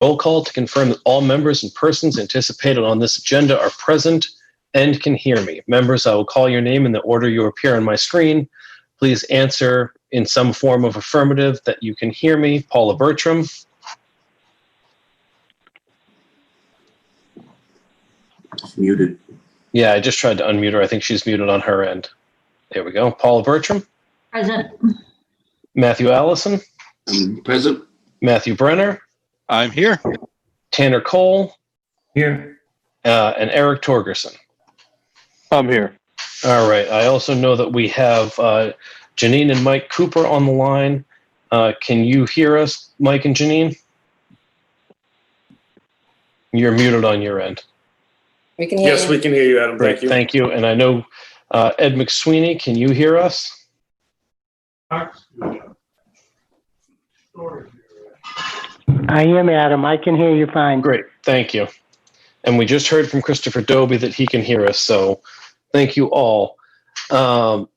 Roll call to confirm that all members and persons anticipated on this agenda are present and can hear me. Members, I will call your name in the order you appear on my screen. Please answer in some form of affirmative that you can hear me. Paula Bertram. Muted. Yeah, I just tried to unmute her. I think she's muted on her end. There we go. Paula Bertram. Present. Matthew Allison. Present. Matthew Brenner. I'm here. Tanner Cole. Here. And Eric Torgerson. I'm here. All right. I also know that we have Janine and Mike Cooper on the line. Can you hear us, Mike and Janine? You're muted on your end. We can hear you. Yes, we can hear you, Adam. Great, Thank you. thank you. And I know Ed McSweeney, can you hear us? I am, Adam. I can hear you fine. Great, thank you. And we just heard from Christopher Dobie that he can hear us, so thank you all. Good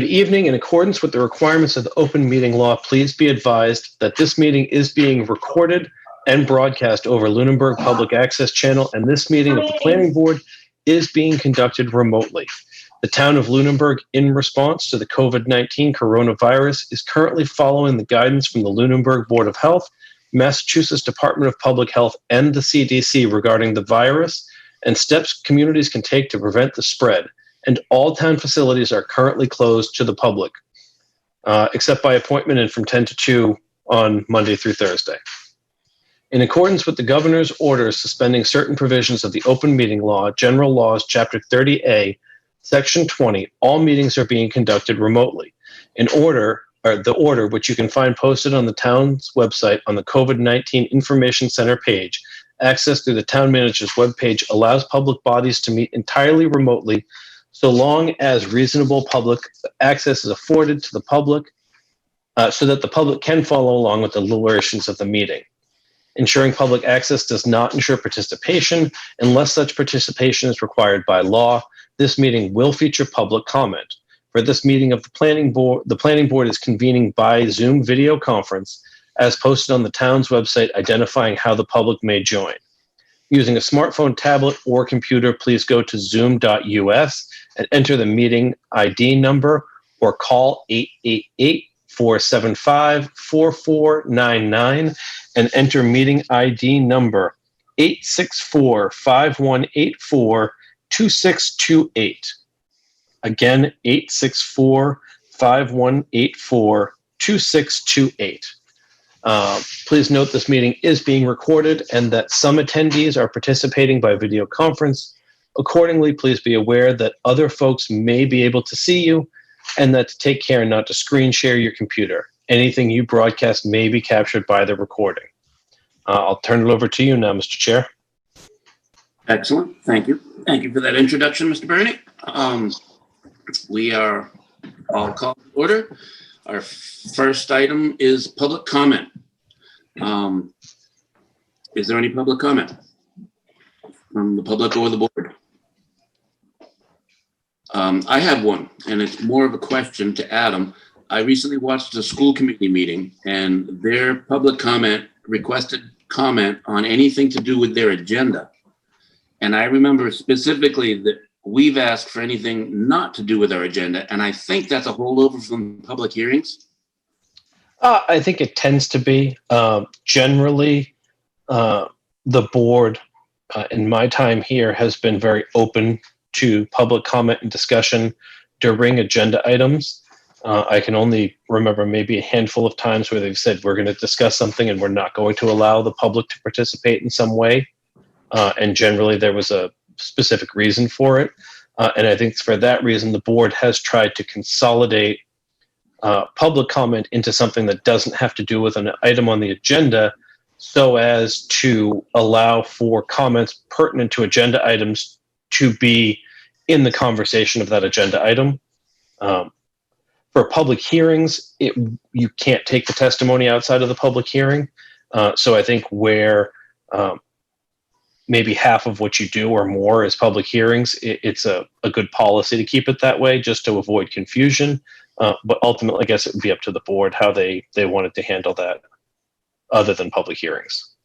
evening. In accordance with the requirements of the open meeting law, please be advised that this meeting is being recorded and broadcast over Lunenburg Public Access Channel, and this meeting of the Planning Board is being conducted remotely. The town of Lunenburg, in response to the COVID-19 coronavirus, is currently following the guidance from the Lunenburg Board of Health, Massachusetts Department of Public Health, and the CDC regarding the virus and steps communities can take to prevent the spread. And all town facilities are currently closed to the public, except by appointment and from 10 to 2 on Monday through Thursday. In accordance with the governor's orders suspending certain provisions of the open meeting law, General Laws, Chapter 30A, Section 20, all meetings are being conducted remotely. The order, which you can find posted on the town's website on the COVID-19 Information Center page, accessed through the town manager's webpage, allows public bodies to meet entirely remotely so long as reasonable public access is afforded to the public so that the public can follow along with the deliberations of the meeting. Ensuring public access does not ensure participation unless such participation is required by law. This meeting will feature public comment. For this meeting of the planning board is convening by Zoom video conference as posted on the town's website identifying how the public may join. Using a smartphone, tablet, or computer, please go to zoom.us and enter the meeting ID number or call 888-475-4499 and enter meeting ID number 864-5184-2628. Again, 864-5184-2628. Please note this meeting is being recorded and that some attendees are participating by video conference. Accordingly, please be aware that other folks may be able to see you and that to take care not to screen share your computer. Anything you broadcast may be captured by the recording. I'll turn it over to you now, Mr. Chair. Excellent. Thank you. Thank you for that introduction, Mr. Burney. We are all called to order. Our first item is public comment. Is there any public comment from the public or the board? I have one, and it's more of a question to Adam. I recently watched a school committee meeting, and their public comment requested comment on anything to do with their agenda. And I remember specifically that we've asked for anything not to do with our agenda, and I think that's a holdover from public hearings. I think it tends to be. Generally, the board, in my time here, has been very open to public comment and discussion during agenda items. I can only remember maybe a handful of times where they've said, we're going to discuss something and we're not going to allow the public to participate in some way. And generally, there was a specific reason for it. And I think for that reason, the board has tried to consolidate public comment into something that doesn't have to do with an item on the agenda so as to allow for comments pertinent to agenda items to be in the conversation of that agenda item. For public hearings, you can't take the testimony outside of the public hearing. So I think where maybe half of what you do or more is public hearings, it's a good policy to keep it that way just to avoid confusion. But ultimately, I guess it would be up to the board how they wanted to handle that. other than public hearings.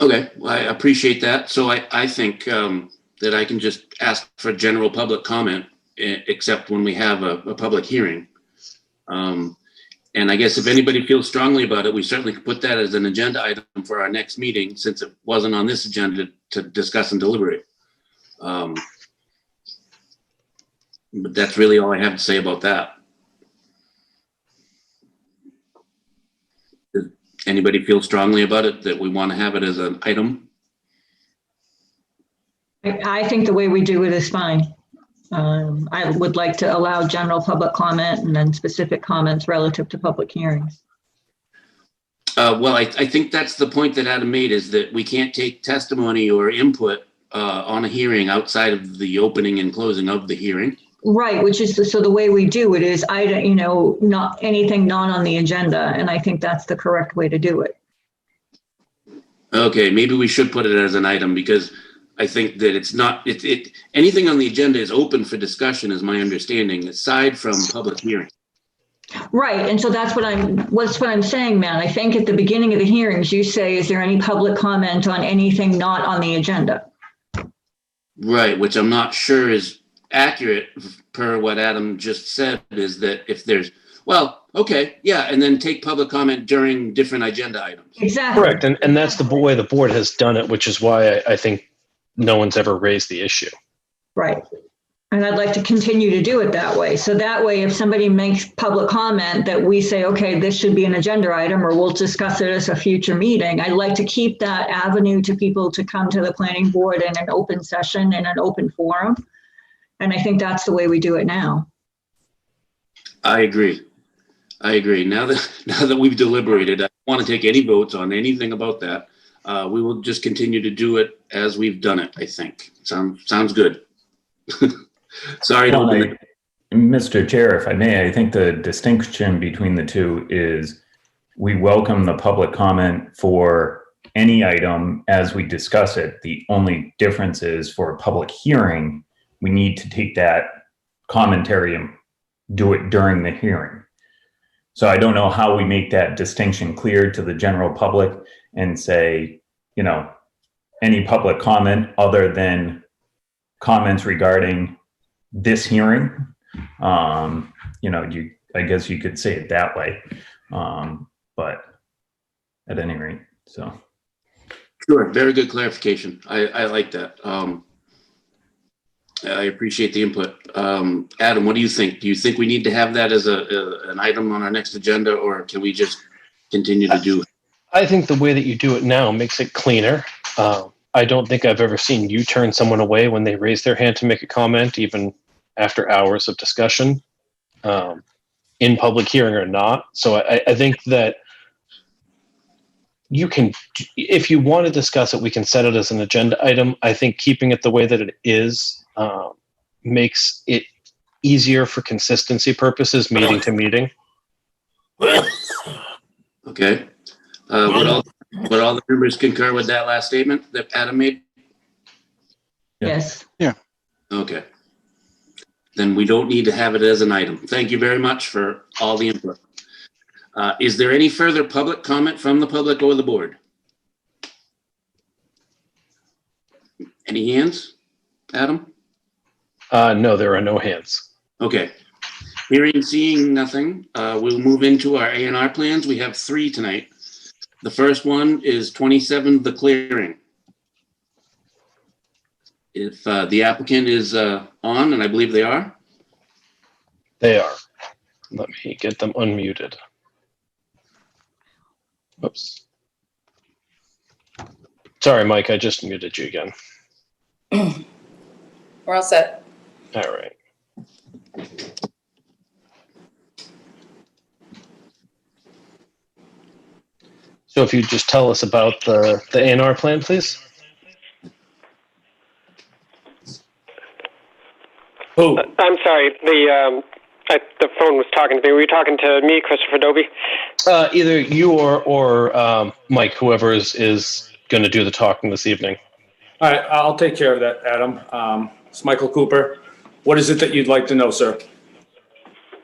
Okay, well, I appreciate that. So I think that I can just ask for general public comment, except when we have a public hearing. And I guess if anybody feels strongly about it, we certainly could put that as an agenda item for our next meeting, since it wasn't on this agenda to discuss and deliberate. But that's really all I have to say about that. Does anybody feel strongly about it, that we want to have it as an item? I think the way we do it is fine. I would like to allow general public comment and then specific comments relative to public hearings. Well, I think that's the point that Adam made, is that we can't take testimony or input on a hearing outside of the opening and closing of the hearing. Right, which is, so the way we do it is, not anything not on the agenda, and I think that's the correct way to do it. Okay, maybe we should put it as an item, because I think that it's not, anything on the agenda is open for discussion, is my understanding, aside from public hearing. Right, and so that's what I'm saying, Matt. I think at the beginning of the hearings, you say, is there any public comment on anything not on the agenda? Right, which I'm not sure is accurate per what Adam just said, is that if there's, well, okay, yeah, and then take public comment during different agenda items. Exactly. Correct. And that's the way the board has done it, which is why I think no one's ever raised the issue. Right. And I'd like to continue to do it that way. So that way, if somebody makes public comment that we say, okay, this should be an agenda item, or we'll discuss it as a future meeting, I'd like to keep that avenue to people to come to the planning board in an open session and an open forum. And I think that's the way we do it now. I agree. Now that we've deliberated, I don't want to take any votes on anything about that. We will just continue to do it as we've done it, I think. Sounds good. Sorry. Mr. Chair, if I may, I think the distinction between the two is we welcome the public comment for any item as we discuss it. The only difference is for a public hearing, we need to take that commentary and do it during the hearing. So I don't know how we make that distinction clear to the general public and say, any public comment other than comments regarding this hearing. I guess you could say it that way. But at any rate, so. Sure, very good clarification. I like that. I appreciate the input. Adam, what do you think? Do you think we need to have that as an item on our next agenda, or can we just continue to do it? I think the way that you do it now makes it cleaner. I don't think I've ever seen you turn someone away when they raise their hand to make a comment, even after hours of discussion, in public hearing or not. So I think that you can, if you want to discuss it, we can set it as an agenda item. I think keeping it the way that it is makes it easier for consistency purposes, meeting to meeting. Okay. Would all the members concur with that last statement that Adam made? Yes. Okay. Then we don't need to have it as an item. Thank you very much for all the input. Is there any further public comment from the public or the board? Any hands, Adam? No, there are no hands. Okay. Seeing nothing, we'll move into our A&R plans. We have 3 tonight. The first one is 27, The Clearing. If the applicant is on, and I believe they are. They are. Let me get them unmuted. Oops. Sorry, Mike, I just muted you again. We're all set. All right. So if you just tell us about the A&R plan, please. Oh, I'm sorry, the phone was talking to me. Were you talking to me, Christopher Dobie? Either you or Mike, whoever is going to do the talking this evening. All right, I'll take care of that, Adam. It's Michael Cooper. What is it that you'd like to know, sir?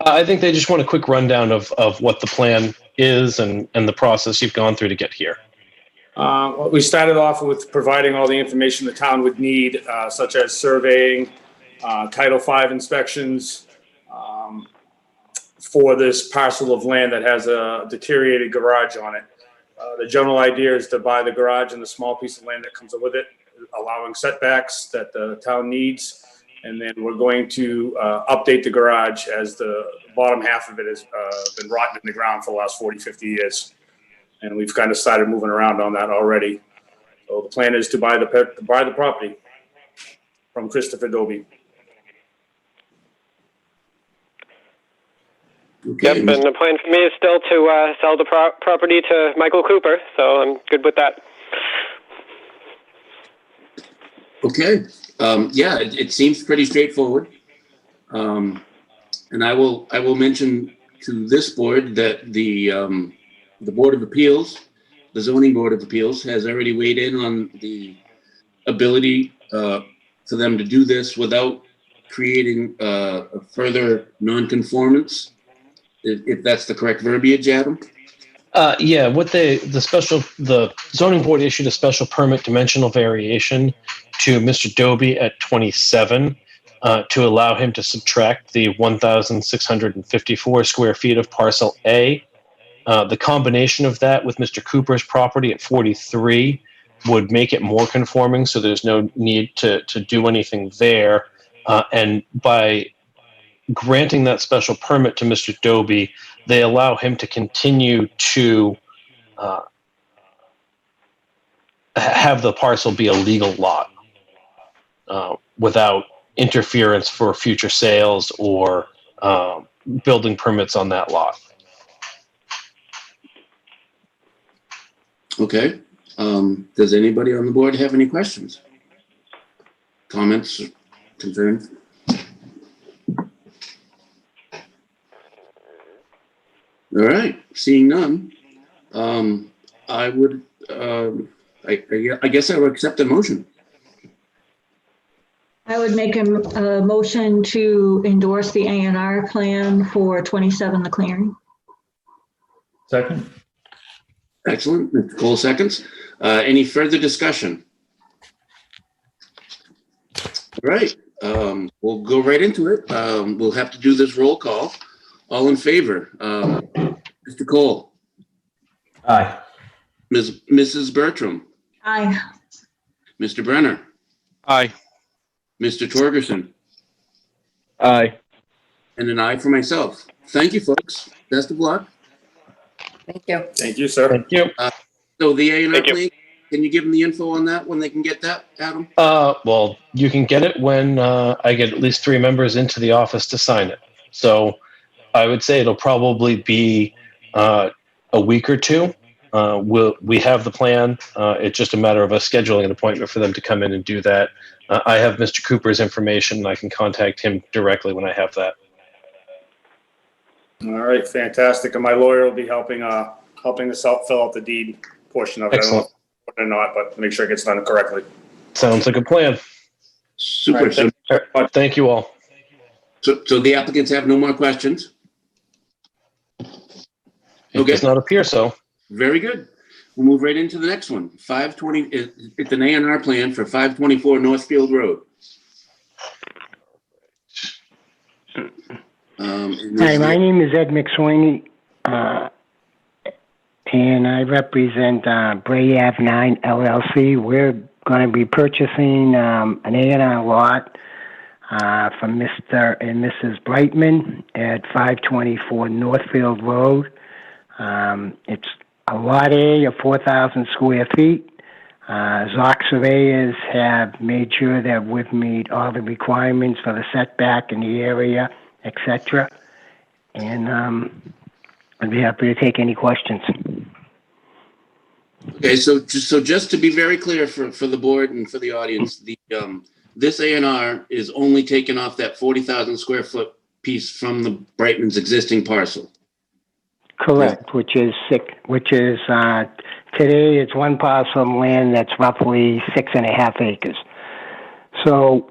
I think they just want a quick rundown of what the plan is and the process you've gone through to get here. Well, we started off with providing all the information the town would need, such as surveying, Title V inspections, for this parcel of land that has a deteriorated garage on it. The general idea is to buy the garage and the small piece of land that comes with it, allowing setbacks that the town needs. And then we're going to update the garage, as the bottom half of it has been rotting in the ground for the last 40, 50 years. And we've kind of started moving around on that already. So the plan is to buy the property from Christopher Dobie. Okay, Yep, and the plan for me is still to sell the property to Michael Cooper, so I'm good with that. Okay. Yeah, it seems pretty straightforward. And I will mention to this board that the Board of Appeals, the Zoning Board of Appeals, has already weighed in on the ability for them to do this without creating a further nonconformance, if that's the correct verbiage, Adam. Yeah, the zoning board issued a special permit dimensional variation to Mr. Dobie at 27 to allow him to subtract the 1,654 square feet of parcel A. The combination of that with Mr. Cooper's property at 43 would make it more conforming, so there's no need to do anything there. And by granting that special permit to Mr. Dobie, they allow him to continue to have the parcel be a legal lot without interference for future sales or building permits on that lot. Okay. Does anybody on the board have any questions? Comments? Concerns? All right, seeing none, I would, I guess I would accept the motion. I would make a motion to endorse the A&R plan for 27 The Clearing. Second? Excellent, Mr. Cole seconds. Any further discussion? All right, we'll go right into it. We'll have to do this roll call. All in favor? Mr. Cole? Aye. Mrs. Bertram? Aye. Mr. Brenner? Aye. Mr. Torgerson? Aye. And an aye for myself. Thank you, folks. Best of luck. Thank you. Thank you, sir. Thank you. So the A&R Thank you. plan, can you give them the info on that, when they can get that, Adam? Well, you can get it when I get at least 3 members into the office to sign it. So I would say it'll probably be a week or 2. We have the plan. It's just a matter of us scheduling an appointment for them to come in and do that. I have Mr. Cooper's information, and I can contact him directly when I have that. All right, fantastic. And my lawyer will be helping us fill out the deed portion of it. Excellent. I don't know or not, but make sure it gets done correctly. Sounds like a plan. Super. All right, So, Thank you all. so the applicants have no more questions? It Okay. does not appear so. Very good. We'll move right into the next one. 520, it's an A&R plan for 524 Northfield Road. Hi, my name is Ed McSweeney, and I represent Bray Ave 9 LLC. We're going to be purchasing an A&R lot from Mr. and Mrs. Brightman at 524 Northfield Road. It's a lot A of 4,000 square feet. Zoc surveyors have made sure that we've meet all the requirements for the setback in the area, etc. And I'd be happy to take any questions. Okay, so just to be very clear for the board and for the audience, this A&R is only taken off that 40,000 square foot piece from the Brightman's existing parcel. Correct, which is today it's one parcel of land that's roughly 6.5 acres. So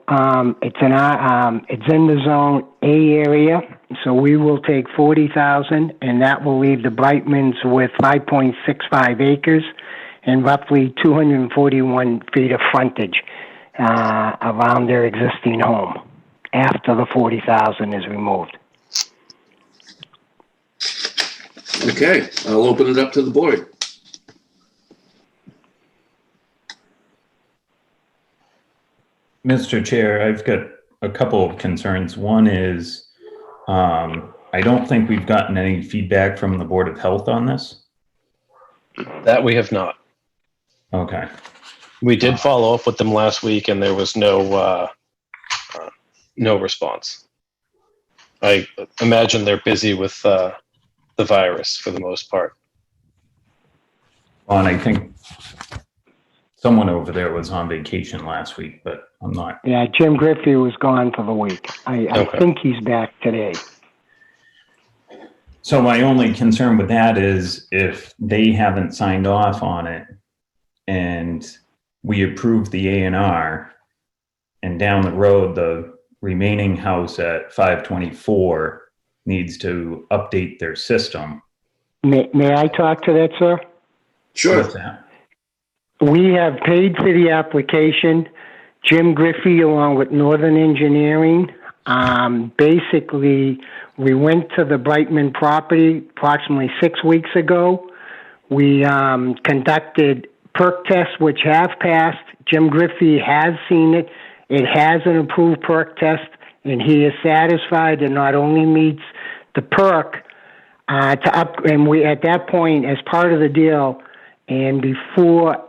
it's in the zone. A area. So we will take 40,000, and that will leave the Brightmans with 5.65 acres and roughly 241 feet of frontage around their existing home after the 40,000 is removed. Okay, I'll open it up to the board. Mr. Chair, I've got a couple of concerns. One is, I don't think we've gotten any feedback from the Board of Health on this. That we have not. Okay. We did follow up with them last week, and there was no response. I imagine they're busy with the virus for the most part. Well, and I think someone over there was on vacation last week, but I'm not. Yeah, Jim Griffey was gone for the week. I Okay. think he's back today. So my only concern with that is if they haven't signed off on it and we approve the A&R and down the road, the remaining house at 524 needs to update their system. May I talk to that, sir? Sure. What's that? We have paid for the application. Jim Griffey, along with Northern Engineering, basically, we went to the Brightman property approximately 6 weeks ago. We conducted perk tests, which have passed. Jim Griffey has seen it. It has an approved perk test, and he is satisfied it not only meets the perk and we at that point, as part of the deal, and before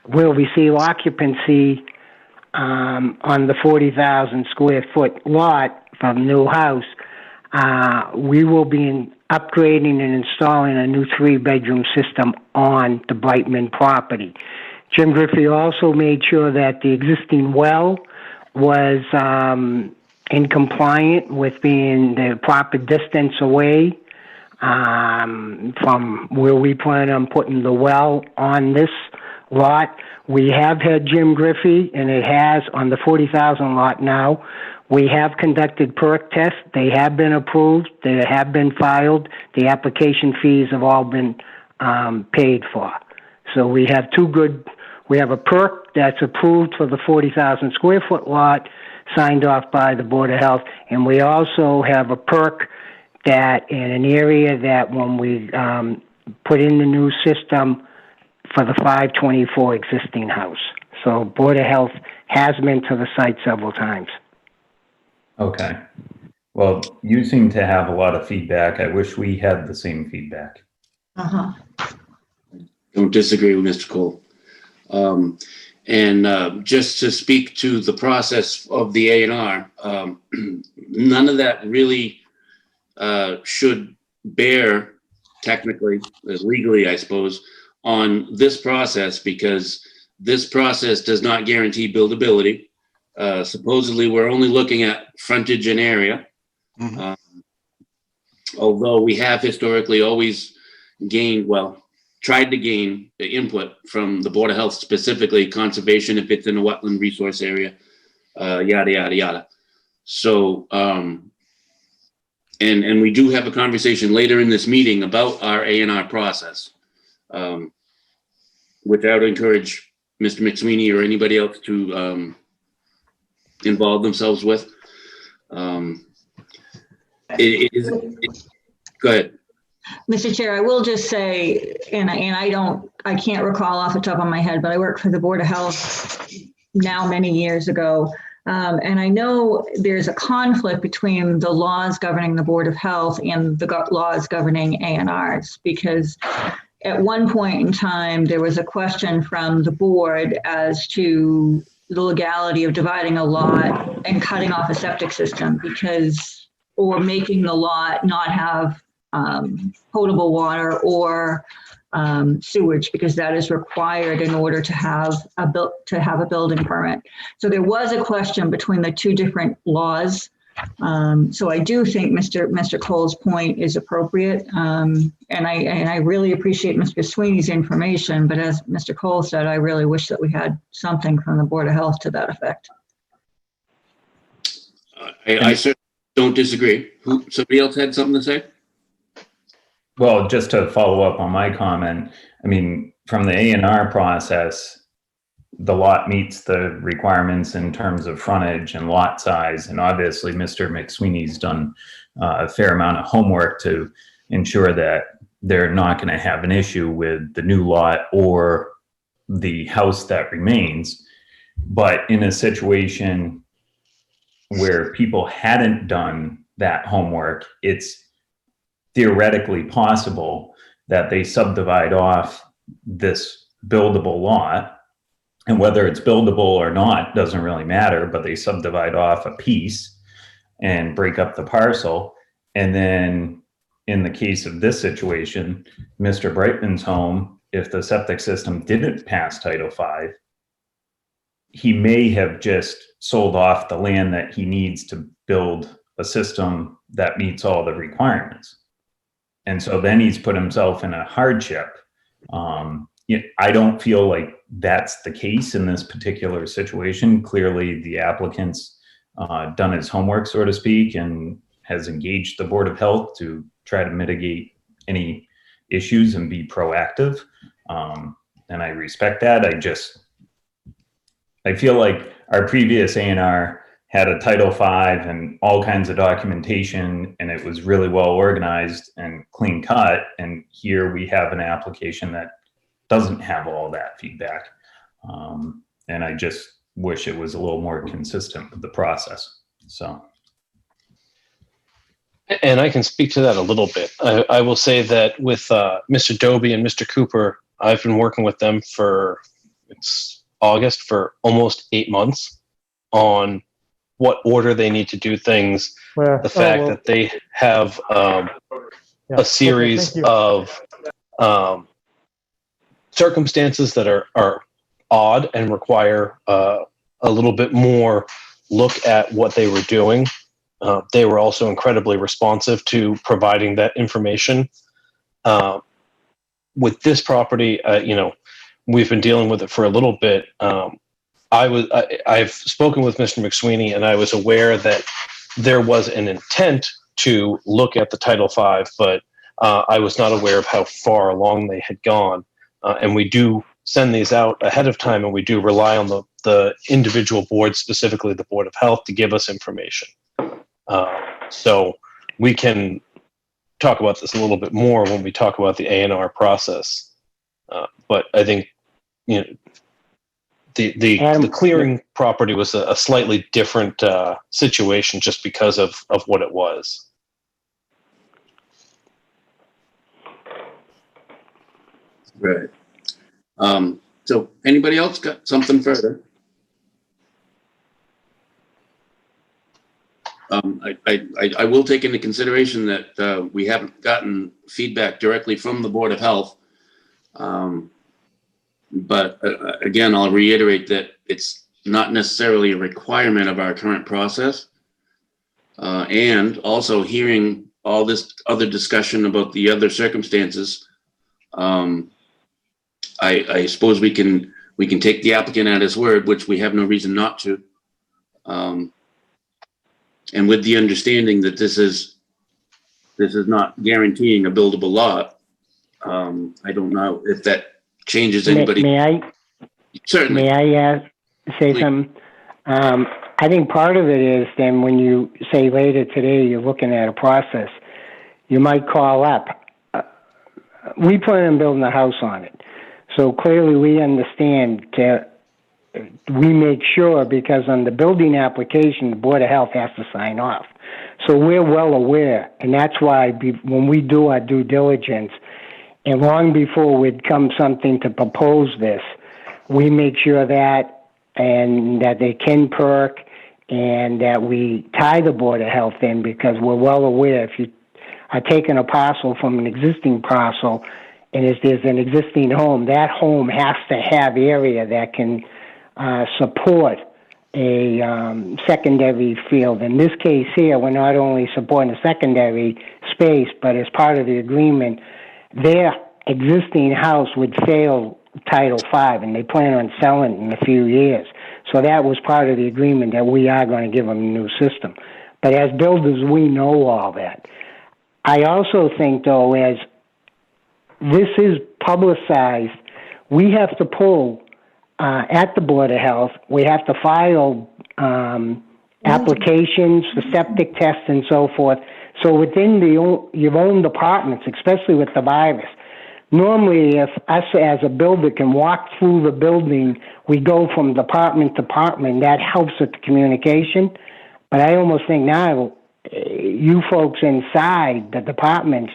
we'll receive occupancy on the 40,000 square foot lot from the new house, we will be upgrading and installing a new 3-bedroom system on the Brightman property. Jim Griffey also made sure that the existing well was in compliant with being the proper distance away from where we plan on putting the well on this lot. We have had Jim Griffey, and it has on the 40,000 lot now. We have conducted perk tests. They have been approved. They have been filed. The application fees have all been paid for. So we have we have a perk that's approved for the 40,000 square foot lot, signed off by the Board of Health. And we also have a perk that in an area that when we put in the new system for the 524 existing house. So Board of Health has been to the site several times. Okay. Well, you seem to have a lot of feedback. I wish we had the same feedback. Uh-huh. Don't disagree with Mr. Cole. Just to speak to the process of the A&R, none of that really should bear technically, legally, I suppose, on this process, because this process does not guarantee buildability. Supposedly, we're only looking at frontage and area. Mm-hmm. Although we have historically always tried to gain the input from the Board of Health, specifically conservation if it's in a wetland resource area, yada, yada, yada. So, and we do have a conversation later in this meeting about our A&R process, which I would encourage Mr. McSweeney or anybody else to involve themselves with. Go ahead. Mr. Chair, I will just say, and I can't recall off the top of my head, but I worked for the Board of Health now many years ago. And I know there's a conflict between the laws governing the Board of Health and the laws governing A&Rs, because at one point in time, there was a question from the board as to the legality of dividing a lot and cutting off a septic system or making the lot not have potable water or sewage, because that is required in order to have a building permit. So there was a question between the two different laws. So I do think Mr. Cole's point is appropriate, and I really appreciate Mr. Sweeney's information. But as Mr. Cole said, I really wish that we had something from the Board of Health to that effect. I certainly don't disagree. Somebody else had something to say? Well, just to follow up on my comment, I mean, from the A&R process, the lot meets the requirements in terms of frontage and lot size. And obviously, Mr. McSweeney's done a fair amount of homework to ensure that they're not going to have an issue with the new lot or the house that remains. But in a situation where people hadn't done that homework, it's theoretically possible that they subdivide off this buildable lot. And whether it's buildable or not doesn't really matter, but they subdivide off a piece and break up the parcel. And then in the case of this situation, Mr. Brightman's home, if the septic system didn't pass Title V, he may have just sold off the land that he needs to build a system that meets all the requirements. And so then he's put himself in a hardship. I don't feel like that's the case in this particular situation. Clearly, the applicant's done his homework, so to speak, and has engaged the Board of Health to try to mitigate any issues and be proactive. And I respect that. I feel like our previous A&R had a Title V and all kinds of documentation, and it was really well organized and clean cut. And here we have an application that doesn't have all that feedback. And I just wish it was a little more consistent with the process. So. And I can speak to that a little bit. I will say that with Mr. Doby and Mr. Cooper, I've been working with them it's August, for almost 8 months on what order they need to do things. The fact that they have a series of circumstances that are odd and require a little bit more look at what they were doing. They were also incredibly responsive to providing that information. With this property, we've been dealing with it for a little bit. I've spoken with Mr. McSweeney, and I was aware that there was an intent to look at the Title V, but I was not aware of how far along they had gone. And we do send these out ahead of time, and we do rely on the individual boards, specifically the Board of Health, to give us information. So we can talk about this a little bit more when we talk about the A&R process. But I think, the clearing property was a slightly different situation just because of what it was. Right. So anybody else got something further? I will take into consideration that we haven't gotten feedback directly from the Board of Health. But again, I'll reiterate that it's not necessarily a requirement of our current process. And also hearing all this other discussion about the other circumstances, I suppose we can take the applicant at his word, which we have no reason not to. And with the understanding that this is not guaranteeing a buildable lot, I don't know if that changes anybody. May I? Certainly. May I say Please. something? I think part of it is then when you say later today you're looking at a process, you might call up. We plan on building a house on it. So clearly we understand we make sure, because on the building application, the Board of Health has to sign off. So we're well aware, and that's why when we do our due diligence, and long before we'd come something to propose this, we make sure that they can perk, and that we tie the Board of Health in, because we're well aware if you are taking a parcel from an existing parcel, and if there's an existing home, that home has to have area that can support a secondary field. In this case here, we're not only supporting a secondary space, but as part of the agreement, their existing house would fail Title V, and they plan on selling it in a few years. So that was part of the agreement that we are going to give them a new system. But as builders, we know all that. I also think, though, as this is publicized, we have to pull at the Board of Health, we have to file applications for septic tests and so forth. So within your own departments, especially with the virus, normally if us as a builder can walk through the building, we go from department to department, that helps with the communication. But I almost think now you folks inside the departments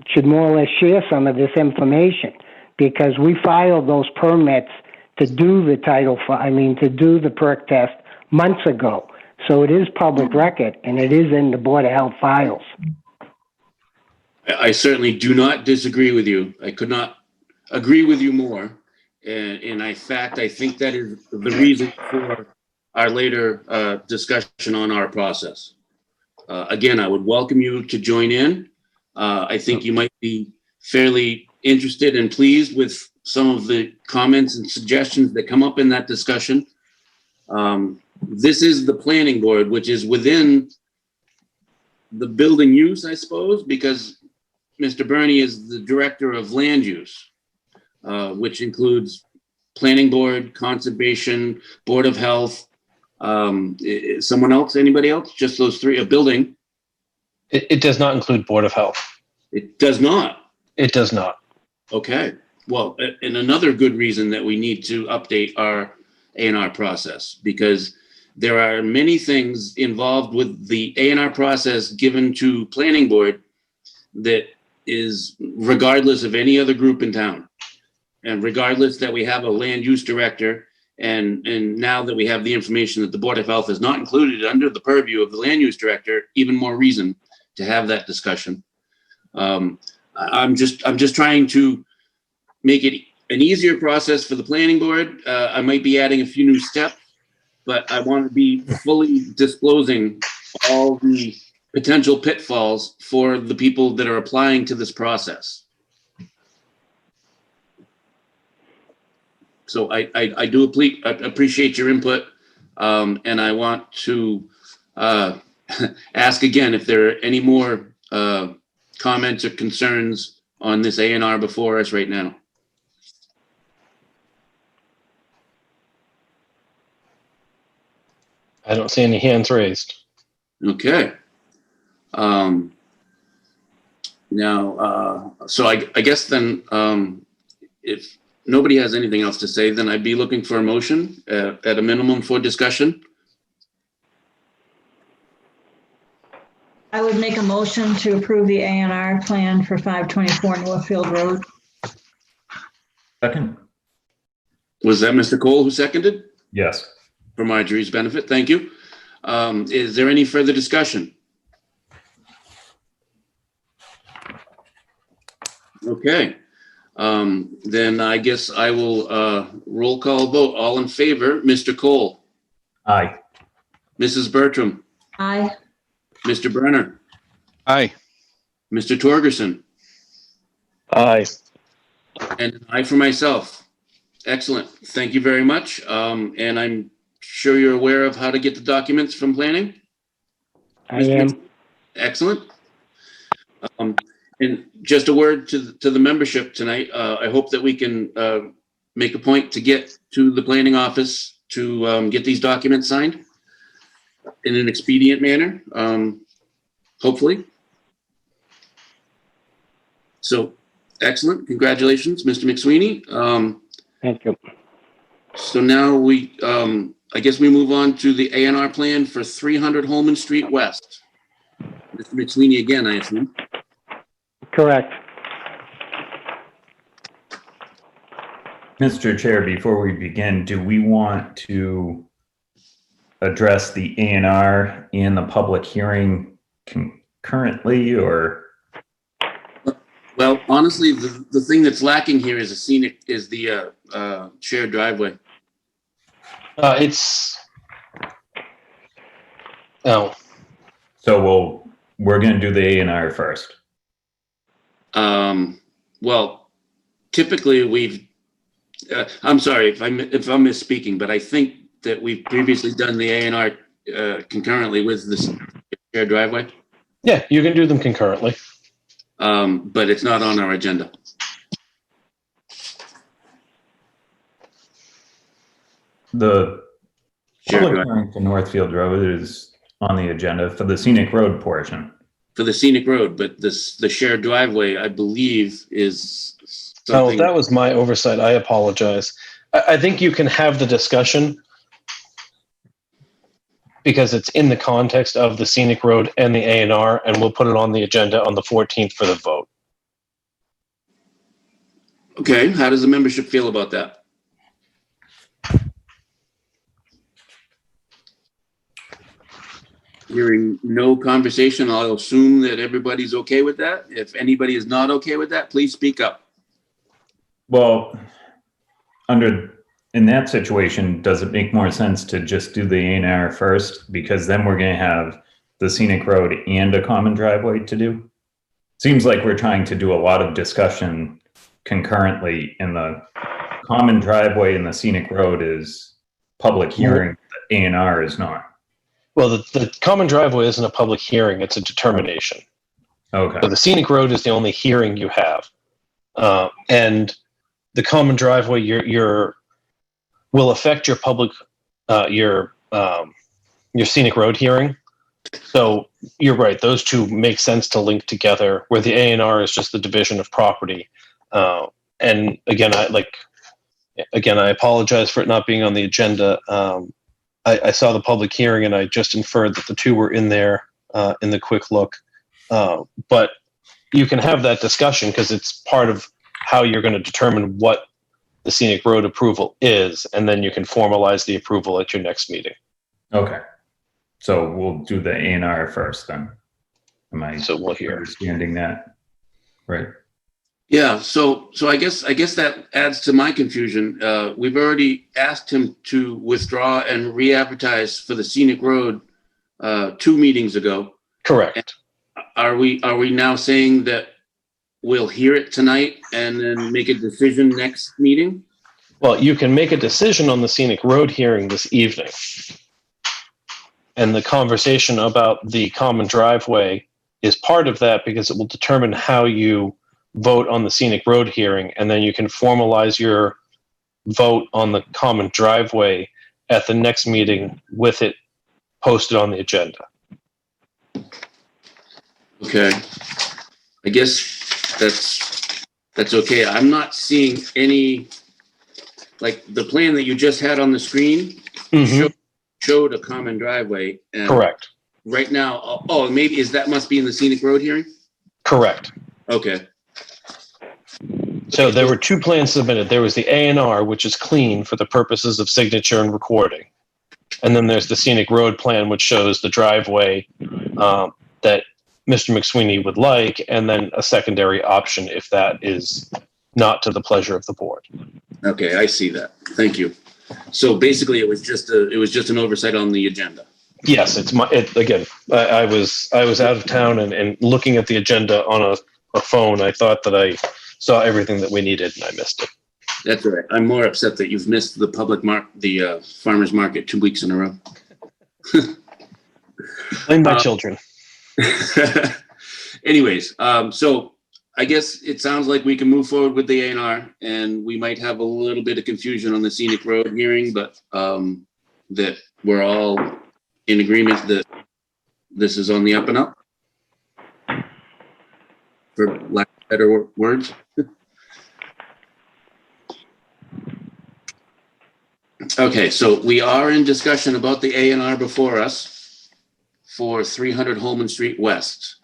should more or less share some of this information, because we filed those permits to do the to do the perk test months ago. So it is public record, and it is in the Board of Health files. I certainly do not disagree with you. I could not agree with you more. And in fact, I think that is the reason for our later discussion on our process. Again, I would welcome you to join in. I think you might be fairly interested and pleased with some of the comments and suggestions that come up in that discussion. This is the planning board, which is within the building use, I suppose, because Mr. Burney is the director of land use, which includes planning board, conservation, board of health, someone else, anybody else? Just those three, a building. It does not include Board of Health. It does not. It does not. Okay. Well, and another good reason that we need to update our A&R process, because there are many things involved with the A&R process given to planning board that is regardless of any other group in town. And regardless that we have a land use director, and now that we have the information that the Board of Health is not included under the purview of the land use director, even more reason to have that discussion. I'm just trying to make it an easier process for the planning board. I might be adding a few new steps, but I want to be fully disclosing all the potential pitfalls for the people that are applying to this process. So I do appreciate your input, and I want to ask again if there are any more comments or concerns on this A&R before us right now. I don't see any hands raised. Okay. Now, so I guess then, if nobody has anything else to say, then I'd be looking for a motion at a minimum for discussion. I would make a motion to approve the A&R plan for 524 Northfield Road. Second? Was that Mr. Cole who seconded? Yes. For Marjorie's benefit, thank you. Is there any further discussion? Okay, then I guess I will roll call vote. All in favor, Mr. Cole, Aye. Mrs. Bertram, Aye. Mr. Brenner, Aye. Mr. Torgerson, Aye. and an aye for myself. Excellent, thank you very much. And I'm sure you're aware of how to get the documents from planning? I am. Excellent. And just a word to the membership tonight. I hope that we can make a point to get to the planning office to get these documents signed in an expedient manner, hopefully. So, excellent. Congratulations, Mr. McSweeney. Thank you. So now I guess we move on to the A&R plan for 300 Holman Street West. Mr. McSweeney again, I assume. Correct. Mr. Chair, before we begin, do we want to address the A&R in the public hearing concurrently, or? Well, honestly, the thing that's lacking here is the shared driveway. So we're going to do the A&R first. Well, typically I'm sorry if I'm misspeaking, but I think that we've previously done the A&R concurrently with the shared driveway? Yeah, you can do them concurrently. But it's not on our agenda. The Shared public driveway. hearing for Northfield Road is on the agenda for the scenic road portion. For the scenic road, but the shared driveway, I believe, is Oh, something. that was my oversight. I apologize. I think you can have the discussion because it's in the context of the scenic road and the A&R, and we'll put it on the agenda on the 14th for the vote. Okay, how does the membership feel about that? Hearing no conversation, I'll assume that everybody's okay with that. If anybody is not okay with that, please speak up. Well, in that situation, does it make more sense to just do the A&R first? Because then we're going to have the scenic road and a common driveway to do. Seems like we're trying to do a lot of discussion concurrently, and the common driveway and the scenic road is public hearing. The A&R is not. Well, the common driveway isn't a public hearing, it's a determination. Okay. So the scenic road is the only hearing you have. And the common driveway will affect your public, your scenic road hearing. So you're right, those two make sense to link together, where the A&R is just the division of property. And again, I apologize for it not being on the agenda. I saw the public hearing and I just inferred that the two were in there in the quick look. But you can have that discussion because it's part of how you're going to determine what the scenic road approval is, and then you can formalize the approval at your next meeting. Okay. So we'll do the A&R first then. Am I So we'll hear. understanding that? Right. Yeah, so I guess that adds to my confusion. We've already asked him to withdraw and re-advertise for the scenic road 2 meetings ago. Correct. Are we now saying that we'll hear it tonight and then make a decision next meeting? Well, you can make a decision on the scenic road hearing this evening. And the conversation about the common driveway is part of that because it will determine how you vote on the scenic road hearing, and then you can formalize your vote on the common driveway at the next meeting with it posted on the agenda. Okay. I guess that's okay. I'm not seeing any, like the plan that you just had on the screen showed a common driveway. And Correct. right now, maybe must be in the scenic road hearing? Correct. Okay. So there were 2 plans submitted. There was the A&R, which is clean for the purposes of signature and recording. And then there's the scenic road plan, which shows the driveway that Mr. McSweeney would like, and then a secondary option if that is not to the pleasure of the board. Okay, I see that. Thank you. So basically, it was just an oversight on the agenda. Yes, I was out of town and looking at the agenda on a phone. I thought that I saw everything that we needed and I missed it. That's all right. I'm more upset that you've missed the farmer's market 2 weeks in a row. Blame my children. Anyways, so I guess it sounds like we can move forward with the A&R, and we might have a little bit of confusion on the scenic road hearing, but that we're all in agreement that this is on the up and up, for lack of better words. Okay, so we are in discussion about the A&R before us for 300 Holman Street West.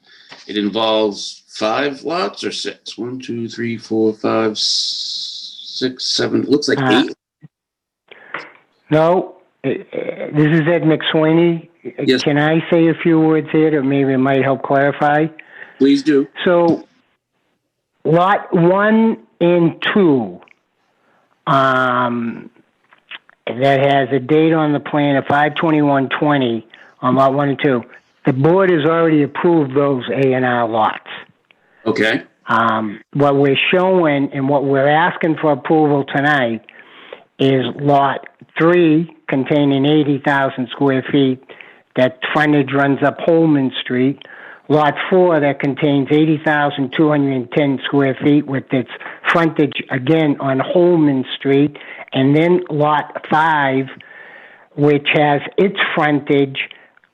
It involves 5 lots or 6? 1, 2, 3, 4, 5, 6, 7. Looks like 8. No, this is Ed McSweeney. Yes. Can I say a few words here that maybe it might help clarify? Please do. So, lot 1 and 2, that has a date on the plan of 5/21/20 on lot 1 and 2. The board has already approved those A&R lots. Okay. What we're showing and what we're asking for approval tonight is lot 3 containing 80,000 square feet, that frontage runs up Holman Street. Lot 4 that contains 80,210 square feet with its frontage again on Holman Street. And then Lot 5, which has its frontage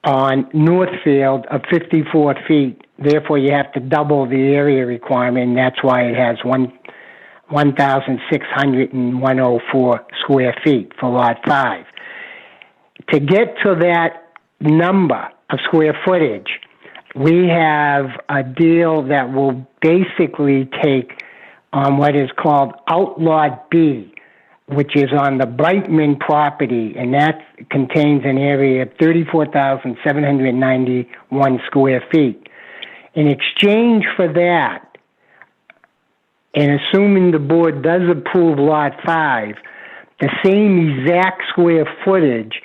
on Northfield of 54 feet. Therefore, you have to double the area requirement, and that's why it has 1,604 square feet for Lot 5. To get to that number of square footage, we have a deal that will basically take on what is called Outlot B, which is on the Brightman property, and that contains an area of 34,791 square feet. In exchange for that, and assuming the board does approve Lot 5, the same exact square footage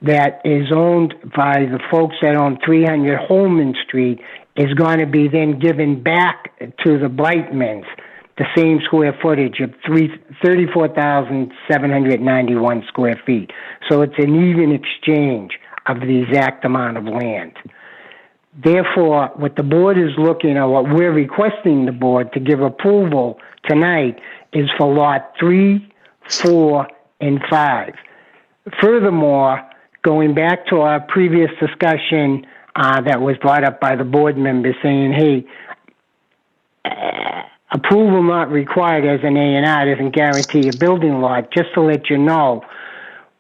that is owned by the folks that own 300 Holman Street is going to be then given back to the Brightmans, the same square footage of 34,791 square feet. So it's an even exchange of the exact amount of land. Therefore, what the board is looking at, what we're requesting the board to give approval tonight is for Lot 3, 4, and 5. Furthermore, going back to our previous discussion that was brought up by the board members saying, hey, approval not required as an A&R doesn't guarantee a building lot. Just to let you know,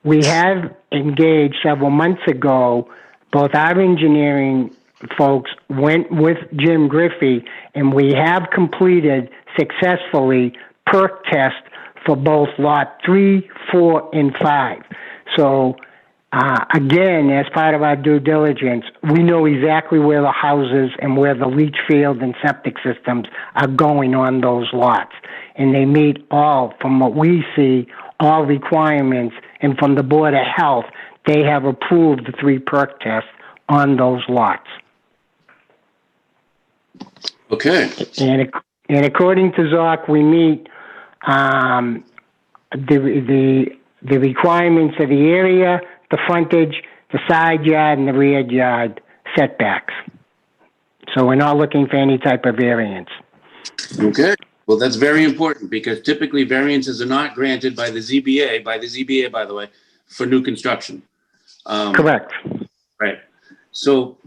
we have engaged several months ago, both our engineering folks went with Jim Griffey, and we have completed successfully perk test for both Lot 3, 4, and 5. So, again, as part of our due diligence, we know exactly where the houses and where the leach field and septic systems are going on those lots. And they meet all, from what we see, all requirements. And from the Board of Health, they have approved the 3 perk tests on those lots. Okay. And according to ZOC, we meet the requirements of the area, the frontage, the side yard, and the rear yard setbacks. So we're not looking for any type of variance. Okay. Well, that's very important because typically variances are not granted by the ZBA, by the way, for new construction. Correct. Right. So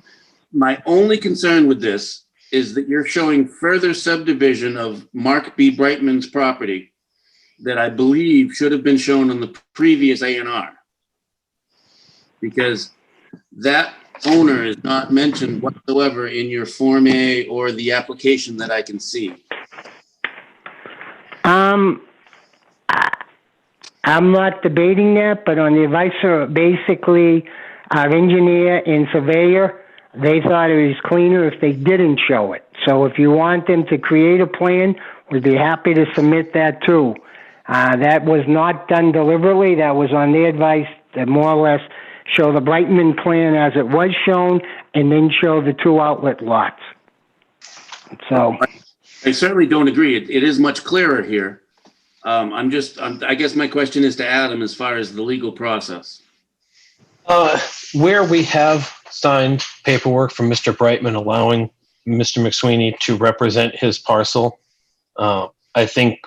my only concern with this is that you're showing further subdivision of Mark B. Brightman's property that I believe should have been shown on the previous A&R. Because that owner is not mentioned whatsoever in your Form A or the application that I can see. I'm not debating that, but on the advice of basically our engineer and surveyor, they thought it was cleaner if they didn't show it. So if you want them to create a plan, we'd be happy to submit that too. That was not done deliberately. That was on their advice to more or less show the Brightman plan as it was shown and then show the 2 outlet lots. So I certainly don't agree. It is much clearer here. I guess my question is to Adam as far as the legal process. Where we have signed paperwork from Mr. Brightman allowing Mr. McSweeney to represent his parcel, I think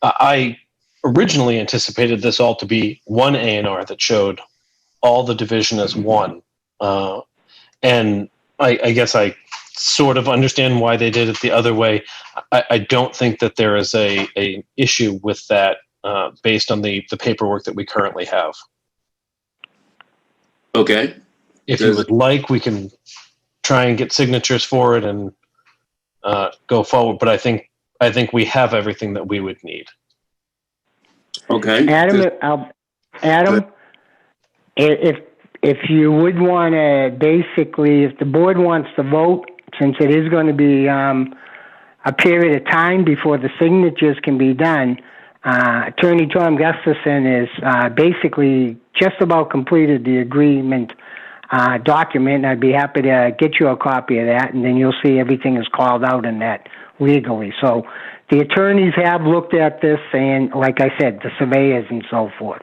I originally anticipated this all to be one A&R that showed all the division as one. And I guess I sort of understand why they did it the other way. I don't think that there is a issue with that based on the paperwork that we currently have. Okay. If you would like, we can try and get signatures for it and go forward. But I think we have everything that we would need. Okay. Adam, if you would want to basically, if the board wants to vote, since it is going to be a period of time before the signatures can be done, Attorney Tom Gustafson is basically just about completed the agreement document. I'd be happy to get you a copy of that, and then you'll see everything is called out in that legally. So the attorneys have looked at this, and like I said, the surveyors and so forth.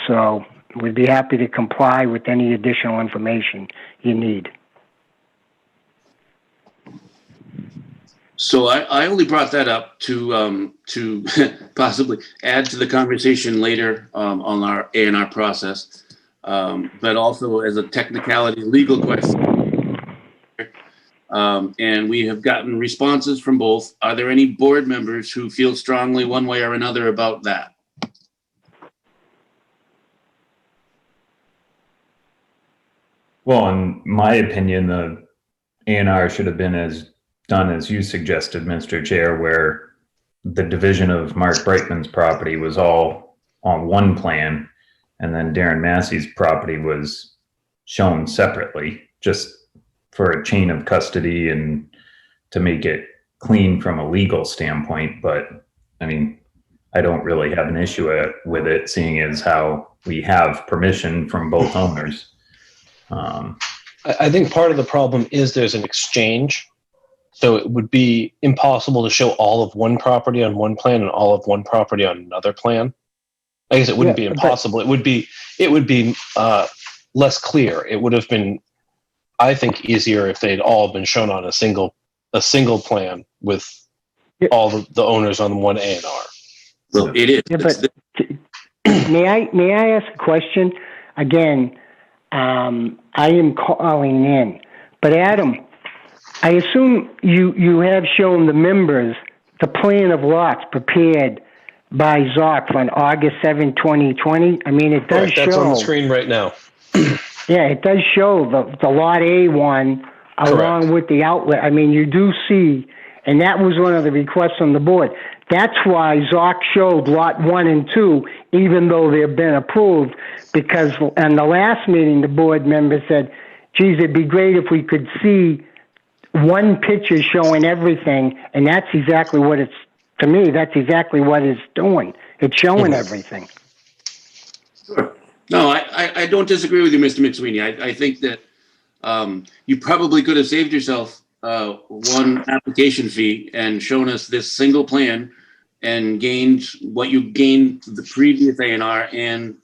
So we'd be happy to comply with any additional information you need. So I only brought that up to possibly add to the conversation later on our A&R process, but also as a technicality legal question. And we have gotten responses from both. Are there any board members who feel strongly one way or another about that? Well, in my opinion, the A&R should have been done as you suggested, Mr. Chair, where the division of Mark Brightman's property was all on one plan, and then Darren Massey's property was shown separately, just for a chain of custody and to make it clean from a legal standpoint. But I mean, I don't really have an issue with it, seeing as how we have permission from both owners. I think part of the problem is there's an exchange. So it would be impossible to show all of one property on one plan and all of one property on another plan. I guess it wouldn't be impossible. It would be less clear. It would have been, I think, easier if they'd all been shown on a single plan with all the owners on one A&R. Well, it is. Yeah, but may I ask a question? Again, I am calling in, but Adam, I assume you have shown the members the plan of lots prepared by Zoc on August 7, 2020. I mean, it does show. That's on the screen right now. Yeah, it does show the Lot A1 along with the outlet. I mean, you do see, and that was one of the requests on the board. That's why Zoc showed Lot 1 and 2, even though they've been approved, because in the last meeting, the board member said, geez, it'd be great if we could see one picture showing everything, and that's exactly what it's, to me, that's exactly what it's doing. It's showing everything. Sure. No, I don't disagree with you, Mr. McSweeney. I think that you probably could have saved yourself one application fee and shown us this single plan and gained what you gained the previous A&R, and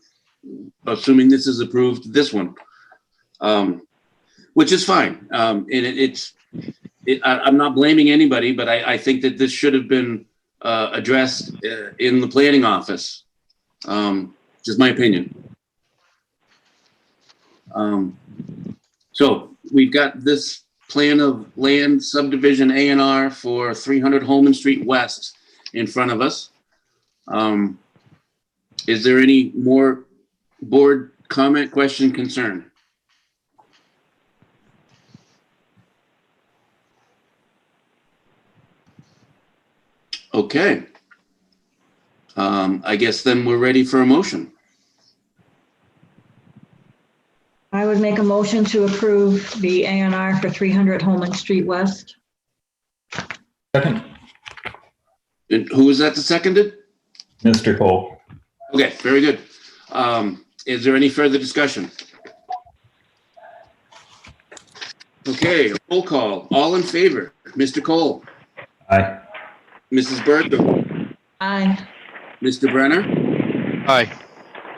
assuming this is approved, this one, which is fine. And I'm not blaming anybody, but I think that this should have been addressed in the planning office. Just my opinion. So we've got this plan of land subdivision A&R for 300 Holman Street West in front of us. Is there any more board comment, question, concern? Okay. I guess then we're ready for a motion. I would make a motion to approve the A&R for 300 Holman Street West. Second, And who was that that seconded? Mr. Cole. Okay, very good. Is there any further discussion? Okay, roll call. All in favor? Mr. Cole, Aye. Mrs. Bertram, Aye. Mr. Brenner, Aye.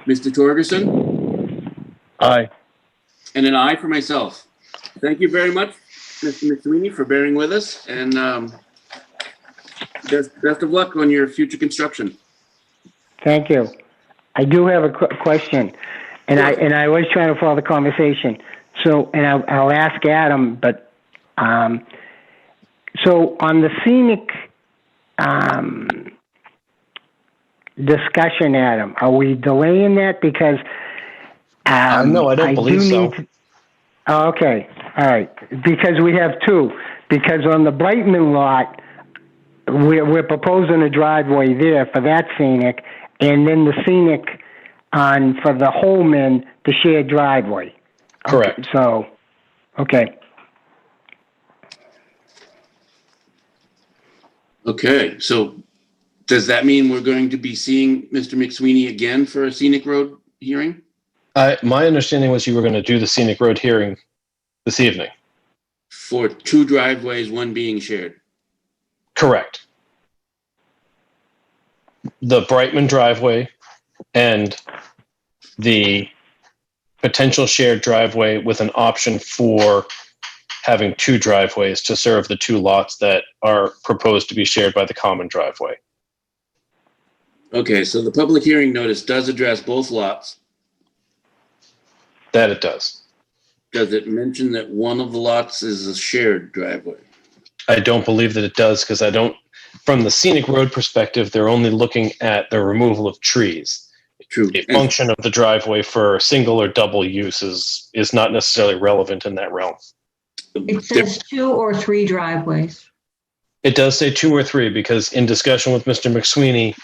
Mr. Torgerson, Aye. and an aye for myself. Thank you very much, Mr. McSweeney, for bearing with us, and best of luck on your future construction. Thank you. I do have a question, and I was trying to follow the conversation. So, and I'll ask Adam, but so on the scenic discussion, Adam, are we delaying that because? No, I don't believe so. Oh, okay, all right. Because we have two. Because on the Brightman lot, we're proposing a driveway there for that scenic, and then the scenic on for the Holman, the shared driveway. Correct. Okay, so, okay. Okay, so does that mean we're going to be seeing Mr. McSweeney again for a scenic road hearing? My understanding was you were going to do the scenic road hearing this evening. For two driveways, one being shared. Correct. The Brightman driveway and the potential shared driveway with an option for having two driveways to serve the two lots that are proposed to be shared by the common driveway. Okay, so the public hearing notice does address both lots. That it does. Does it mention that one of the lots is a shared driveway? I don't believe that it does because from the scenic road perspective, they're only looking at the removal of trees. True. The function of the driveway for single or double use is not necessarily relevant in that realm. It says 2 or 3 driveways. It does say 2 or 3 because in discussion with Mr. McSweeney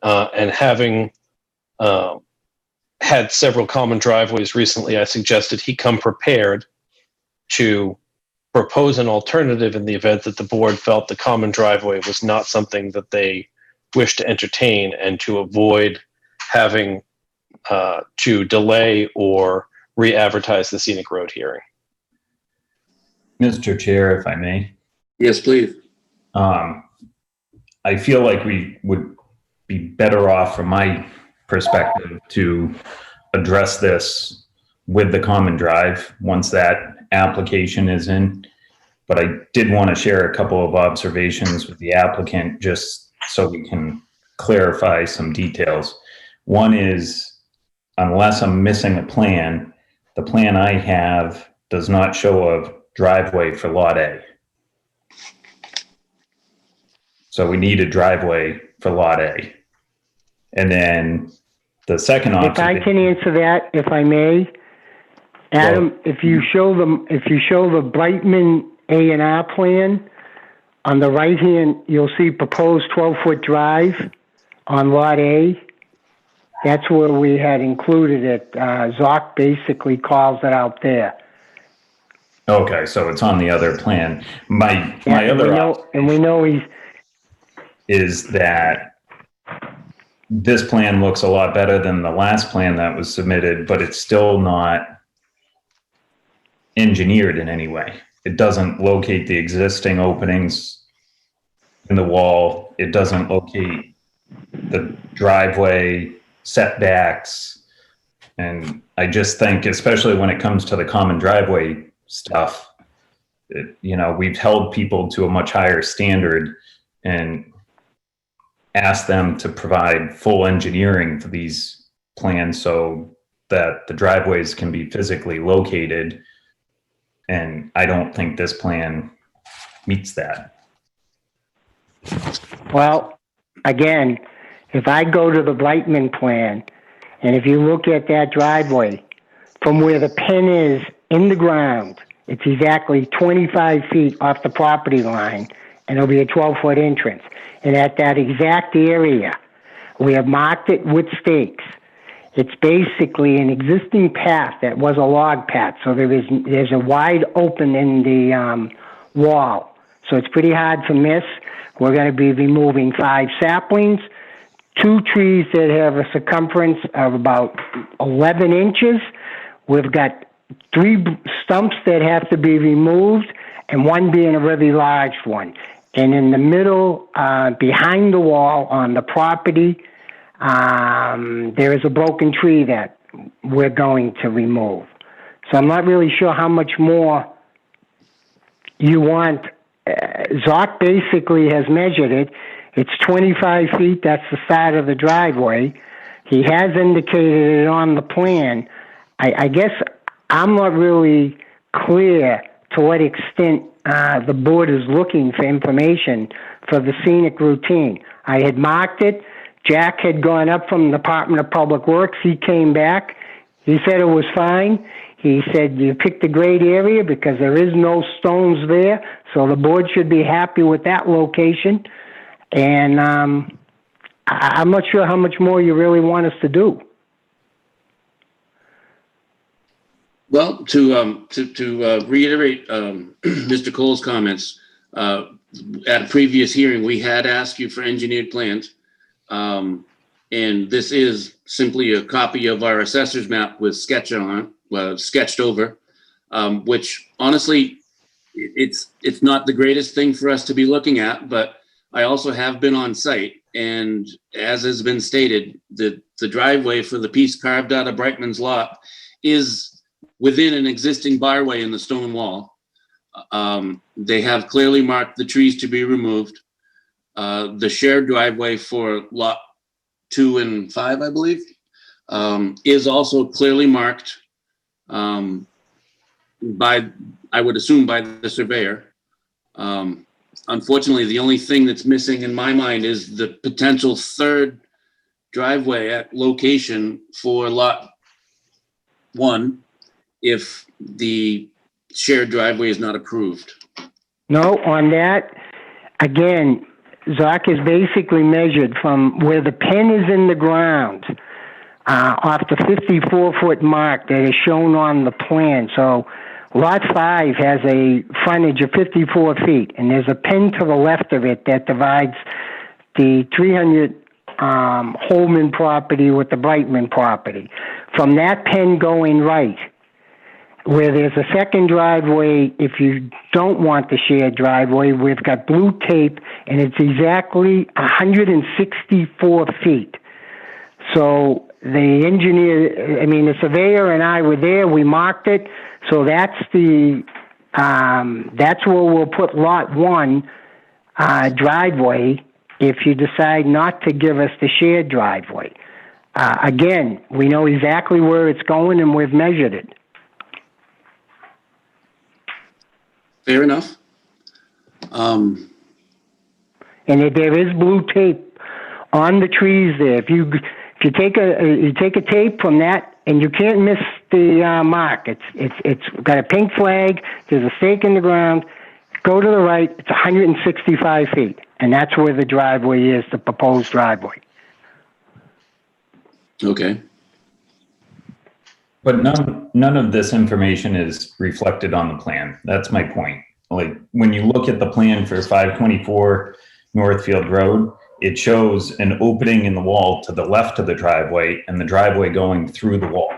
and having had several common driveways recently, I suggested he come prepared to propose an alternative in the event that the board felt the common driveway was not something that they wish to entertain, and to avoid having to delay or re-advertise the scenic road hearing. Mr. Chair, if I may. Yes, please. I feel like we would be better off, from my perspective, to address this with the common drive once that application is in. But I did want to share a couple of observations with the applicant just so we can clarify some details. One is, unless I'm missing a plan, the plan I have does not show a driveway for Lot A. So we need a driveway for Lot A. And then the second If I observation. can answer that, if I may, Adam, if you show the Brightman A&R plan, on the right hand, you'll see proposed 12-foot drive on Lot A. That's where we had included it. Zoc basically calls it out there. Okay, so it's on the other plan. My We know he's. is that this plan looks a lot better than the last plan that was submitted, but it's still not engineered in any way. It doesn't locate the existing openings in the wall. It doesn't locate the driveway setbacks. And I just think, especially when it comes to the common driveway stuff, we've held people to a much higher standard and asked them to provide full engineering for these plans so that the driveways can be physically located. And I don't think this plan meets that. Well, again, if I go to the Brightman plan, and if you look at that driveway, from where the pin is in the ground, it's exactly 25 feet off the property line, and it'll be a 12-foot entrance. And at that exact area, we have marked it with stakes. It's basically an existing path that was a log path, so there's a wide open in the wall. So it's pretty hard to miss. We're going to be removing 5 saplings, 2 trees that have a circumference of about 11 inches. We've got 3 stumps that have to be removed, and 1 being a really large one. And in the middle, behind the wall on the property, there is a broken tree that we're going to remove. So I'm not really sure how much more you want. Zoc basically has measured it. It's 25 feet. That's the start of the driveway. He has indicated it on the plan. I guess I'm not really clear to what extent the board is looking for information for the scenic routine. I had marked it. Jack had gone up from the Department of Public Works. He came back. He said it was fine. He said you picked a great area because there is no stones there, so the board should be happy with that location. And I'm not sure how much more you really want us to do. Well, to reiterate Mr. Cole's comments, at a previous hearing, we had asked you for engineered plans. And this is simply a copy of our assessor's map with sketched over, which honestly, it's not the greatest thing for us to be looking at, but I also have been on site, and as has been stated, the driveway for the piece carved out of Brightman's lot is within an existing barway in the stone wall. They have clearly marked the trees to be removed. The shared driveway for lot 2 and 5, I believe, is also clearly marked by, I would assume, by the surveyor. Unfortunately, the only thing that's missing in my mind is the potential third driveway at location for lot 1 if the shared driveway is not approved. No, on that, again, Zach is basically measured from where the pin is in the ground, off the 54-foot mark that is shown on the plan. So lot 5 has a frontage of 54 feet, and there's a pin to the left of it that divides the 300 Holman property with the Brightman property. From that pin going right, where there's a second driveway, if you don't want the shared driveway, we've got blue tape, and it's exactly 164 feet. So the engineer, the surveyor and I were there, we marked it, so that's that's where we'll put lot 1 driveway if you decide not to give us the shared driveway. Again, we know exactly where it's going, and we've measured it. Fair enough. And there is blue tape on the trees there. If you take a tape from that, and you can't miss the mark. It's got a pink flag. There's a stake in the ground. Go to the right. It's 165 feet, and that's where the driveway is, the proposed driveway. Okay. But none of this information is reflected on the plan. That's my point. Like, when you look at the plan for 524 Northfield Road, it shows an opening in the wall to the left of the driveway and the driveway going through the wall.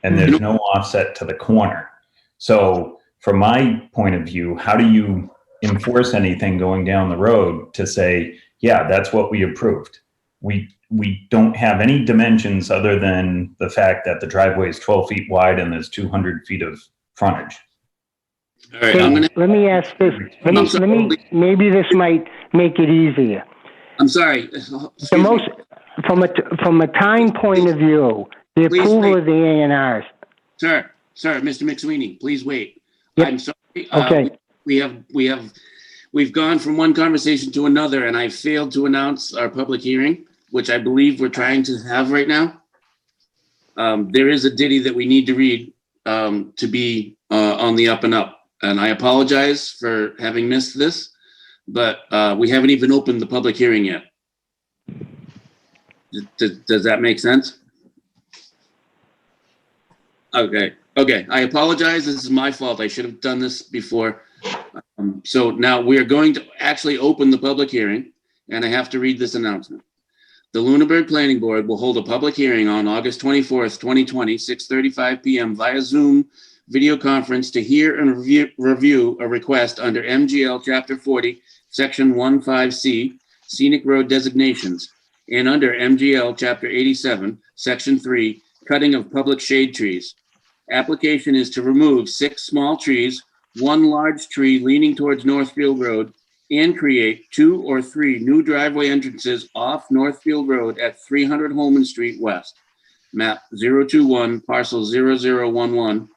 And there's no offset to the corner. So from my point of view, how do you enforce anything going down the road to say, yeah, that's what we approved? We don't have any dimensions other than the fact that the driveway is 12 feet wide and there's 200 feet of frontage. All right. Let me ask this. Maybe this might make it easier. I'm sorry. From a time point of view, the Please approval wait. of the A&Rs. Sir, Mr. McSweeney, please wait. Yep. I'm sorry. Okay. We've gone from one conversation to another, and I failed to announce our public hearing, which I believe we're trying to have right now. There is a ditty that we need to read to be on the up and up, and I apologize for having missed this, but we haven't even opened the public hearing yet. Does that make sense? Okay. I apologize. This is my fault. I should have done this before. So now we are going to actually open the public hearing, and I have to read this announcement. The Lunenburg Planning Board will hold a public hearing on August 24th, 2020, 6:35 p.m. via Zoom video conference to hear and review a request under MGL Chapter 40, Section 15C, Scenic Road Designations, and under MGL Chapter 87, Section 3, Cutting of Public Shade Trees. Application is to remove 6 small trees, 1 large tree leaning towards Northfield Road, and create 2 or 3 new driveway entrances off Northfield Road at 300 Holman Street West, map 021, parcel 0011,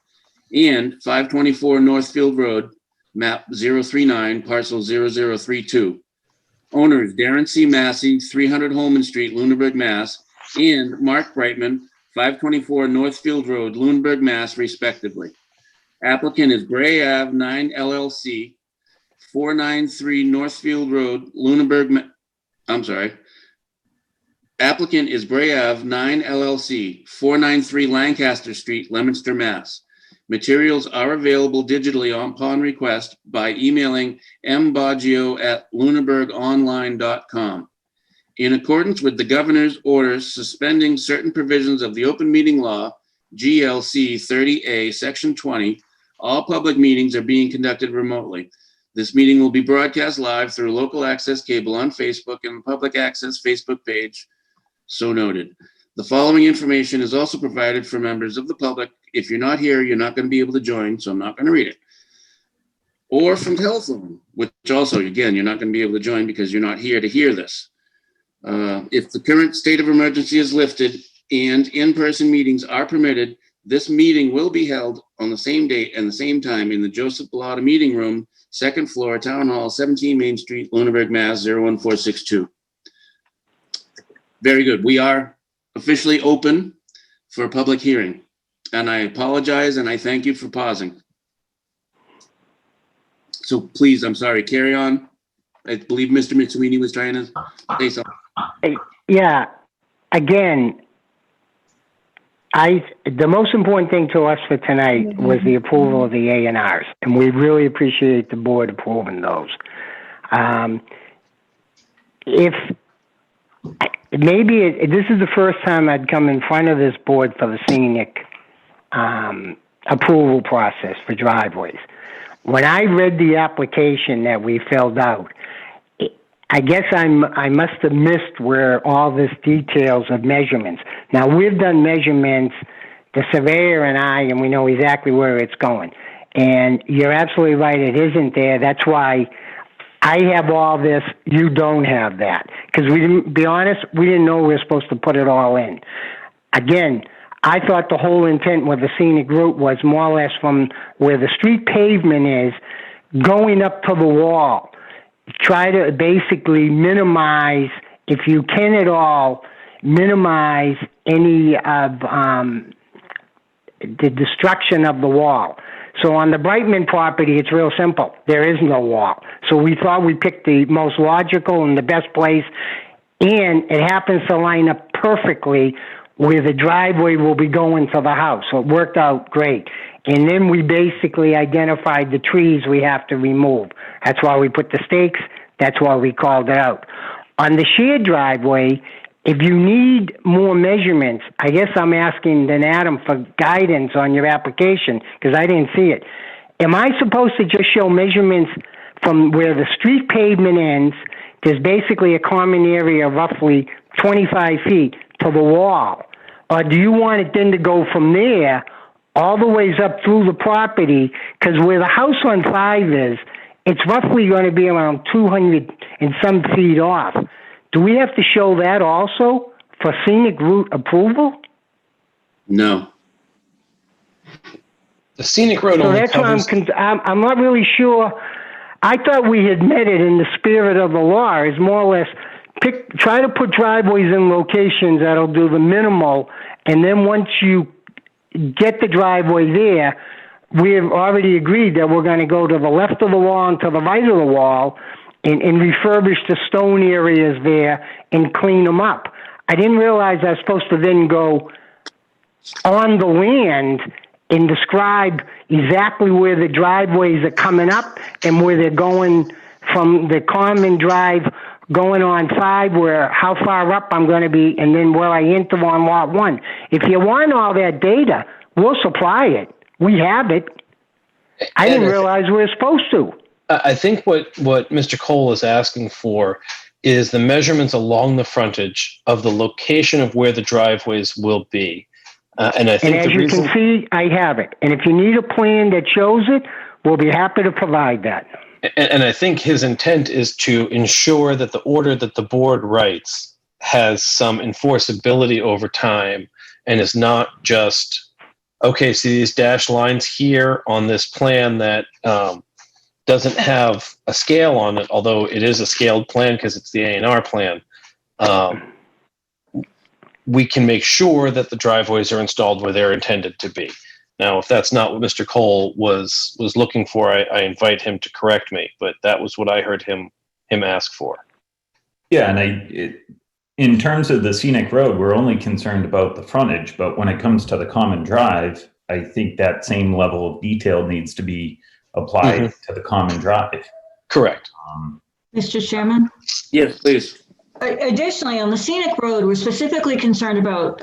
and 524 Northfield Road, map 039, parcel 0032. Owners Darren C. Massey, 300 Holman Street, Lunenburg, Mass., and Mark Brightman, 524 Northfield Road, Lunenburg, Mass., respectively. Applicant is Gray Ave 9 LLC, 493 Northfield Road, Lunenburg. Applicant is Bray Ave 9 LLC, 493 Lancaster Street, Leominster, Mass. Materials are available digitally upon request by emailing mbaggio@lunenburgonline.com. In accordance with the governor's orders suspending certain provisions of the open meeting law, GLC 30A, Section 20, all public meetings are being conducted remotely. This meeting will be broadcast live through local access cable on Facebook and the public access Facebook page. So noted. The following information is also provided for members of the public. If you're not here, you're not going to be able to join, so I'm not going to read it. Or from telephone, which also, again, you're not going to be able to join because you're not here to hear this. If the current state of emergency is lifted and in-person meetings are permitted, this meeting will be held on the same date and the same time in the Joseph Bellata Meeting Room, second floor, Town Hall, 17 Main Street, Lunenburg, Mass. 01462. Very good. We are officially open for a public hearing. And I apologize and I thank you for pausing. So please, I'm sorry, carry on. I believe Mr. Mitsumini was trying to say something. Yeah, again, the most important thing to us for tonight was the approval of the A&Rs, and we really appreciate the board approving those. If maybe this is the first time I'd come in front of this board for the scenic approval process for driveways. When I read the application that we filled out, I guess I must have missed where all this details of measurements. Now, we've done measurements, the surveyor and I, and we know exactly where it's going. And you're absolutely right, it isn't there. That's why I have all this, you don't have that. Because we didn't, be honest, we didn't know we were supposed to put it all in. Again, I thought the whole intent with the scenic route was more or less from where the street pavement is, going up to the wall. Try to basically minimize, if you can at all, minimize any of the destruction of the wall. So on the Brightman property, it's real simple. There is no wall. So we thought we picked the most logical and the best place, and it happens to line up perfectly where the driveway will be going to the house. So it worked out great. And then we basically identified the trees we have to remove. That's why we put the stakes. That's why we called it out. On the shared driveway, if you need more measurements, I guess I'm asking then Adam for guidance on your application because I didn't see it. Am I supposed to just show measurements from where the street pavement ends? There's basically a common area of roughly 25 feet to the wall. Or do you want it then to go from there all the ways up through the property? Because where the house on 5 is, it's roughly going to be around 200 and some feet off. Do we have to show that also for scenic route approval? No. The scenic road So only that's covers... why I'm not really sure. I thought we had met it in the spirit of the law is more or less try to put driveways in locations that'll do the minimal, and then once you get the driveway there, we've already agreed that we're going to go to the left of the wall and to the right of the wall and refurbish the stone areas there and clean them up. I didn't realize I was supposed to then go on the land and describe exactly where the driveways are coming up and where they're going from the common drive going on 5, where how far up I'm going to be, and then where I enter on lot 1. If you want all that data, we'll supply it. We have it. I didn't realize we were supposed to. I think what Mr. Cole is asking for is the measurements along the frontage of the location of where the driveways will be. And I think and as you can see, I have it. And if you need a plan that shows it, we'll be happy to provide that. And I think his intent is to ensure that the order that the board writes has some enforceability over time and is not just, okay, see these dashed lines here on this plan that doesn't have a scale on it, although it is a scaled plan because it's the A&R plan. We can make sure that the driveways are installed where they're intended to be. Now, if that's not what Mr. Cole was looking for, I invite him to correct me, but that was what I heard him ask for. Yeah, and in terms of the scenic road, we're only concerned about the frontage, but when it comes to the common drive, I think that same level of detail needs to be applied to the common drive. Correct. Mr. Chairman? Yes, please. Additionally, on the scenic road, we're specifically concerned about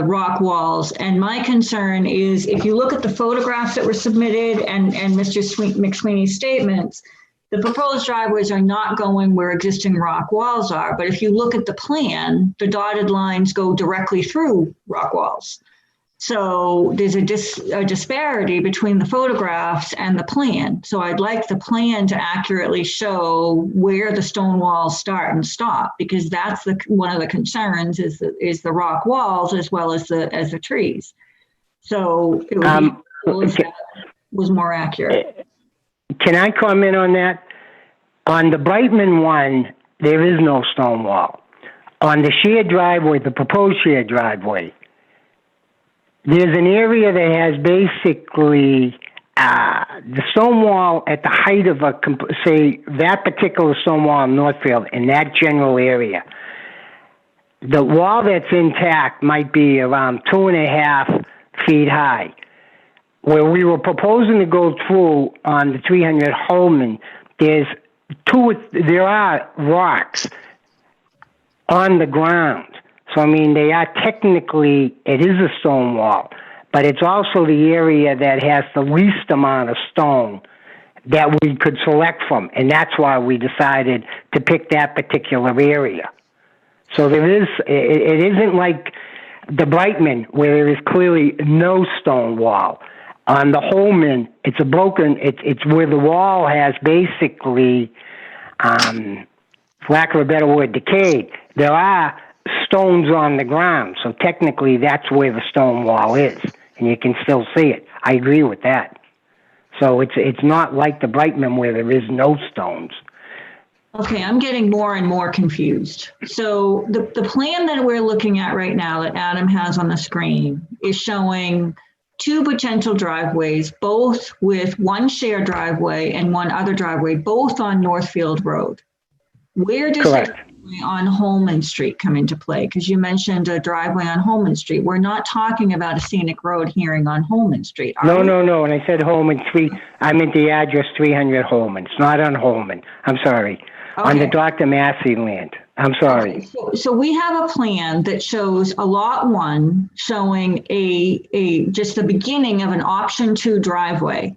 rock walls. And my concern is if you look at the photographs that were submitted and Mr. McSweeney's statements, The proposed driveways are not going where existing rock walls are, but if you look at the plan, the dotted lines go directly through rock walls. So there's a disparity between the photographs and the plan. So I'd like the plan to accurately show where the stone walls start and stop, because that's one of the concerns is the rock walls as well as the trees. So it would be cool if that was more accurate. Can I comment on that? On the Brightman one, there is no stone wall. On the shared driveway, the proposed shared driveway, there's an area that has basically the stone wall at the height of say that particular stone wall in Northfield, in that general area. The wall that's intact might be around 2.5 feet high. Where we were proposing to go through on the 300 Holman, there are rocks on the ground. So, I mean, they are technically, it is a stone wall, but it's also the area that has the least amount of stone that we could select from. And that's why we decided to pick that particular area. So it isn't like the Brightman where there is clearly no stone wall. On the Holman, it's it's where the wall has basically, for lack of a better word, decayed. There are stones on the ground, so technically that's where the stone wall is, and you can still see it. I agree with that. So it's not like the Brightman where there is no stones. Okay, I'm getting more and more confused. So the plan that we're looking at right now that Adam has on the screen is showing 2 potential driveways, both with one shared driveway and one other driveway, both on Northfield Road. Where does the driveway on Holman Street come into play? Because you mentioned a driveway on Holman Street. We're not talking about a scenic road hearing on Holman Street. No. And I said Holman 3. I meant the address 300 Holman. It's not on Holman. I'm sorry. Okay. On the Dr. Massey land. I'm sorry. Okay. So we have a plan that shows a lot 1 showing just the beginning of an option 2 driveway.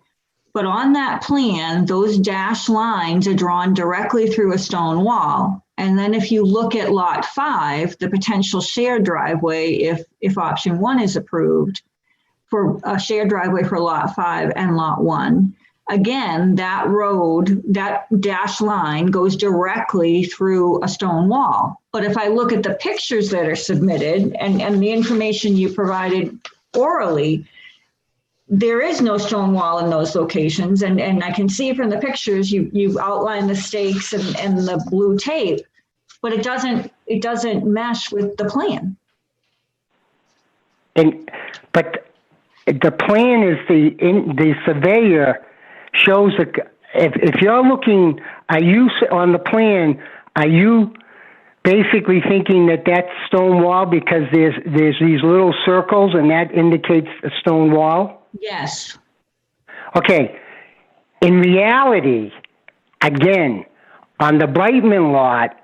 But on that plan, those dashed lines are drawn directly through a stone wall. And then if you look at lot 5, the potential shared driveway, if option 1 is approved, for a shared driveway for lot 5 and lot 1, again, that road, that dashed line goes directly through a stone wall. But if I look at the pictures that are submitted and the information you provided orally, there is no stone wall in those locations. And I can see from the pictures, you've outlined the stakes and the blue tape, but it doesn't mesh with the plan. But the plan is the surveyor shows if you're looking, are you on the plan? Are you basically thinking that that's stone wall because there's these little circles and that indicates a stone wall? Yes. Okay. In reality, again, on the Brightman lot,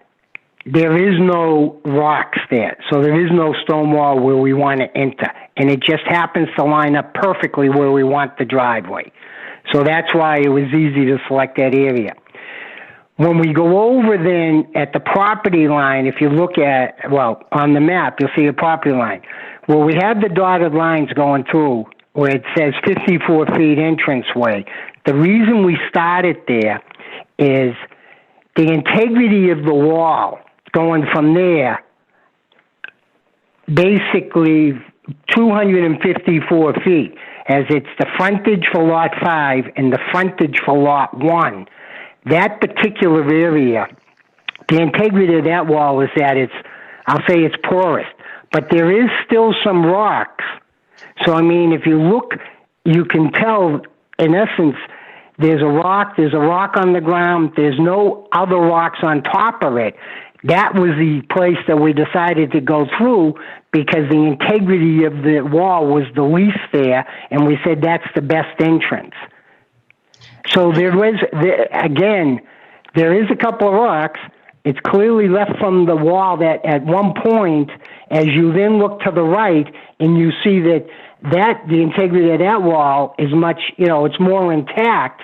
there is no rocks there, so there is no stone wall where we want to enter, and it just happens to line up perfectly where we want the driveway. So that's why it was easy to select that area. When we go over then at the property line, if you look at, on the map, you'll see the property line. Where we have the dotted lines going through, where it says 54 feet entranceway, the reason we started there is the integrity of the wall going from there, basically 254 feet, as it's the frontage for lot 5 and the frontage for lot 1. That particular area, the integrity of that wall is that I'll say it's porous, but there is still some rocks. So, I mean, if you look, you can tell, in essence, there's a rock on the ground, there's no other rocks on top of it. That was the place that we decided to go through because the integrity of the wall was the least there, and we said that's the best entrance. So there is a couple of rocks. It's clearly left from the wall that at one point, as you then look to the right, and you see that the integrity of that wall is much, it's more intact.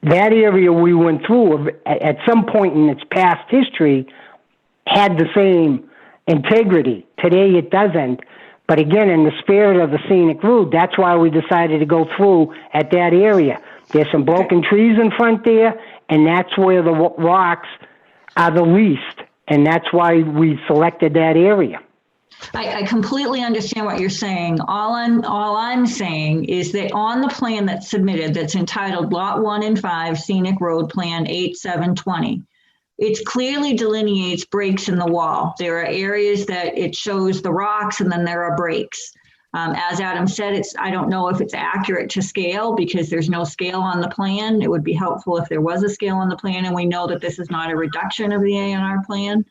that area we went through at some point in its past history had the same integrity. Today it doesn't. But again, in the spirit of the scenic route, that's why we decided to go through at that area. There's some broken trees in front there, and that's where the rocks are the least. And that's why we selected that area. I completely understand what you're saying. All I'm saying is that on the plan that's submitted, that's entitled Lot 1 and 5 Scenic Road Plan 8720, it clearly delineates breaks in the wall. There are areas that it shows the rocks, and then there are breaks. As Adam said, I don't know if it's accurate to scale because there's no scale on the plan. It would be helpful if there was a scale on the plan, and we know that this is not a reduction of the A&R plan.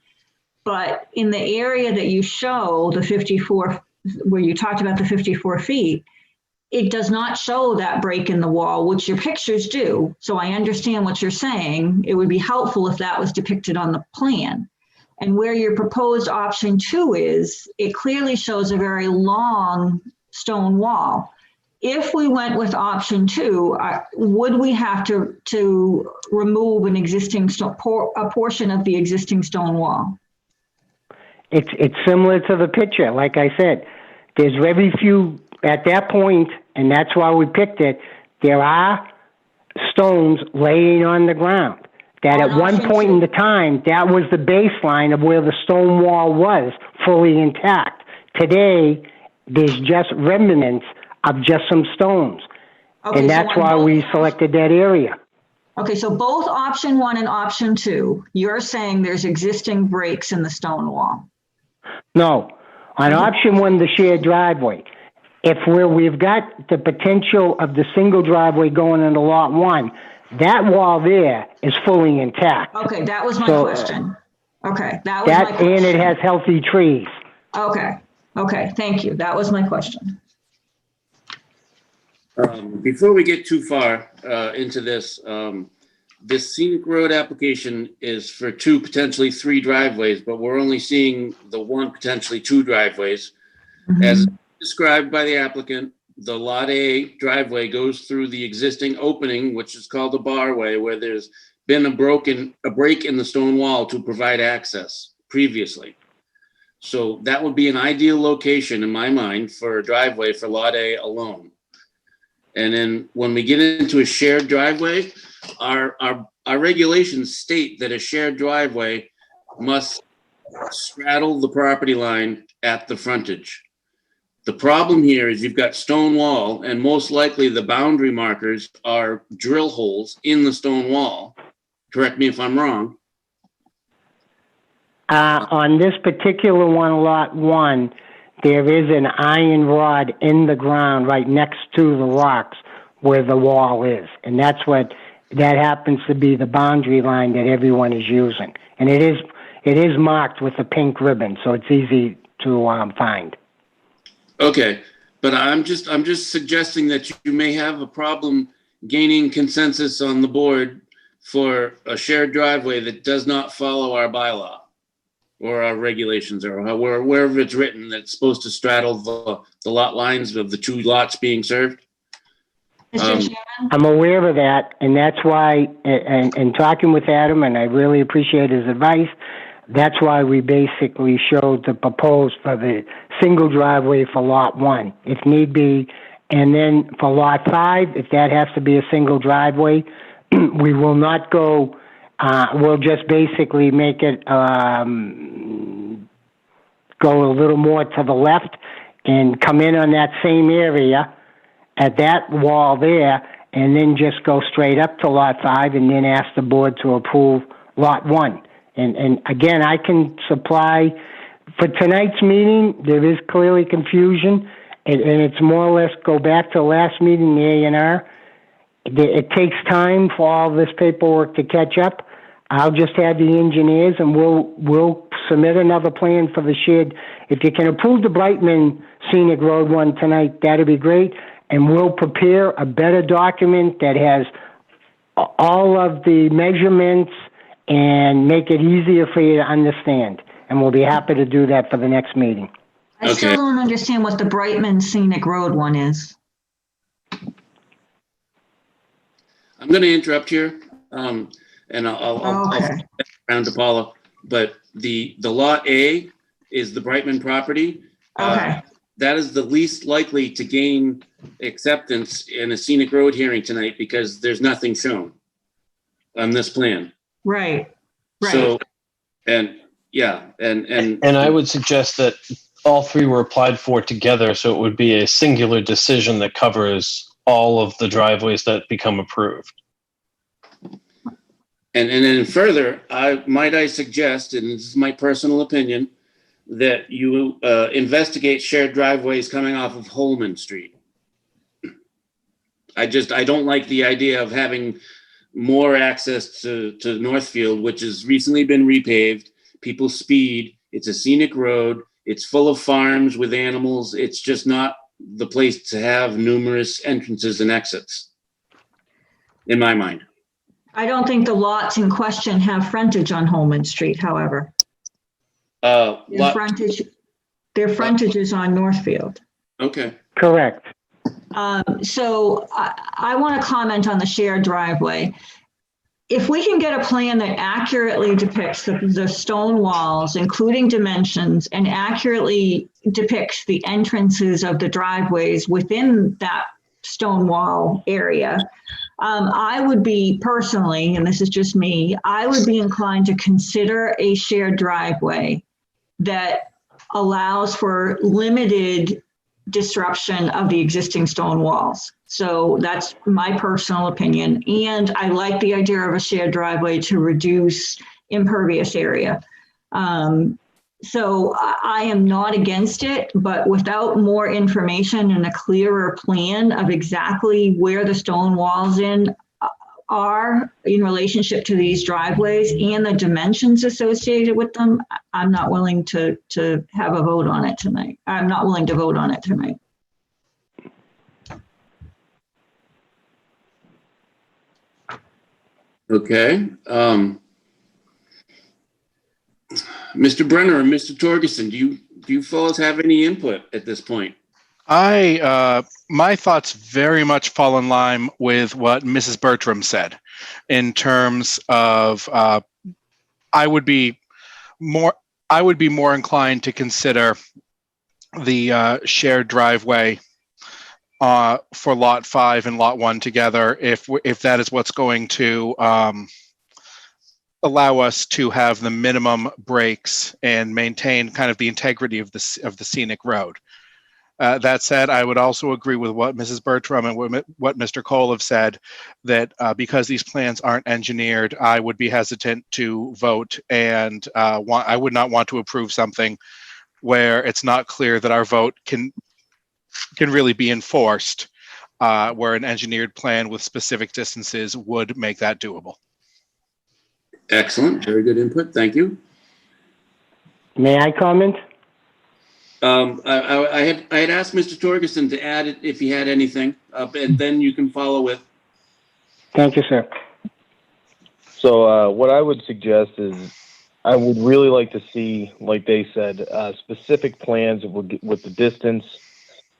But in the area that you show, the 54, where you talked about the 54 feet, it does not show that break in the wall, which your pictures do. So I understand what you're saying. It would be helpful if that was depicted on the plan. And where your proposed option 2 is, it clearly shows a very long stone wall. If we went with option 2, would we have to remove an existing a portion of the existing stone wall? It's similar to the picture. Like I said, there's very few at that point, and that's why we picked it. There are stones laying on the ground. That at one point in the time, that was the baseline of where the stone wall was fully intact. Today, there's just remnants of just some stones. Okay, and that's why we selected that area. Okay, so both option 1 and option 2, you're saying there's existing breaks in the stone wall. No. On option 1, the shared driveway. If we've got the potential of the single driveway going into lot 1, that wall there is fully intact. Okay, that was my question. Okay, that was my question. And it has healthy trees. Okay, thank you. That was my question. Before we get too far into this, this scenic road application is for 2, potentially 3 driveways, but we're only seeing the 1, potentially 2 driveways. Mm-hmm. As described by the applicant, the Lot A driveway goes through the existing opening, which is called a barway, where there's been a break in the stone wall to provide access previously. So that would be an ideal location in my mind for a driveway for Lot A alone. And then when we get into a shared driveway, our regulations state that a shared driveway must straddle the property line at the frontage. The problem here is you've got stone wall, and most likely the boundary markers are drill holes in the stone wall. Correct me if I'm wrong. On this particular one, lot 1, there is an iron rod in the ground right next to the rocks where the wall is. And that happens to be the boundary line that everyone is using. And it is marked with a pink ribbon, so it's easy to find. Okay, but I'm just suggesting that you may have a problem gaining consensus on the board for a shared driveway that does not follow our bylaw or our regulations, or wherever it's written that it's supposed to straddle the lot lines of the 2 lots being served. Mr. Chairman? I'm aware of that, and that's why, and talking with Adam, and I really appreciate his advice, that's why we basically showed the proposed for the single driveway for lot 1, if need be. And then for lot 5, if that has to be a single driveway, we will not go, we'll just basically make it go a little more to the left and come in on that same area at that wall there, and then just go straight up to lot 5 and then ask the board to approve lot 1. And again, I can supply, for tonight's meeting, there is clearly confusion, and it's more or less go back to last meeting, the A&R. It takes time for all this paperwork to catch up. I'll just have the engineers, and we'll submit another plan for the shed. If you can approve the Brightman Scenic Road one tonight, that'd be great, and we'll prepare a better document that has all of the measurements and make it easier for you to understand. And we'll be happy to do that for the next meeting. I still don't understand what the Brightman Scenic Road one is. I'm going to interrupt here, and I'll Okay. flip it around to Paula. But the lot A is the Brightman property. Okay. That is the least likely to gain acceptance in a scenic road hearing tonight because there's nothing shown on this plan. Right. Right. So, and I would suggest that all three were applied for together, so it would be a singular decision that covers all of the driveways that become approved. And then further, I suggest, and this is my personal opinion, that you investigate shared driveways coming off of Holman Street. I don't like the idea of having more access to Northfield, which has recently been repaved. People speed. It's a scenic road. It's full of farms with animals. It's just not the place to have numerous entrances and exits, in my mind. I don't think the lots in question have frontage on Holman Street, however. Their frontage is on Northfield. Okay. Correct. So I want to comment on the shared driveway. If we can get a plan that accurately depicts the stone walls, including dimensions, and accurately depicts the entrances of the driveways within that stone wall area, I would be personally, and this is just me, I would be inclined to consider a shared driveway that allows for limited disruption of the existing stone walls. So that's my personal opinion. And I like the idea of a shared driveway to reduce impervious area. So I am not against it, but without more information and a clearer plan of exactly where the stone walls are in relationship to these driveways and the dimensions associated with them, I'm not willing to have a vote on it tonight. I'm not willing to vote on it tonight. Okay. Mr. Brenner or Mr. Torgerson, do you fellows have any input at this point? My thoughts very much fall in line with what Mrs. Bertram said in terms of I would be more inclined to consider the shared driveway for Lot 5 and Lot 1 together if that is what's going to allow us to have the minimum breaks and maintain kind of the integrity of the scenic road. That said, I would also agree with what Mrs. Bertram and what Mr. Cole have said, that because these plans aren't engineered, I would be hesitant to vote, and I would not want to approve something where it's not clear that our vote can really be enforced, where an engineered plan with specific distances would make that doable. Excellent. Very good input. Thank you. May I comment? I had asked Mr. Torgerson to add it if he had anything, and then you can follow with. Thank you, sir. So what I would suggest is I would really like to see, like they said, specific plans with the distance.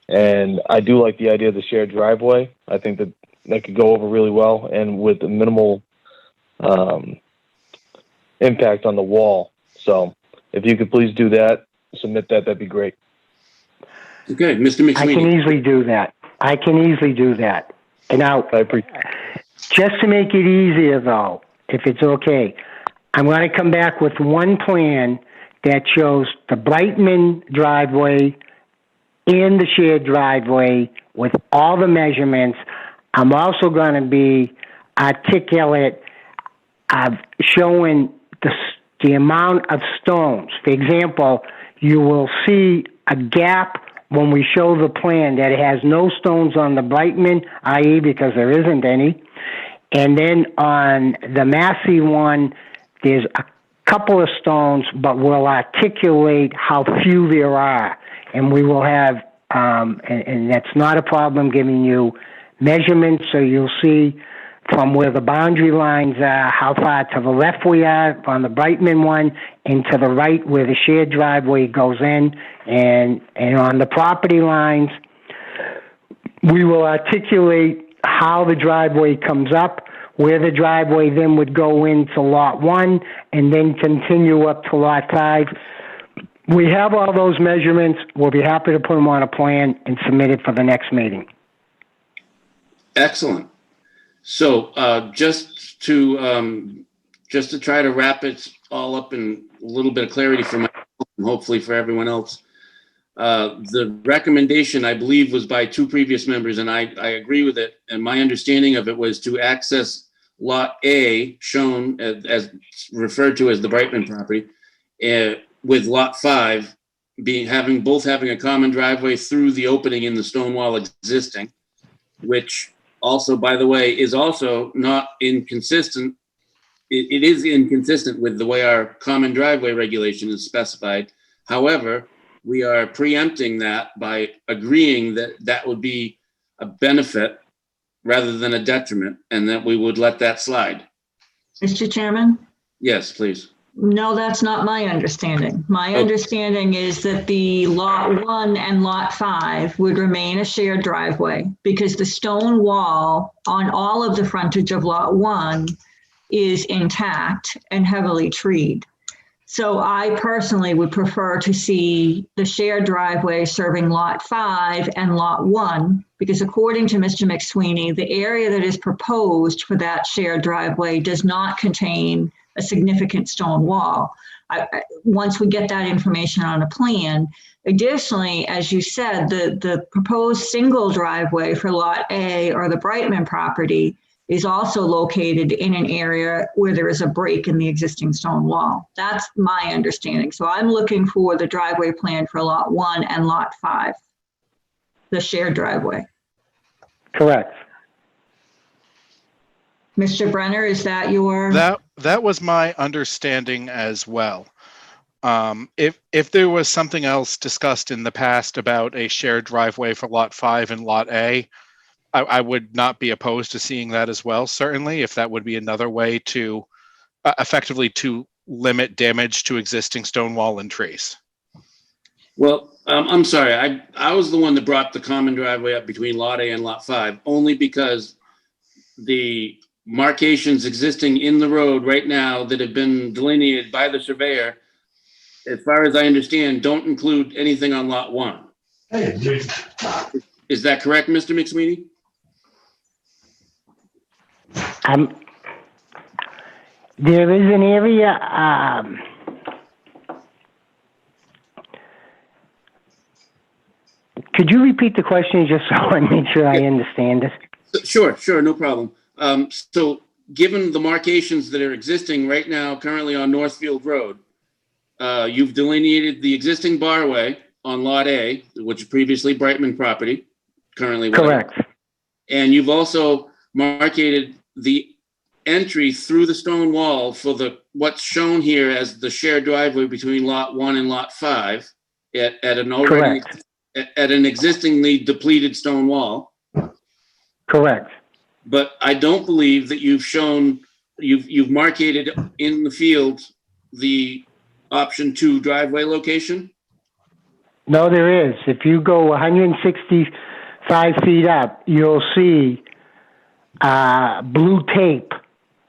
And I do like the idea of the shared driveway. I think that could go over really well and with the minimal impact on the wall. So if you could please do that, submit that'd be great. Okay, Mr. McSweeney. I can easily do that. And now, just to make it easier though, if it's okay, I'm going to come back with one plan that shows the Brightman driveway and the shared driveway with all the measurements. I'm also going to be articulate of showing the amount of stones. For example, you will see a gap when we show the plan that it has no stones on the Brightman, i.e. because there isn't any. And then on the Massey one, there's a couple of stones, but we'll articulate how few there are. And we will have, and that's not a problem, giving you measurements, so you'll see from where the boundary lines are, how far to the left we are on the Brightman one, and to the right where the shared driveway goes in. And on the property lines, we will articulate how the driveway comes up where the driveway then would go into Lot 1 and then continue up to Lot 5. We have all those measurements. We'll be happy to put them on a plan and submit it for the next meeting. Excellent. So just to try to wrap it all up in a little bit of clarity for myself and hopefully for everyone else, the recommendation, I believe, was by two previous members, and I agree with it. And my understanding of it was to access Lot A, shown as referred to as the Brightman property, with Lot 5 having a common driveway through the opening in the stone wall existing, which also, by the way, is also not inconsistent. It is inconsistent with the way our common driveway regulation is specified. However, we are preempting that by agreeing that that would be a benefit rather than a detriment, and that we would let that slide. Mr. Chairman? Yes, please. No, that's not my understanding. My understanding is that the Lot 1 and Lot 5 would remain a shared driveway because the stone wall on all of the frontage of Lot 1 is intact and heavily treed. So I personally would prefer to see the shared driveway serving Lot 5 and Lot 1, because according to Mr. McSweeney, the area that is proposed for that shared driveway does not contain a significant stone wall. Once we get that information on a plan. Additionally, as you said, the proposed single driveway for Lot A or the Brightman property is also located in an area where there is a break in the existing stone wall. That's my understanding. So I'm looking for the driveway plan for Lot 1 and Lot 5, the shared driveway. Correct. Mr. Brenner, is that your? That was my understanding as well. If there was something else discussed in the past about a shared driveway for Lot 5 and Lot A, I would not be opposed to seeing that as well, certainly, if that would be another way to effectively to limit damage to existing stone wall and trees. Well, I'm sorry. I was the one that brought the common driveway up between Lot A and Lot 5, only because the markations existing in the road right now that have been delineated by the surveyor, as far as I understand, don't include anything on Lot 1. Is that correct, Mr. McSweeney? There is an area, could you repeat the question just so I make sure I understand it? Sure, no problem. So given the markations that are existing right now currently on Northfield Road, you've delineated the existing barway on Lot A, which is previously Brightman property, currently. Correct. And you've also markated the entry through the stone wall for what's shown here as the shared driveway between Lot 1 and Lot 5 at an existingly depleted stone wall. Correct. But I don't believe that you've markated in the field the option 2 driveway location. No, there is. If you go 165 feet up, you'll see blue tape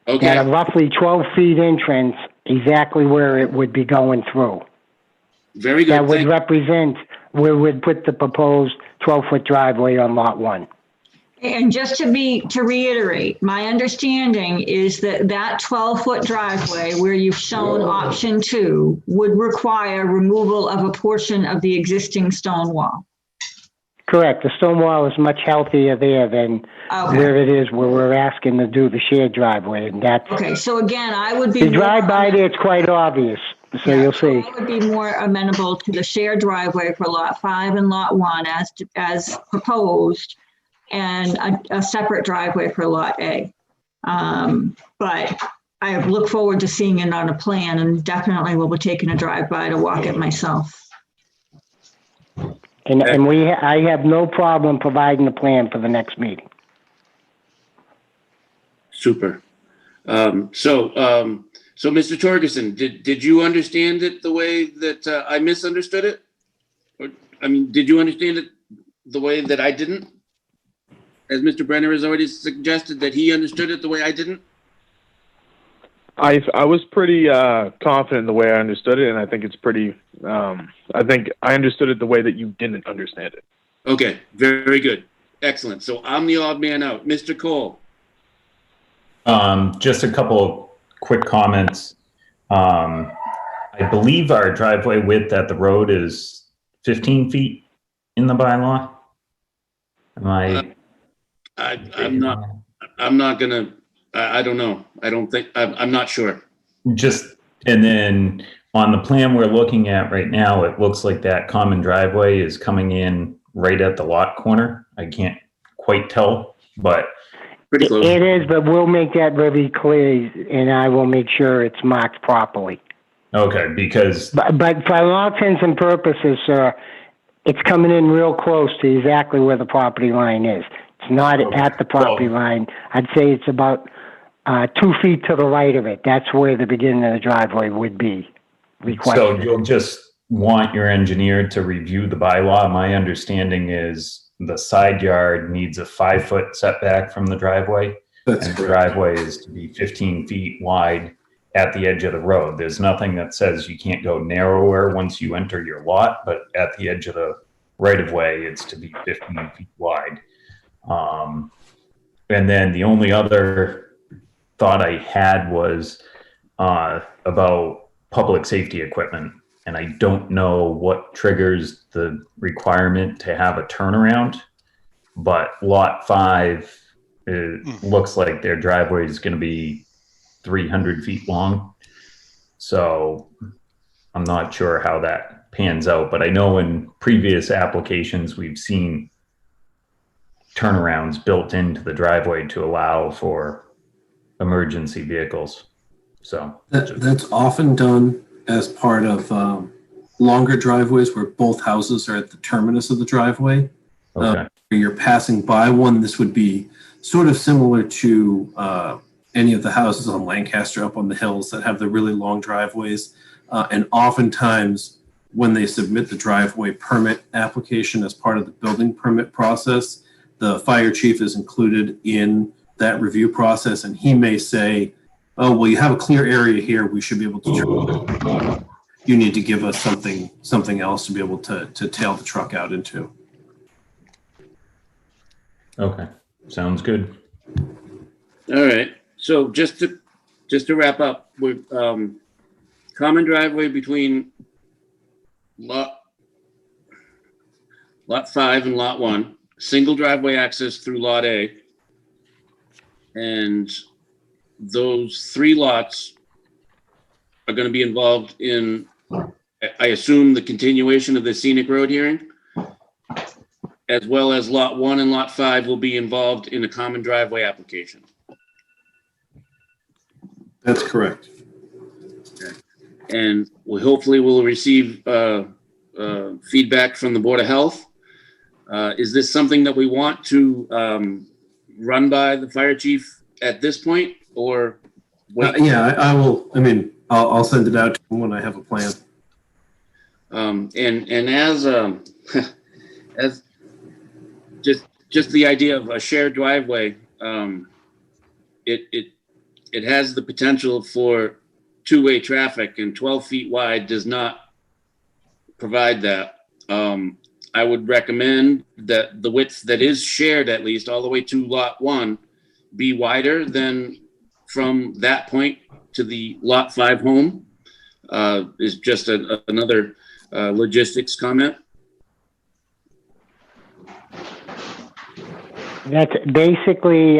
at a roughly 12 feet entrance, exactly where it would be going through. Very good. That would represent where we'd put the proposed 12-foot driveway on Lot 1. And just to reiterate, my understanding is that 12-foot driveway where you've shown option 2 would require removal of a portion of the existing stone wall. Correct. The stone wall is much healthier there than where it is where we're asking to do the shared driveway. And that's okay. So again, I would be. If you drive by there, it's quite obvious. So you'll see. I would be more amenable to the shared driveway for Lot 5 and Lot 1 as proposed, and a separate driveway for Lot A. But I look forward to seeing it on a plan, and definitely will be taking a drive by to walk it myself. And I have no problem providing a plan for the next meeting. Super. So Mr. Torgerson, did you understand it the way that I misunderstood it? Or, did you understand it the way that I didn't? as Mr. Brenner has already suggested, that he understood it the way I didn't? I was pretty confident in the way I understood it, and I think it's pretty. I think I understood it the way that you didn't understand it. Okay, very good. Excellent. So I'm the odd man out. Mr. Cole. Just a couple of quick comments. I believe our driveway width at the road is 15 feet in the bylaw. Am I? I'm not gonna. I don't know. I don't think. I'm not sure. And then on the plan we're looking at right now, it looks like that common driveway is coming in right at the lot corner. I can't quite tell, but Pretty close. It is, but we'll make that very clear, and I will make sure it's marked properly. okay, because But for all intents and purposes, sir, it's coming in real close to exactly where the property line is. It's not Okay. at the property Well- line. I'd say it's about 2 feet to the right of it. That's where the beginning of the driveway would be so requested. you'll just want your engineer to review the bylaw. My understanding is the side yard needs a 5-foot setback from the driveway. That's And the correct. driveway is to be 15 feet wide at the edge of the road. There's nothing that says you can't go narrower once you enter your lot, but at the edge of the right of way, it's to be 15 feet wide. And then the only other thought I had was about public safety equipment. And I don't know what triggers the requirement to have a turnaround, but lot 5, it looks like their driveway is going to be 300 feet long. So I'm not sure how that pans out, but I know in previous applications, we've seen turnarounds built into the driveway to allow for emergency vehicles. So That's often done as part of longer driveways where both houses are at the terminus of the driveway. okay. You're passing by one, this would be sort of similar to any of the houses on Lancaster up on the hills that have the really long driveways. And oftentimes, when they submit the driveway permit application as part of the building permit process, the fire chief is included in that review process, and he may say, oh, well, you have a clear area here, we should be able to, you need to give us something else to be able to tail the truck out into. Okay. Sounds good. All right. So just to wrap up, we're common driveway between lot 5 and lot 1, single driveway access through lot A, and those 3 lots are going to be involved in, I assume, the continuation of the scenic road hearing, as well as lot 1 and lot 5 will be involved in a common driveway application. That's correct. And we hopefully will receive feedback from the Board of Health. Is this something that we want to run by the fire chief at this point, or wait? Yeah, I will. I mean, I'll send it out to him when I have a plan. And as as just the idea of a shared driveway, it has the potential for two-way traffic, and 12 feet wide does not provide that. I would recommend that the width that is shared, at least all the way to lot 1, be wider than from that point to the lot 5 home. Is just another logistics comment. That's basically,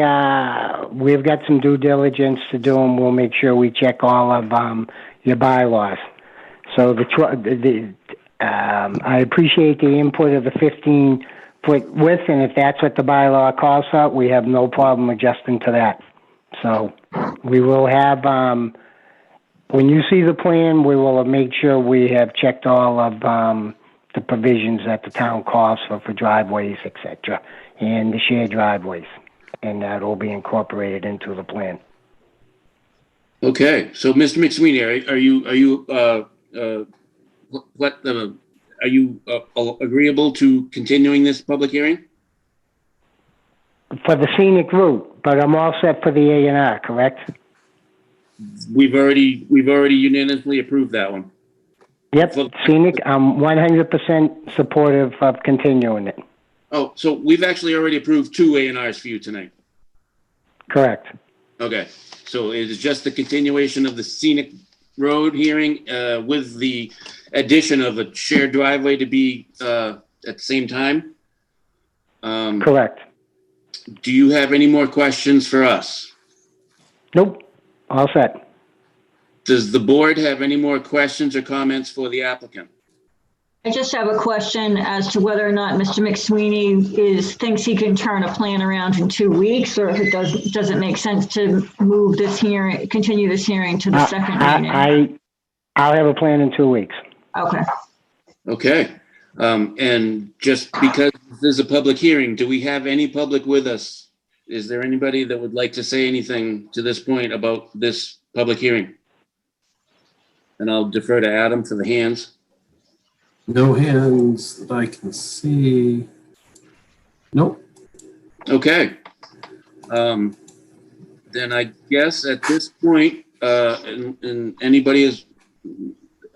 we've got some due diligence to do, and we'll make sure we check all of your bylaws. So I appreciate the input of the 15-foot width, and if that's what the bylaw calls for, we have no problem adjusting to that. So we will have, when you see the plan, we will make sure we have checked all of the provisions that the town calls for driveways, et cetera, and the shared driveways, and that will be incorporated into the plan. Okay, so Mr. McSweeney, are you agreeable to continuing this public hearing? for the scenic route, but I'm all set for the A&R, correct? We've already unanimously approved that one. Yep, scenic, I'm 100% supportive of continuing it. Oh, so we've actually already approved 2 A&Rs for you tonight. Correct. Okay, so it is just the continuation of the scenic road hearing with the addition of a shared driveway to be at the same time? Correct. Do you have any more questions for us? Nope, all set. Does the board have any more questions or comments for the applicant? I just have a question as to whether or not Mr. McSweeney thinks he can turn a plan around in 2 weeks, or if it doesn't make sense to move this hearing, continue this hearing to the second meeting. I'll have a plan in 2 weeks. Okay. Okay, and just because this is a public hearing, do we have any public with us? Is there anybody that would like to say anything to this point about this public hearing? And I'll defer to Adam for the hands. No hands that I can see. Nope. Okay. Then I guess at this point, and anybody is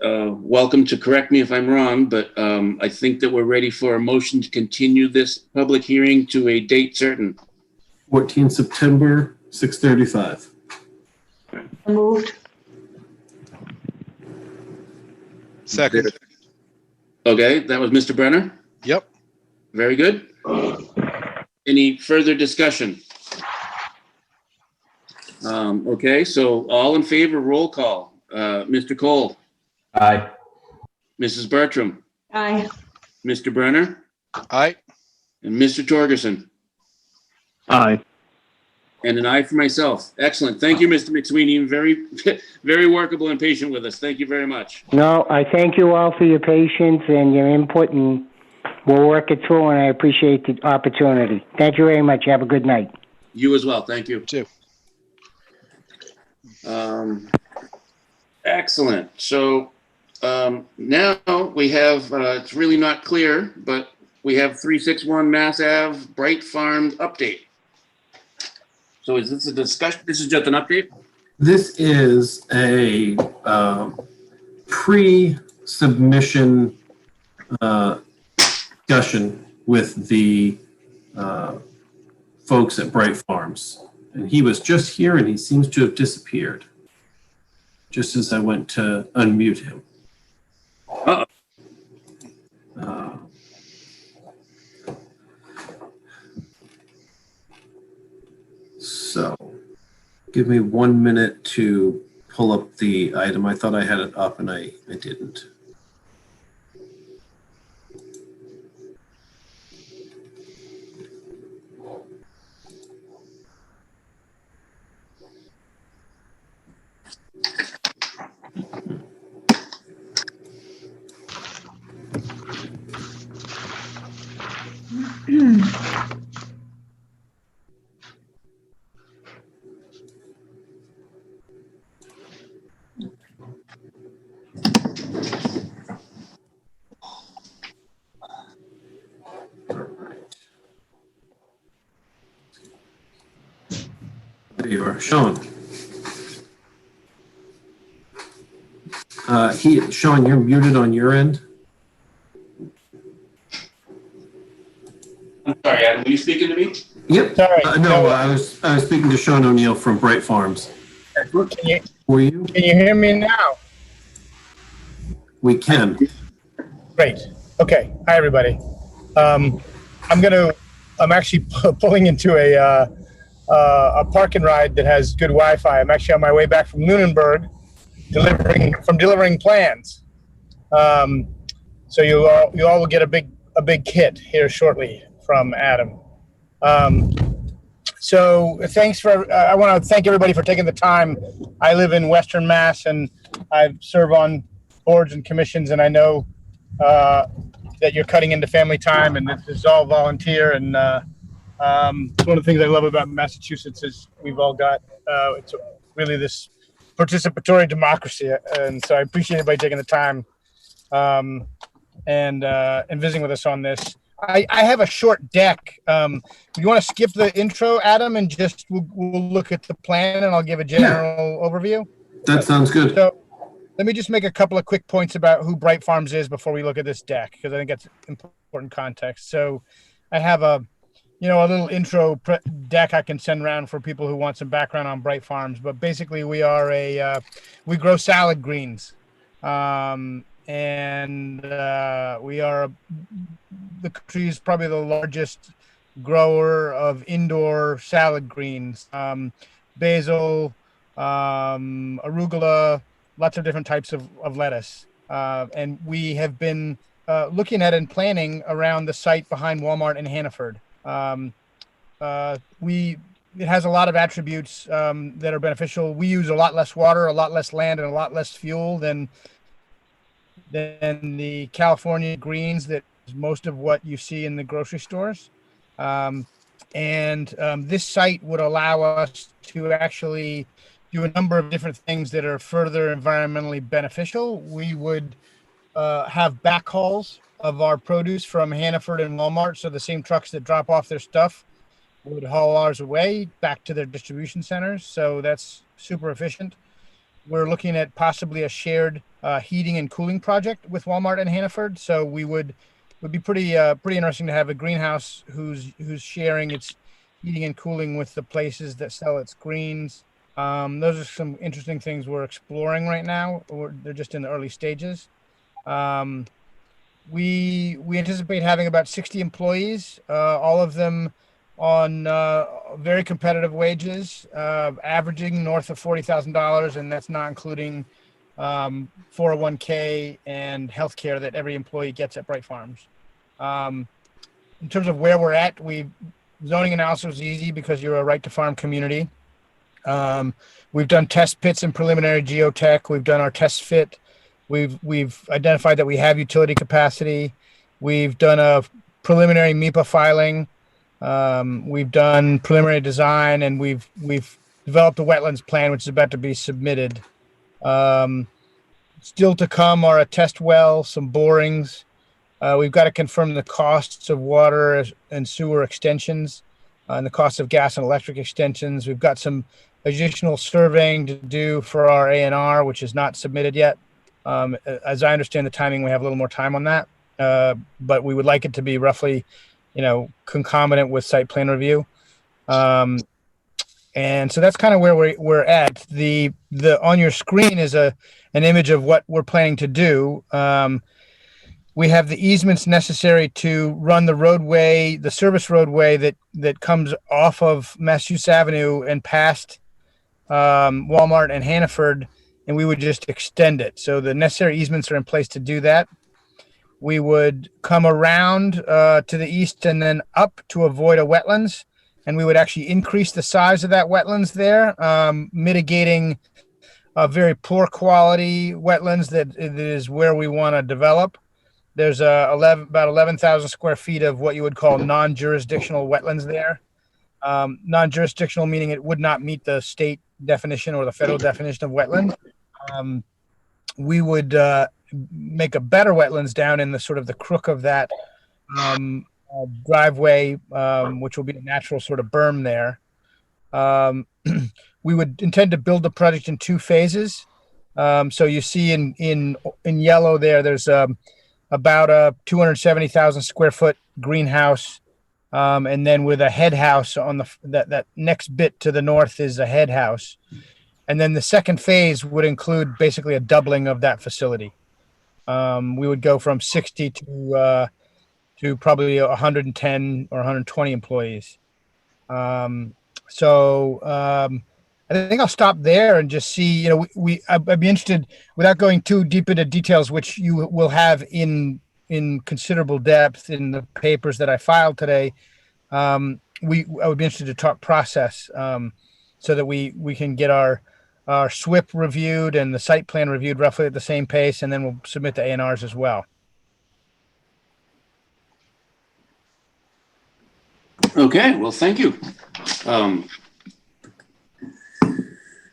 welcome to correct me if I'm wrong, but I think that we're ready for a motion to continue this public hearing to a date certain. 14 September, 6:35. Moved. Second. Okay, that was Mr. Brenner. Yep. Very good. Any further discussion? Okay, so all in favor, roll call. Mr. Cole, Aye. Mrs. Bertram, Aye. Mr. Brenner, Aye. and Mr. Torgerson. Aye. And an aye for myself. Excellent. Thank you, Mr. McSweeney. Very, very workable and patient with us. Thank you very much. No, I thank you all for your patience and your input, and we'll work it through, and I appreciate the opportunity. Thank you very much. Have a good night. You as well. Thank you. Too. Excellent. So now we have, it's really not clear, but we have 361 Mass Ave, Bright Farm update. So is this a discussion? This is just an update? This is a pre-submission discussion with the folks at Bright Farms. And he was just here and he seems to have disappeared just as I went to unmute him. Uh-oh. So give me 1 minute to pull up the item. I thought I had it up and I didn't. There you are, Sean. Sean, you're muted on your end. I'm sorry, Adam, were you speaking to me? Yep. Sorry. No, I was speaking to Sean O'Neill from Bright Farms. Were you? Can you hear me now? We can. Great. Okay. Hi, everybody. I'm actually pulling into a park and ride that has good Wi-Fi. I'm actually on my way back from Lunenburg, delivering plans. So you all will get a big kit here shortly from Adam. So thanks I want to thank everybody for taking the time. I live in Western Mass and I serve on boards and commissions, and I know that you're cutting into family time, and this is all volunteer. And it's one of the things I love about Massachusetts is we've all got it's really this participatory democracy, and so I appreciate everybody taking the time and visiting with us on this. I have a short deck. You want to skip the intro, Adam, and just we'll look at the plan, and I'll give a general overview. That sounds good. So let me just make a couple of quick points about who Bright Farms is before we look at this deck, because I think that's important context. So I have a little intro deck I can send around for people who want some background on Bright Farms. But basically, we are we grow salad greens, and we are the country's probably the largest grower of indoor salad greens, basil, arugula, lots of different types of lettuce. And we have been looking at and planning around the site behind Walmart in Hannaford. It has a lot of attributes that are beneficial. We use a lot less water, a lot less land, and a lot less fuel than the California greens that is most of what you see in the grocery stores. This site would allow us to actually do a number of different things that are further environmentally beneficial. We would have backhauls of our produce from Hannaford and Walmart, so the same trucks that drop off their stuff would haul ours away back to their distribution centers. So that's super efficient. We're looking at possibly a shared heating and cooling project with Walmart and Hannaford. So would be pretty interesting to have a greenhouse who's sharing its heating and cooling with the places that sell its greens. Those are some interesting things we're exploring right now. They're just in the early stages. We anticipate having about 60 employees, all of them on very competitive wages, averaging north of $40,000, and that's not including 401k and healthcare that every employee gets at Bright Farms. In terms of where we're at, zoning analysis is easy because you're a right to farm community. We've done test pits and preliminary geotech. We've done our test fit. We've identified that we have utility capacity. We've done a preliminary MEPA filing. We've done preliminary design, and we've developed a wetlands plan, which is about to be submitted. Still to come are a test well, some borings. We've got to confirm the costs of water and sewer extensions, and the cost of gas and electric extensions. We've got some additional surveying to do for our A&R, which is not submitted yet. As I understand the timing, we have a little more time on that, but we would like it to be roughly, concomitant with site plan review. And so that's kind of where we're at. The on your screen is an image of what we're planning to do. We have the easements necessary to run the roadway, the service roadway that comes off of Massachusetts Avenue and past Walmart and Hannaford, and we would just extend it. So the necessary easements are in place to do that. We would come around to the east and then up to avoid a wetlands, and we would actually increase the size of that wetlands there, mitigating a very poor quality wetlands that is where we want to develop. There's about 11,000 square feet of what you would call non-jurisdictional wetlands there. Non-jurisdictional meaning it would not meet the state definition or the federal definition of wetland. We would make a better wetlands down in the sort of the crook of that driveway, which will be a natural sort of berm there. We would intend to build the project in 2 phases. So you see in yellow there's about a 270,000 square foot greenhouse, and then with a head house on that next bit to the north is a head house. And then the second phase would include basically a doubling of that facility. We would go from 60 to probably 110 or 120 employees. I think I'll stop there and just see, I'd be interested, without going too deep into details, which you will have in considerable depth in the papers that I filed today. I would be interested to talk process, so that we can get our SWIP reviewed and the site plan reviewed roughly at the same pace, and then we'll submit the A&Rs as well. Okay, well, thank you.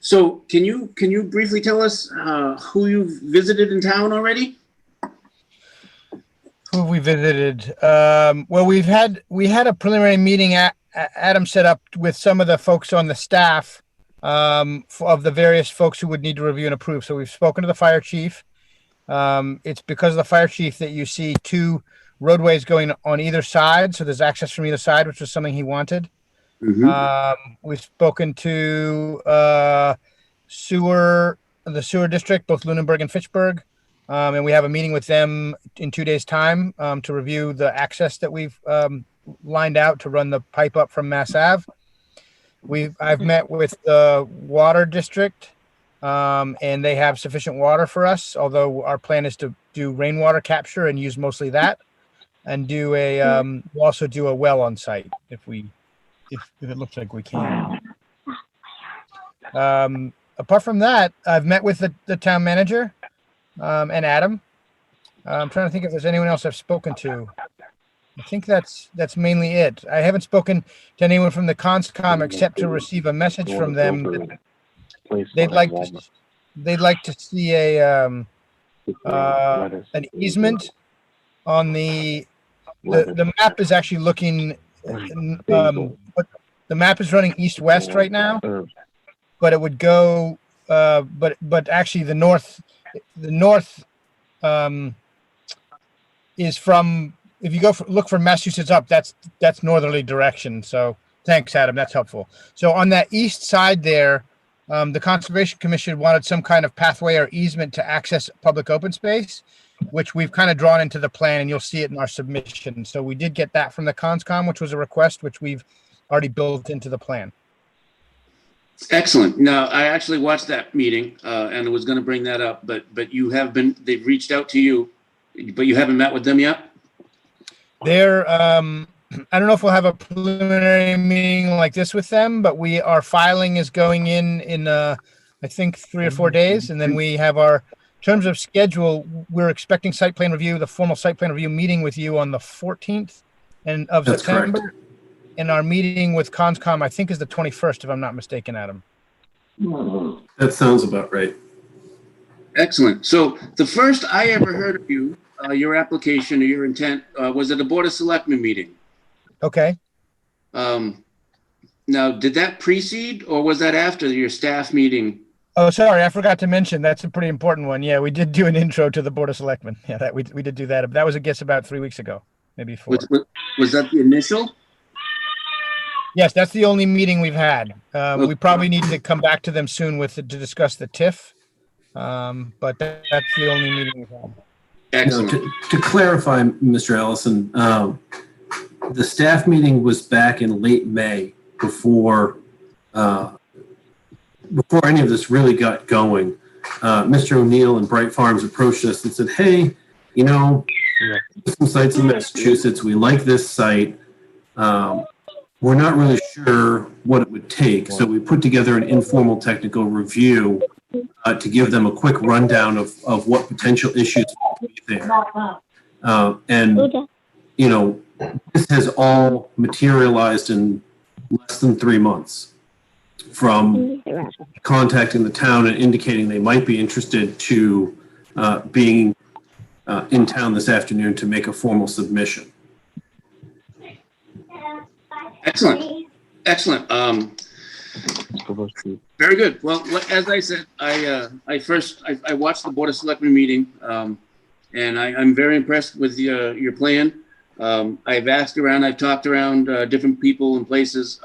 So can you briefly tell us who you've visited in town already? Who have we visited? Well, we had a preliminary meeting Adam set up with some of the folks on the staff of the various folks who would need to review and approve. So we've spoken to the fire chief. It's because of the fire chief that you see two roadways going on either side. So there's access from either side, which was something he wanted. We've spoken to the sewer district, both Lunenburg and Fitchburg. And we have a meeting with them in 2 days' time to review the access that we've lined out to run the pipe up from Mass Ave. I've met with the water district, and they have sufficient water for us, although our plan is to do rainwater capture and use mostly that, and we'll also do a well on site if it looks like we can. Apart from that, I've met with the town manager. And Adam. I'm trying to think if there's anyone else I've spoken to. I think that's mainly it. I haven't spoken to anyone from the CONSCOM except to receive a message from them that they'd like to see an easement on the map is actually looking. The map is running east-west right now, but it would go. But actually, the north is from, if you look from Massachusetts up, that's northerly direction. So thanks, Adam, that's helpful. So on that east side there, the Conservation Commission wanted some kind of pathway or easement to access public open space, which we've kind of drawn into the plan, and you'll see it in our submission. So we did get that from the CONSCOM, which was a request, which we've already built into the plan. Excellent. Now, I actually watched that meeting and was going to bring that up, but they've reached out to you, but you haven't met with them yet? I don't know if we'll have a preliminary meeting like this with them, but our filing is going in I think 3 or 4 days. And then we have in terms of schedule, we're expecting the formal site plan review meeting with you on the 14th of That's September. correct. And our meeting with CONSCOM, I think, is the 21st, if I'm not mistaken, Adam. That sounds about right. Excellent. So the first I ever heard of you, your application or your intent, was at a Board of Selectmen meeting. Okay. Now, did that precede or was that after your staff meeting? Oh, sorry, I forgot to mention. That's a pretty important one. Yeah, we did do an intro to the Board of Selectmen. Yeah, we did do that. That was, I guess, about 3 weeks ago, maybe 4. Was that the initial? Yes, that's the only meeting we've had. We probably need to come back to them soon to discuss the TIF, but that's the only meeting we've had. Excellent. To clarify, Mr. Ellison, the staff meeting was back in late May before any of this really got going. Mr. O'Neill and Bright Farms approached us and said, hey, some sites in Massachusetts, we like this site. We're not really sure what it would take. So we put together an informal technical review to give them a quick rundown of what potential issues would be there. This has all materialized in less than 3 months from contacting the town and indicating they might be interested to being in town this afternoon to make a formal submission. Excellent. Very good. Well, as I said, I watched the Board of Selectmen meeting, and I'm very impressed with your plan. I've asked around, I've talked around different people and places.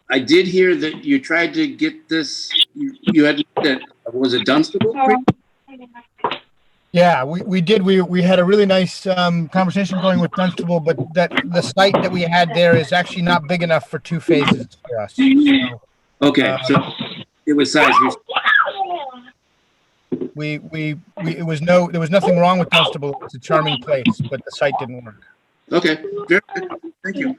I did hear that you tried to get this. You had that, was it Dunstable? Yeah, we did. We had a really nice conversation going with Dunstable, but the site that we had there is actually not big enough for 2 phases for us. So, okay, so it was size. There was nothing wrong with Dunstable. It's a charming place, but the site didn't work. Okay, very good. Thank you.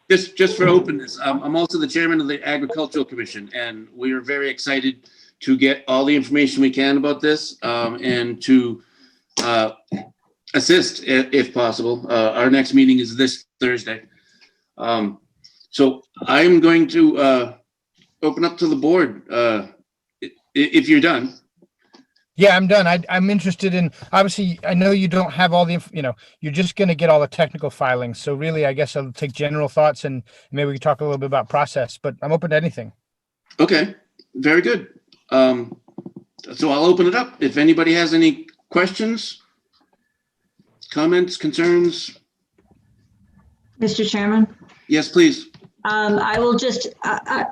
Just for openness, I'm also the chairman of the Agricultural Commission, and we are very excited to get all the information we can about this and to assist if possible. Our next meeting is this Thursday. So I'm going to open up to the board if you're done. Yeah, I'm done. I'm interested in, obviously, I know you don't have all the, you're just going to get all the technical filings. So really, I guess I'll take general thoughts and maybe we can talk a little bit about process, but I'm open to anything. Okay, very good. So I'll open it up. If anybody has any questions, comments, concerns, Mr. Chairman? yes, please. I will just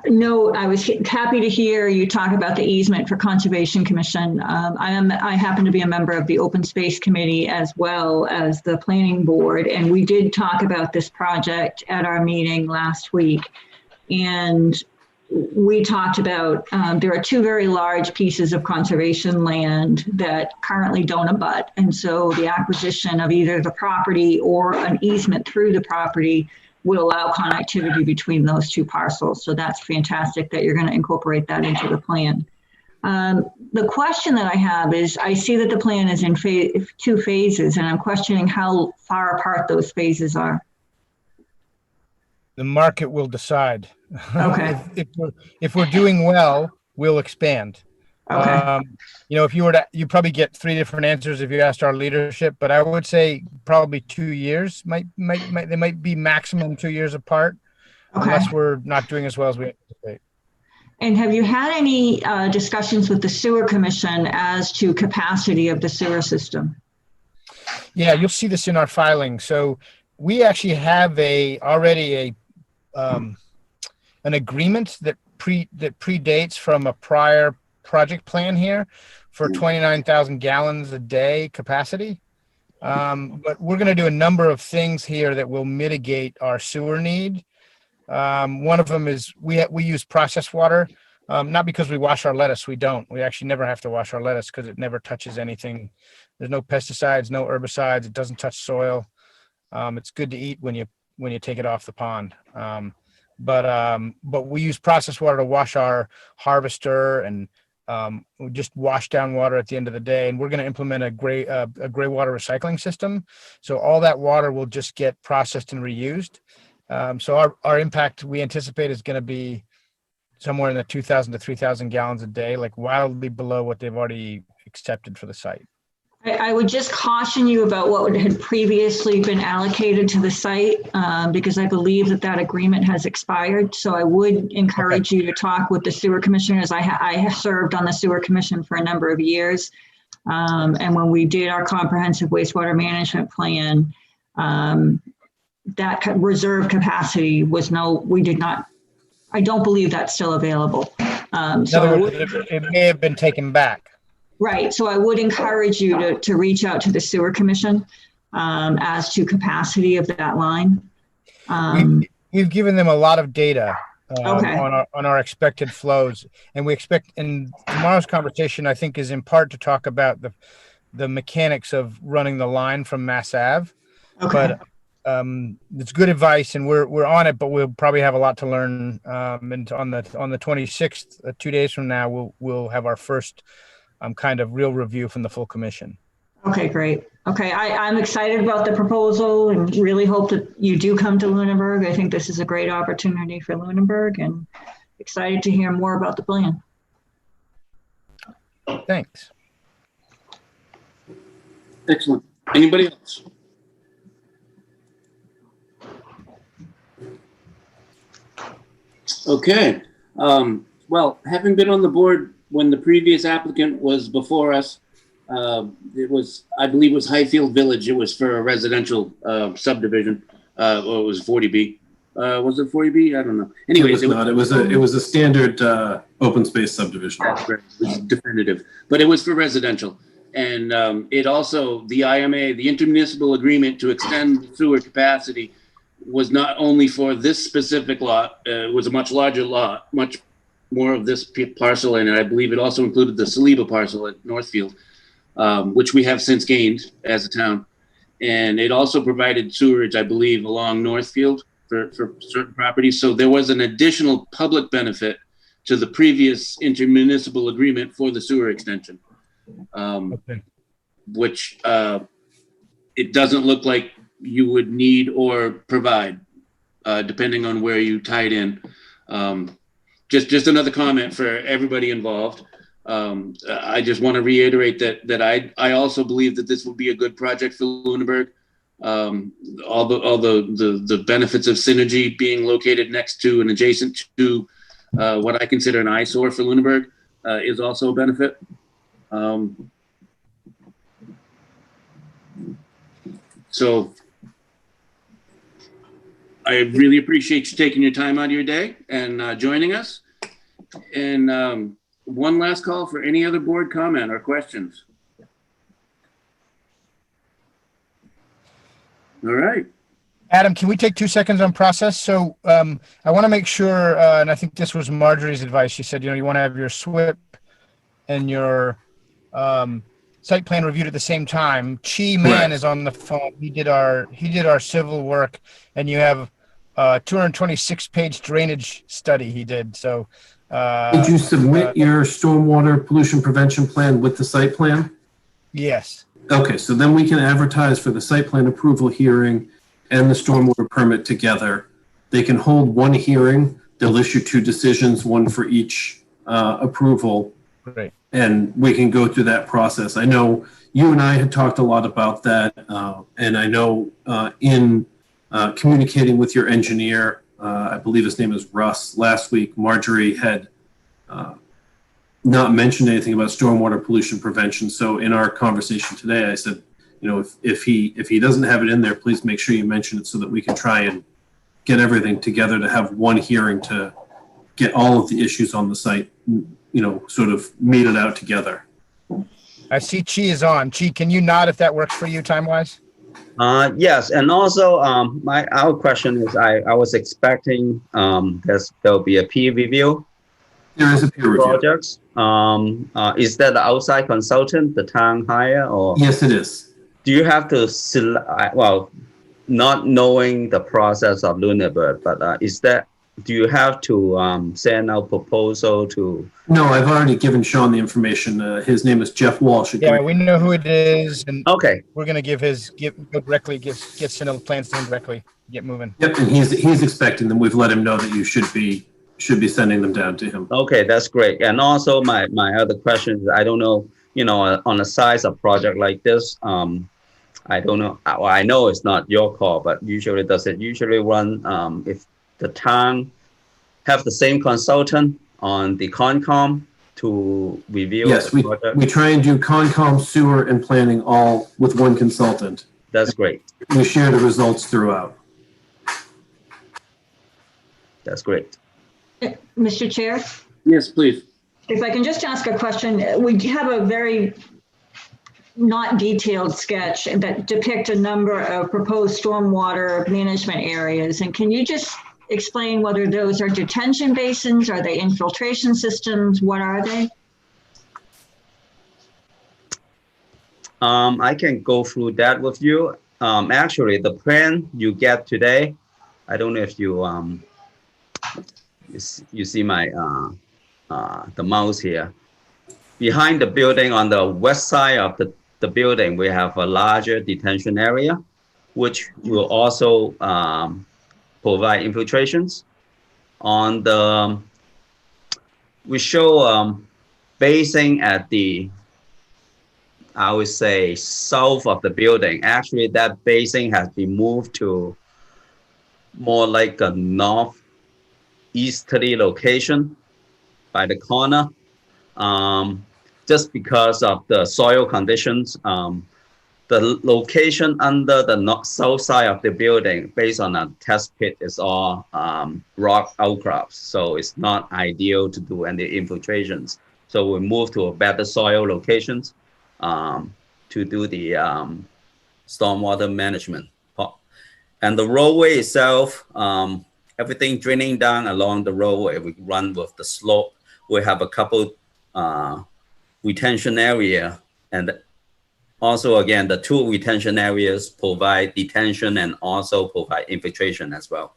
note, I was happy to hear you talk about the easement for Conservation Commission. I happen to be a member of the Open Space Committee as well as the Planning Board, and we did talk about this project at our meeting last week. And we talked about, there are two very large pieces of conservation land that currently don't abut. And so the acquisition of either the property or an easement through the property would allow connectivity between those two parcels. So that's fantastic that you're going to incorporate that into the plan. The question that I have is, I see that the plan is in two phases, and I'm questioning how far apart those phases are. The market will decide. Okay. If we're doing well, we'll expand. Okay. If you were to, you probably get three different answers if you asked our leadership, but I would say probably 2 years they might be maximum 2 years apart, unless we're not doing as well as we anticipate. And have you had any discussions with the Sewer Commission as to capacity of the sewer system? Yeah, you'll see this in our filing. So we actually have already an agreement that predates from a prior project plan here for 29,000 gallons a day capacity. But we're going to do a number of things here that will mitigate our sewer need. One of them is we use processed water, not because we wash our lettuce. We don't. We actually never have to wash our lettuce because it never touches anything. There's no pesticides, no herbicides. It doesn't touch soil. It's good to eat when you take it off the pond. But we use processed water to wash our harvester and we just wash down water at the end of the day. And we're going to implement a gray water recycling system. So all that water will just get processed and reused. So our impact we anticipate is going to be somewhere in the 2,000 to 3,000 gallons a day, like wildly below what they've already accepted for the site. I would just caution you about what had previously been allocated to the site, because I believe that agreement has expired. So I would encourage you to talk with the sewer commissioners. I have served on the sewer commission for a number of years. And when we did our comprehensive wastewater management plan, that reserve capacity was I don't believe that's still available. It may have been taken back. Right. So I would encourage you to reach out to the sewer commission as to capacity of that line. We've given them a lot of data Okay. on our expected flows, and we expect. And tomorrow's conversation, I think, is in part to talk about the mechanics of running the line from Mass Ave. Okay. But it's good advice, and we're on it. But we'll probably have a lot to learn. And on the 26th, 2 days from now, we'll have our first kind of real review from the full commission. Okay, great. Okay, I'm excited about the proposal and really hope that you do come to Lunenburg. I think this is a great opportunity for Lunenburg and excited to hear more about the plan. Thanks. Excellent. Anybody else? Okay. Well, having been on the board when the previous applicant was before us, it was, I believe it was Highfield Village. It was for a residential subdivision, or it was 40B. Was it 40B? I don't know. Anyways, it was a standard open space subdivision. That's right. It was definitive, but it was for residential. And it also, the IMA, the intermunicipal agreement to extend sewer capacity was not only for this specific lot, it was a much larger lot, much more of this parcel, and I believe it also included the Saliba parcel at Northfield, which we have since gained as a town. And it also provided sewerage, I believe, along Northfield for certain properties. So there was an additional public benefit to the previous intermunicipal agreement for the sewer extension, which it doesn't look like you would need or provide, depending on where you tied in. Just another comment for everybody involved. I just want to reiterate that I also believe that this will be a good project for Lunenburg. All the benefits of synergy being located next to and adjacent to what I consider an eyesore for Lunenburg is also a benefit. So I really appreciate you taking your time out of your day and joining us. And one last call for any other board comment or questions. All right. Adam, can we take 2 seconds on process? So I want to make sure, and I think this was Marjorie's advice. She said, you want to have your SWIP and your site plan reviewed at the same time. Chi Man is on the phone. He did our civil work, and you have 226-page drainage study he did. So did you submit your stormwater pollution prevention plan with the site plan? Yes. Okay, so then we can advertise for the site plan approval hearing and the stormwater permit together. They can hold one hearing. They'll issue 2 decisions, one for each approval. Great. And we can go through that process. I know you and I had talked a lot about that, and I know in communicating with your engineer, I believe his name is Russ, last week, Marjorie had not mentioned anything about stormwater pollution prevention. So in our conversation today, I said, if he doesn't have it in there, please make sure you mention it so that we can try and get everything together to have one hearing to get all of the issues on the site, sort of meted out together. I see Chi is on. Chi, can you nod if that works for you time-wise? Yes, and also our question is, I was expecting there'll be a peer review. There is a peer review. Projects. Is that the outside consultant the town hire or? Yes, it is. Do you have to not knowing the process of Lunenburg, but do you have to send out proposal to? No, I've already given Sean the information. His name is Jeff Walsh. Yeah, we know who it is, and okay, we're gonna get to know the plans to him directly. Get moving. Yep, and he's expecting them. We've let him know that you should be sending them down to him. Okay, that's great. And also my other question is, I don't know, on the size of project like this, I don't know. Well, I know it's not your call, but does it usually run if the town have the same consultant on the Concom to review? Yes, we try and do Concom, sewer, and planning all with one consultant. That's great. We share the results throughout. That's great. Mr. Chair? Yes, please. If I can just ask a question, we have a very not detailed sketch that depict a number of proposed stormwater management areas. And can you just explain whether those are detention basins? Are they infiltration systems? What are they? I can go through that with you. Actually, the plan you get today, I don't know if you see my the mouse here. Behind the building on the west side of the building, we have a larger detention area, which will also provide infiltrations. On the, we show basing at the, I would say, south of the building. Actually, that basing has been moved to more like a northeasterly location by the corner. Just because of the soil conditions, the location under the south side of the building, based on a test pit, is all rock outcrops. So it's not ideal to do any infiltrations. So we move to a better soil locations to do the stormwater management. And the roadway itself, everything draining down along the roadway, we run with the slope. We have a couple retention area, and also again, the 2 retention areas provide detention and also provide infiltration as well.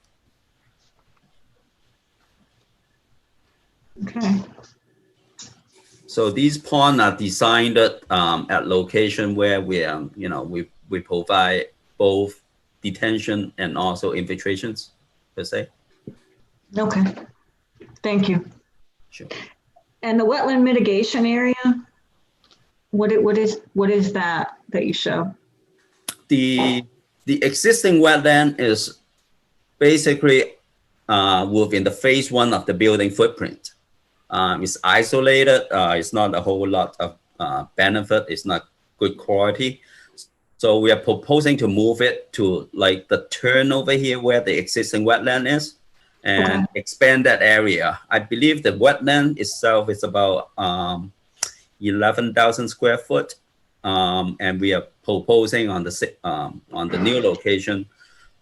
Okay. So these ponds are designed at location where we provide both detention and also infiltrations per se. Okay. Thank you. Sure. And the wetland mitigation area, what is that you show? The existing wetland is basically within the phase one of the building footprint. It's isolated. It's not a whole lot of benefit. It's not good quality. So we are proposing to move it to like the turn over here where the existing wetland is and expand that area. I believe the wetland itself is about 11,000 square foot. And we are proposing on the new location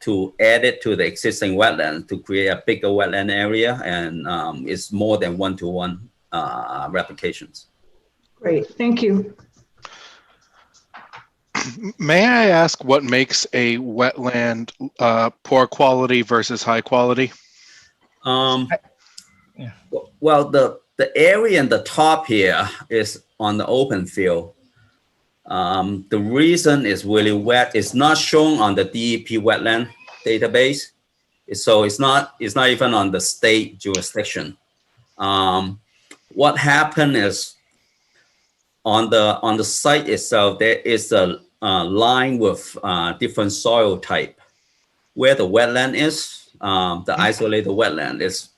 to add it to the existing wetland to create a bigger wetland area, and it's more than one-to-one replications. Great, thank you. May I ask what makes a wetland poor quality versus high quality? Well, the area in the top here is on the open field. The reason is really wet. It's not shown on the DEP wetland database, so it's not even on the state jurisdiction. What happened is on the site itself there is a line with different soil type. Where the wetland is, the isolated wetland is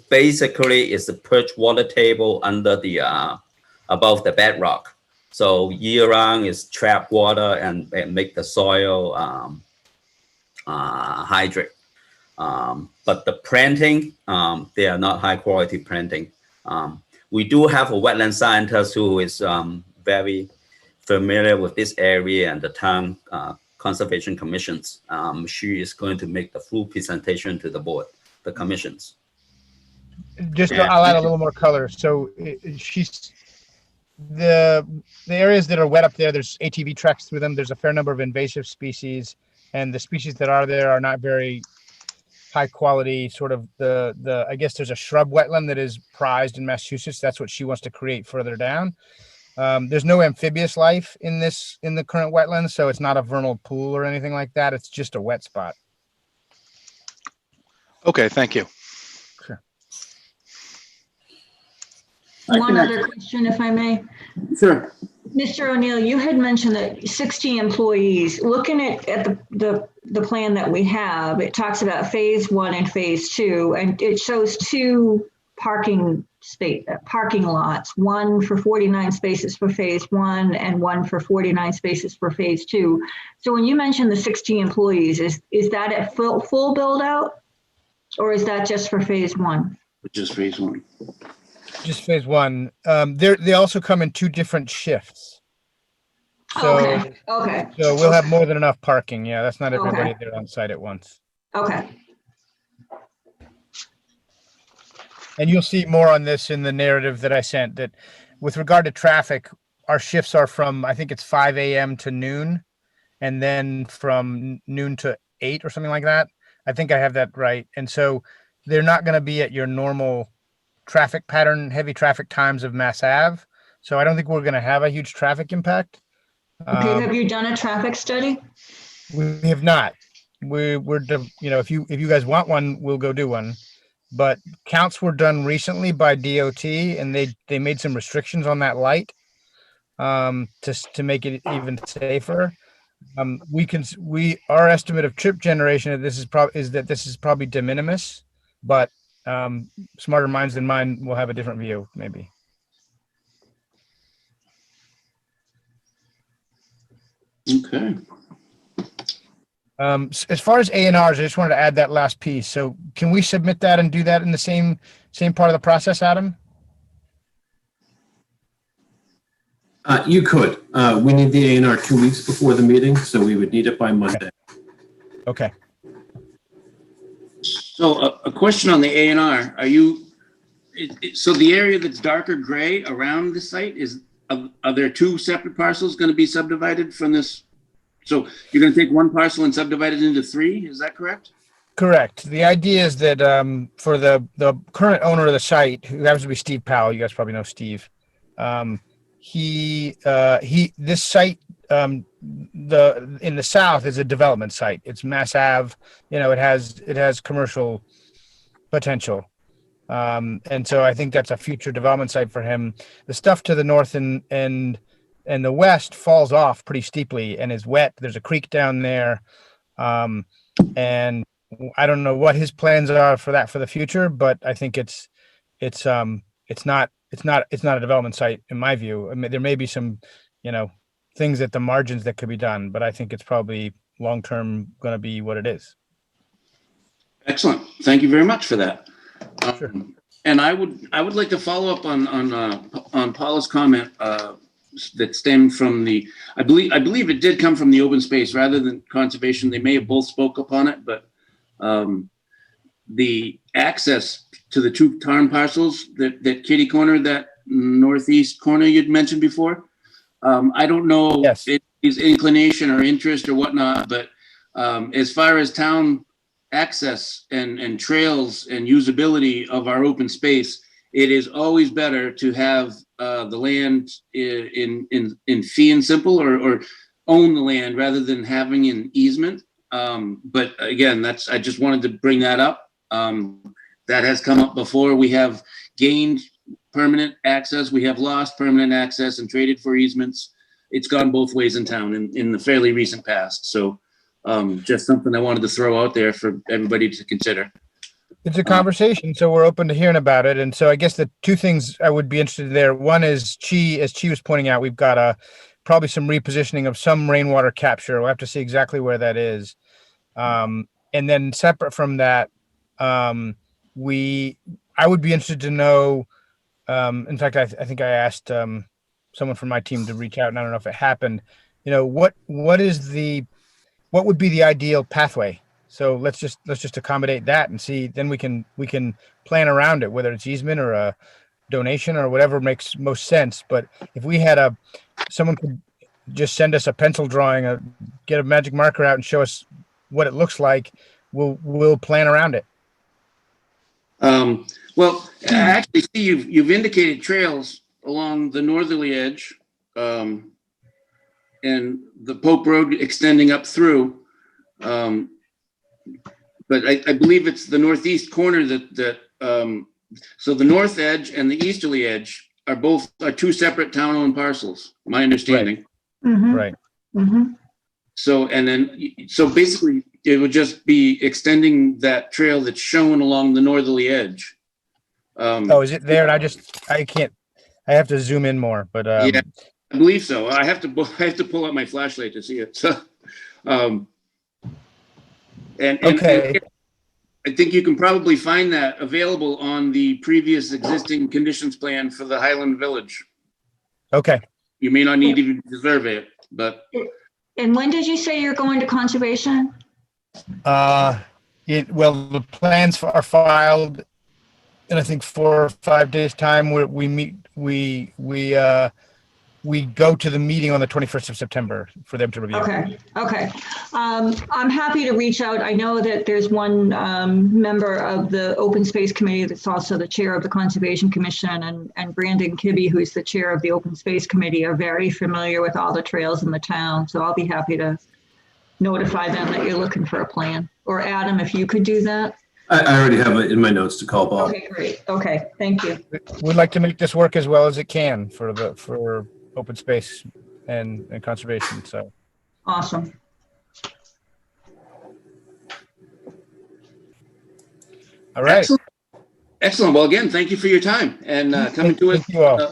basically the perch water table under the above the bedrock. So year-round is trap water and make the soil hydrate. But the planting, they are not high-quality planting. We do have a wetland scientist who is very familiar with this area and the town conservation commissions. She is going to make the full presentation to the board, the commissions. I'll add a little more color. So she's the areas that are wet up there. There's ATV tracks through them. There's a fair number of invasive species, and the species that are there are not very high quality. Sort of I guess there's a shrub wetland that is prized in Massachusetts. That's what she wants to create further down. There's no amphibious life in the current wetlands, so it's not a vernal pool or anything like that. It's just a wet spot. Okay, thank you. Sure. One other question, if I may. Sure. Mr. O'Neill, you had mentioned that 60 employees. Looking at the plan that we have, it talks about phase one and phase two, and it shows two parking lots, one for 49 spaces for phase one and one for 49 spaces for phase two. So when you mentioned the 60 employees, is that a full build out, or is that just for phase one? Just phase one. Just phase one. They also come in two different shifts. So, okay. So we'll have more than enough parking. Yeah, that's not everybody there on site at once. Okay. And you'll see more on this in the narrative that I sent, that with regard to traffic, our shifts are from, I think it's 5 a.m. to noon, and then from noon to 8 or something like that. I think I have that right. And so they're not going to be at your normal traffic pattern, heavy traffic times of Mass Ave. So I don't think we're going to have a huge traffic impact. Okay, have you done a traffic study? We have not. If you guys want one, we'll go do one. But counts were done recently by DOT, and they made some restrictions on that light to make it even safer. Our estimate of trip generation of this is probably de minimis, but smarter minds than mine will have a different view, maybe. Okay. As far as A&Rs, I just wanted to add that last piece. So can we submit that and do that in the same part of the process, Adam? You could. We need the A&R 2 weeks before the meeting, so we would need it by Monday. Okay. So a question on the A&R. So the area that's darker gray around the site are there two separate parcels going to be subdivided from this? So you're going to take one parcel and subdivide it into three, is that correct? Correct. The idea is that for the current owner of the site, who happens to be Steve Powell, you guys probably know Steve, this site in the south is a development site. It's Mass Ave, it has commercial potential. And so I think that's a future development site for him. The stuff to the north and the west falls off pretty steeply and is wet. There's a creek down there. And I don't know what his plans are for that for the future, but I think it's not a development site in my view. I mean, there may be some, things at the margins that could be done, but I think it's probably long-term going to be what it is. Excellent. Thank you very much for that. Sure. And I would like to follow up on Paula's comment that stemmed from I believe it did come from the open space rather than conservation. They may have both spoke upon it, but the access to the two tarn parcels that kitty corner, that northeast corner you'd mentioned before. I don't know Yes. if it's inclination or interest or whatnot, but as far as town access and trails and usability of our open space, it is always better to have the land in fee and simple or own the land rather than having an easement. But again, I just wanted to bring that up. That has come up before. We have gained permanent access. We have lost permanent access and traded for easements. It's gone both ways in town in the fairly recent past. So just something I wanted to throw out there for everybody to consider. It's a conversation, so we're open to hearing about it. And so I guess the two things I would be interested in there. One is as Chi was pointing out, we've got probably some repositioning of some rainwater capture. We'll have to see exactly where that is. And then separate from that, I would be interested to know, in fact, I think I asked someone from my team to reach out, and I don't know if it happened. What would be the ideal pathway? So let's just accommodate that and see. Then we can plan around it, whether it's easement or a donation or whatever makes most sense. But if we had someone could just send us a pencil drawing, get a magic marker out and show us what it looks like, we'll plan around it. Well, I actually see you've indicated trails along the northerly edge, and the Pope Road extending up through. But I believe it's the northeast corner so the north edge and the easterly edge are two separate town-owned parcels, my understanding. Right. Mhm. Right. Mhm. So basically it would just be extending that trail that's shown along the northerly edge. Is it there? And I have to zoom in more, but Yeah, I believe so. I have to pull out my flashlight to see it. So, Okay. and I think you can probably find that available on the previous existing conditions plan for the Highland Village. Okay. You may not need to even survey it, but And when did you say you're going to conservation? Well, the plans are filed in I think 4 or 5 days time. Where we meet, we go to the meeting on the 21st of September for them to review. Okay. I'm happy to reach out. I know that there's one member of the Open Space Committee that's also the chair of the Conservation Commission, and Brandon Kibbe, who's the chair of the Open Space Committee, are very familiar with all the trails in the town. So I'll be happy to notify them that you're looking for a plan. Or Adam, if you could do that. I already have it in my notes to call Bob. Okay, great. Okay, thank you. We'd like to make this work as well as it can for open space and conservation. So Awesome. all right. excellent. Well, again, thank you for your time and coming to us. Thank you all.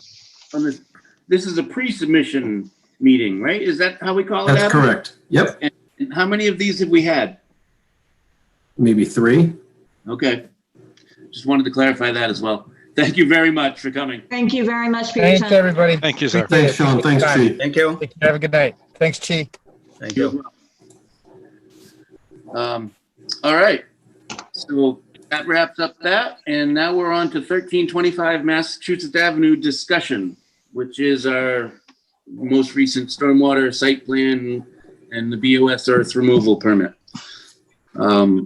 On this. This is a pre-submission meeting, right? Is that how we call it? That's Adam? correct. Yep. And how many of these have we had? Maybe 3. Okay. Just wanted to clarify that as well. Thank you very much for coming. Thank you very much for your Thanks, time. everybody. Thank you, sir. Thanks, Sean. Thanks, Chief. Thank you. Take care. Have a good night. Thanks, Chi. Thank you. All right. So that wraps up that. And now we're on to 1325 Massachusetts Avenue discussion, which is our most recent stormwater site plan and the BOS earth removal permit,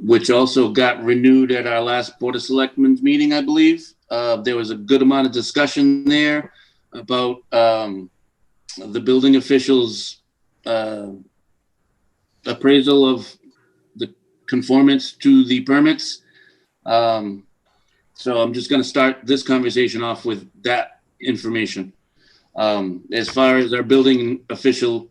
which also got renewed at our last Board of Selectmen's meeting, I believe. There was a good amount of discussion there about the building officials' appraisal of the conformance to the permits. So I'm just going to start this conversation off with that information. As far as our building official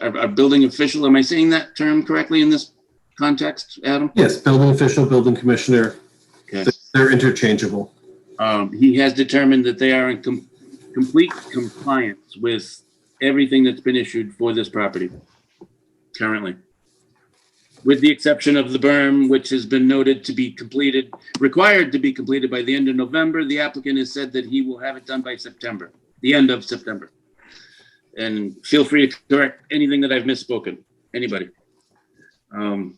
our building official, am I saying that term correctly in this context, Adam? Yes, building official, building commissioner. Okay. They're interchangeable. He has determined that they are in complete compliance with everything that's been issued for this property currently, with the exception of the berm, which has been noted to be required to be completed by the end of November. The applicant has said that he will have it done by September, the end of September. And feel free to correct anything that I've misspoken, anybody. With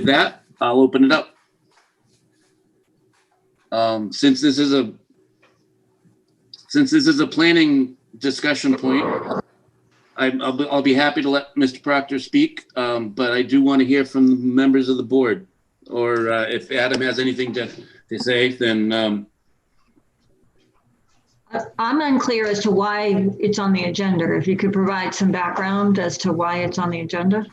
that, I'll open it up. Since this is a planning discussion point, I'll be happy to let Mr. Proctor speak, but I do want to hear from the members of the board, or if Adam has anything to say, then. I'm unclear as to why it's on the agenda. If you could provide some background as to why it's on the agenda.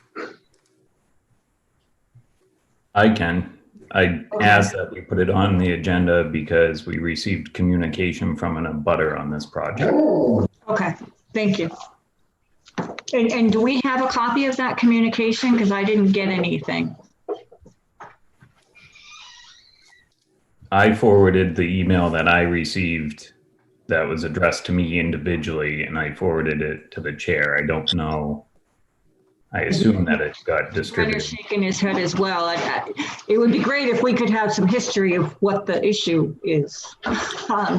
I can. I asked that we put it on the agenda because we received communication from an abutter on this project. Okay, thank you. And do we have a copy of that communication? Because I didn't get anything. I forwarded the email that I received that was addressed to me individually, and I forwarded it to the chair. I don't know. I assume that it got distributed. Shaking his head as well. It would be great if we could have some history of what the issue is,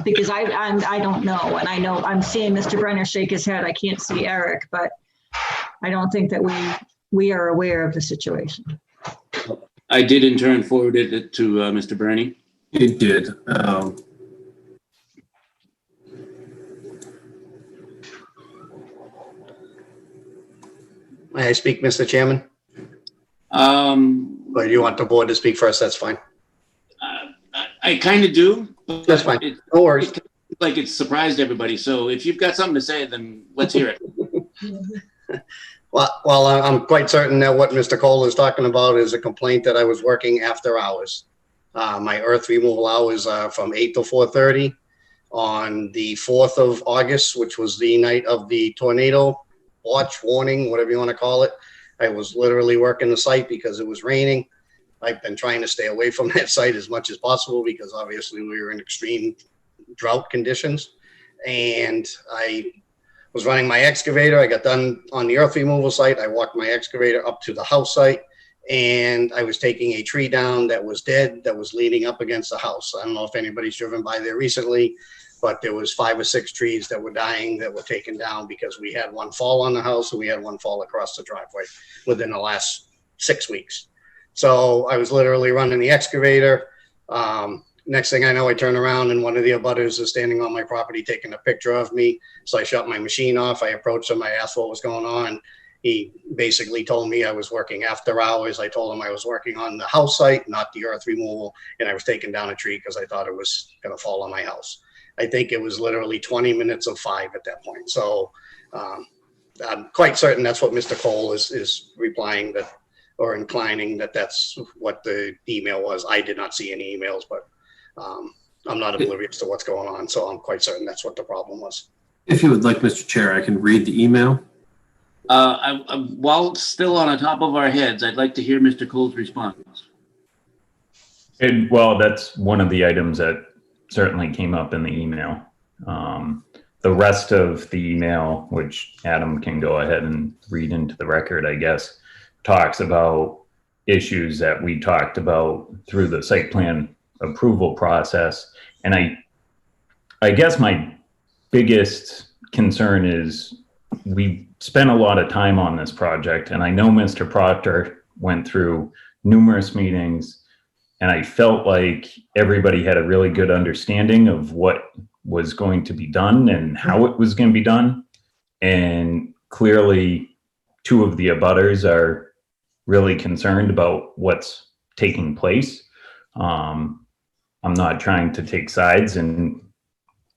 because I don't know, and I know I'm seeing Mr. Brenner shake his head. I can't see Eric, but I don't think that we are aware of the situation. I did in turn forward it to Mr. Burney. It did. May I speak, Mr. Chairman? Or do you want the board to speak first? That's fine. I kind of do. But that's fine. No worries. It like it's surprised everybody. So if you've got something to say, then let's hear it. Well, I'm quite certain that what Mr. Cole is talking about is a complaint that I was working after hours. My earth removal hours are from 8 to 4:30 on the 4th of August, which was the night of the tornado watch, warning, whatever you want to call it. I was literally working the site because it was raining. I've been trying to stay away from that site as much as possible because obviously we were in extreme drought conditions. And I was running my excavator. I got done on the earth removal site. I walked my excavator up to the house site, and I was taking a tree down that was dead, that was leaning up against the house. I don't know if anybody's driven by there recently, but there was 5 or 6 trees that were dying that were taken down because we had one fall on the house and we had one fall across the driveway within the last 6 weeks. So I was literally running the excavator. Next thing I know, I turn around and one of the abutters is standing on my property taking a picture of me. So I shut my machine off. I approached him. I asked what was going on. He basically told me I was working after hours. I told him I was working on the house site, not the earth removal, and I was taking down a tree because I thought it was going to fall on my house. I think it was literally 20 minutes of 5 at that point. So I'm quite certain that's what Mr. Cole is replying that, or inclining that that's what the email was. I did not see any emails, but I'm not oblivious to what's going on. So I'm quite certain that's what the problem was. If you would like, Mr. Chair, I can read the email. While it's still on the top of our heads, I'd like to hear Mr. Cole's response. Well, that's one of the items that certainly came up in the email. The rest of the email, which Adam can go ahead and read into the record, I guess, talks about issues that we talked about through the site plan approval process. And I guess my biggest concern is we spent a lot of time on this project, and I know Mr. Proctor went through numerous meetings, and I felt like everybody had a really good understanding of what was going to be done and how it was going to be done. And clearly 2 of the abutters are really concerned about what's taking place. I'm not trying to take sides in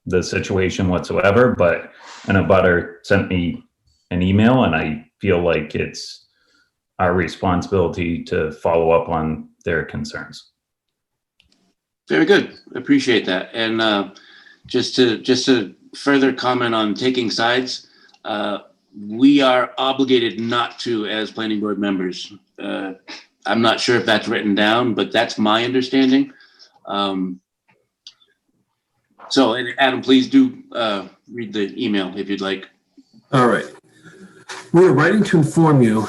the situation whatsoever, but an abutter sent me an email, and I feel like it's our responsibility to follow up on their concerns. Very good. Appreciate that. And just to further comment on taking sides, we are obligated not to as planning board members. I'm not sure if that's written down, but that's my understanding. So, and Adam, please do read the email if you'd like. All right. We are writing to inform you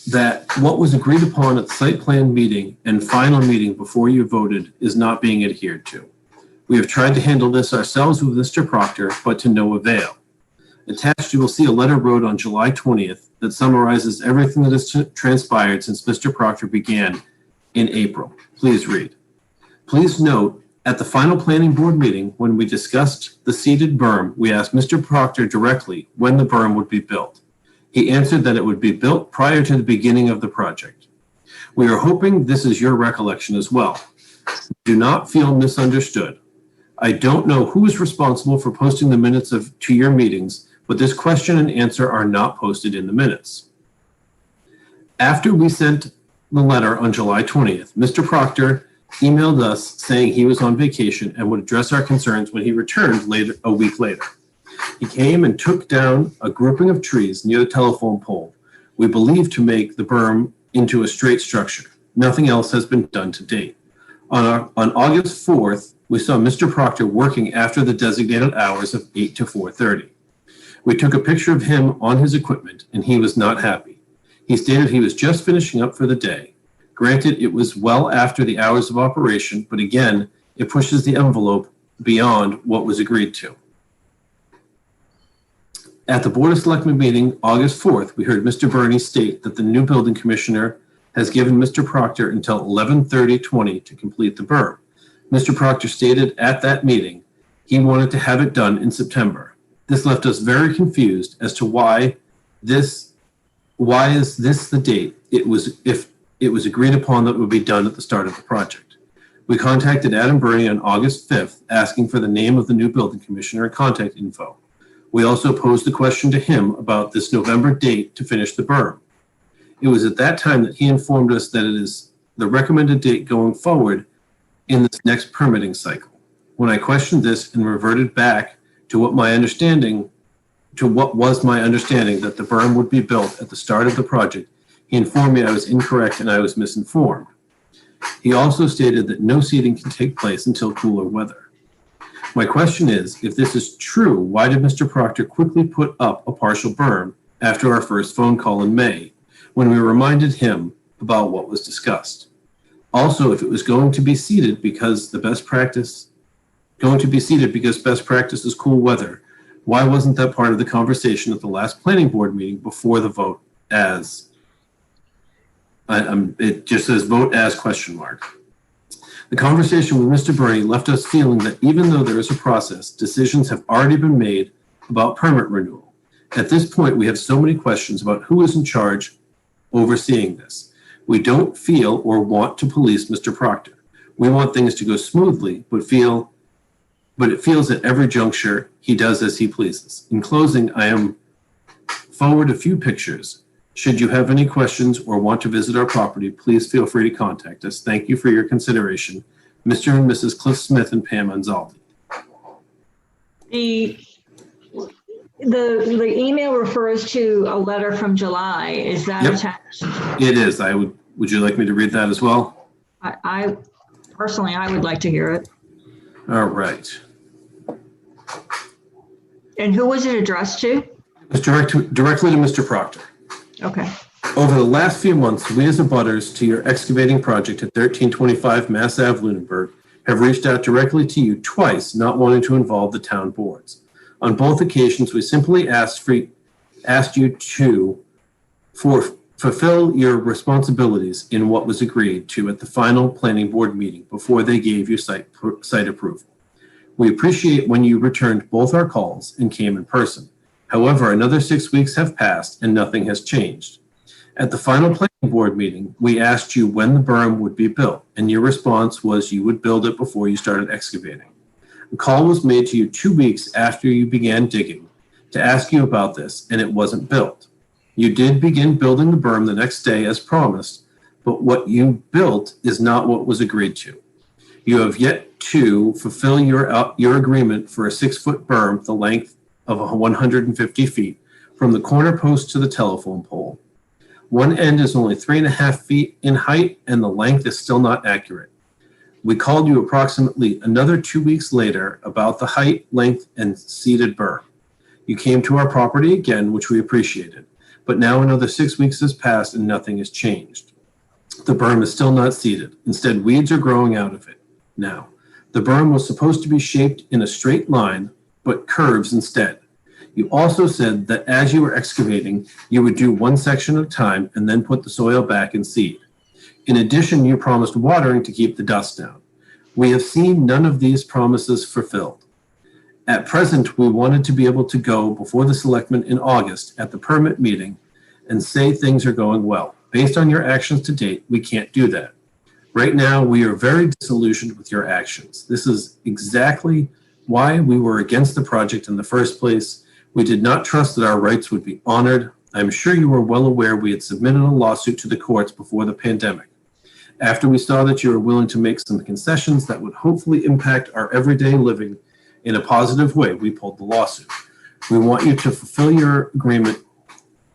that what was agreed upon at the site plan meeting and final meeting before you voted is not being adhered to. We have tried to handle this ourselves with Mr. Proctor, but to no avail. Attached, you will see a letter wrote on July 20th that summarizes everything that has transpired since Mr. Proctor began in April. Please read. Please note, at the final planning board meeting, when we discussed the seeded berm, we asked Mr. Proctor directly when the berm would be built. He answered that it would be built prior to the beginning of the project. We are hoping this is your recollection as well. Do not feel misunderstood. I don't know who is responsible for posting the minutes to your meetings, but this question and answer are not posted in the minutes. After we sent the letter on July 20th, Mr. Proctor emailed us saying he was on vacation and would address our concerns when he returned a week later. He came and took down a grouping of trees near the telephone pole, we believe to make the berm into a straight structure. Nothing else has been done to date. On August 4th, we saw Mr. Proctor working after the designated hours of 8 to 4:30. We took a picture of him on his equipment, and he was not happy. He stated he was just finishing up for the day. Granted, it was well after the hours of operation, but again, it pushes the envelope beyond what was agreed to. At the Board of Selectmen meeting, August 4th, we heard Mr. Burney state that the new building commissioner has given Mr. Proctor until 11/30/20 to complete the berm. Mr. Proctor stated at that meeting he wanted to have it done in September. This left us very confused as to why is this the date if it was agreed upon that it would be done at the start of the project. We contacted Adam Burney on August 5th asking for the name of the new building commissioner and contact info. We also posed the question to him about this November date to finish the berm. It was at that time that he informed us that it is the recommended date going forward in this next permitting cycle. When I questioned this and reverted back to what was my understanding that the berm would be built at the start of the project, he informed me I was incorrect and I was misinformed. He also stated that no seeding can take place until cooler weather. My question is, if this is true, why did Mr. Proctor quickly put up a partial berm after our first phone call in May, when we reminded him about what was discussed? Also, if it was going to be seeded because best practice is cool weather, why wasn't that part of the conversation at the last planning board meeting before the vote it just says vote as question mark. The conversation with Mr. Burney left us feeling that even though there is a process, decisions have already been made about permit renewal. At this point, we have so many questions about who is in charge overseeing this. We don't feel or want to police Mr. Proctor. We want things to go smoothly, but it feels at every juncture he does as he pleases. In closing, I am forward a few pictures. Should you have any questions or want to visit our property, please feel free to contact us. Thank you for your consideration. Mr. and Mrs. Cliff Smith and Pam Anzaldi. The email refers to a letter from July. Is that attached? It is. Would you like me to read that as well? I personally, I would like to hear it. All right. And who was it addressed to? It's directly to Mr. Proctor. Okay. Over the last few months, we as abutters to your excavating project at 1325 Mass Ave, Lunenburg, have reached out directly to you twice, not wanting to involve the town boards. On both occasions, we simply asked you to fulfill your responsibilities in what was agreed to at the final planning board meeting before they gave you site approval. We appreciate when you returned both our calls and came in person. However, another 6 weeks have passed and nothing has changed. At the final planning board meeting, we asked you when the berm would be built, and your response was you would build it before you started excavating. A call was made to you 2 weeks after you began digging to ask you about this, and it wasn't built. You did begin building the berm the next day as promised, but what you built is not what was agreed to. You have yet to fulfill your agreement for a 6-foot berm, the length of 150 feet, from the corner post to the telephone pole. One end is only 3.5 feet in height, and the length is still not accurate. We called you approximately another 2 weeks later about the height, length, and seeded berm. You came to our property again, which we appreciated, but now another 6 weeks has passed and nothing has changed. The berm is still not seeded. Instead, weeds are growing out of it now. The berm was supposed to be shaped in a straight line, but curves instead. You also said that as you were excavating, you would do one section at a time and then put the soil back and seed. In addition, you promised watering to keep the dust down. We have seen none of these promises fulfilled. At present, we wanted to be able to go before the selectmen in August at the permit meeting and say things are going well. Based on your actions to date, we can't do that. Right now, we are very disillusioned with your actions. This is exactly why we were against the project in the first place. We did not trust that our rights would be honored. I'm sure you were well aware we had submitted a lawsuit to the courts before the pandemic. After we saw that you were willing to make some concessions that would hopefully impact our everyday living in a positive way, we pulled the lawsuit. We want you to fulfill your agreement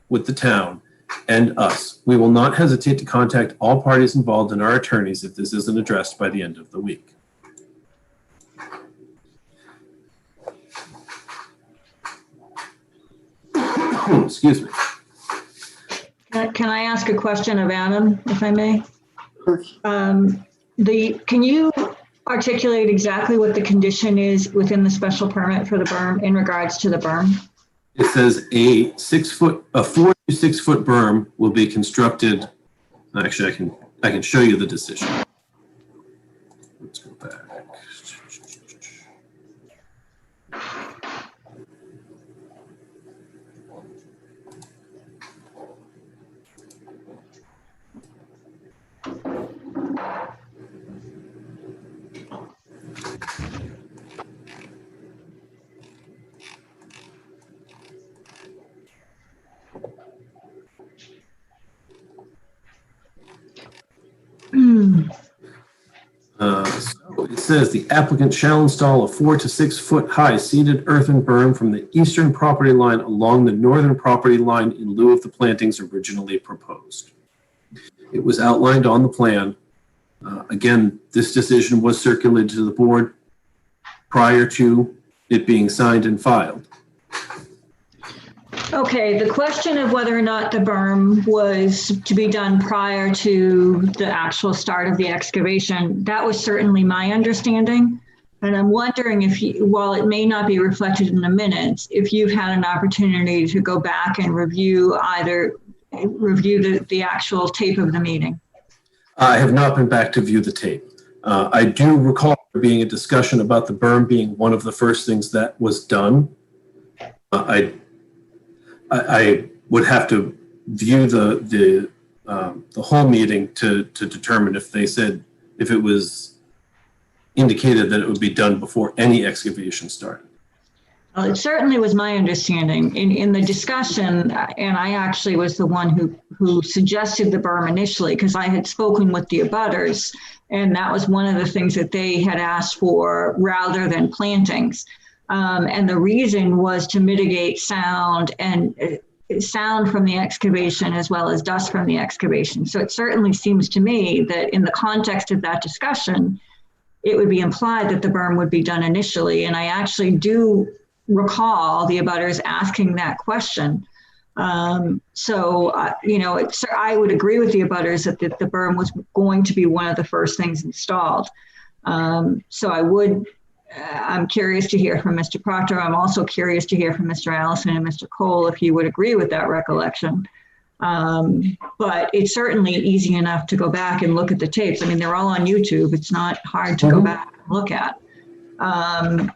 with the town and us. We will not hesitate to contact all parties involved and our attorneys if this isn't addressed by the end of the week. Excuse me. Can I ask a question of Adam, if I may? Can you articulate exactly what the condition is within the special permit for the berm in regards to the berm? It says a 4 to 6 foot berm will be constructed. Actually, I can show you the decision. Let's go back. So it says the applicant shall install a 4 to 6 foot high seeded earthen berm from the eastern property line along the northern property line in lieu of the plantings originally proposed. It was outlined on the plan. Again, this decision was circulated to the board prior to it being signed and filed. Okay, the question of whether or not the berm was to be done prior to the actual start of the excavation, that was certainly my understanding. And I'm wondering if you, while it may not be reflected in the minutes, if you've had an opportunity to go back and review the actual tape of the meeting. I have not been back to view the tape. I do recall there being a discussion about the berm being one of the first things that was done. I would have to view the whole meeting to determine if they said, if it was indicated that it would be done before any excavation started. Well, it certainly was my understanding in the discussion, and I actually was the one who suggested the berm initially because I had spoken with the abutters, and that was one of the things that they had asked for rather than plantings. And the reason was to mitigate sound and sound from the excavation as well as dust from the excavation. So it certainly seems to me that in the context of that discussion, it would be implied that the berm would be done initially. And I actually do recall the abutters asking that question. I would agree with the abutters that the berm was going to be one of the first things installed. I'm curious to hear from Mr. Proctor. I'm also curious to hear from Mr. Allison and Mr. Cole if you would agree with that recollection. But it's certainly easy enough to go back and look at the tapes. I mean, they're all on YouTube. It's not hard to go back and look at. And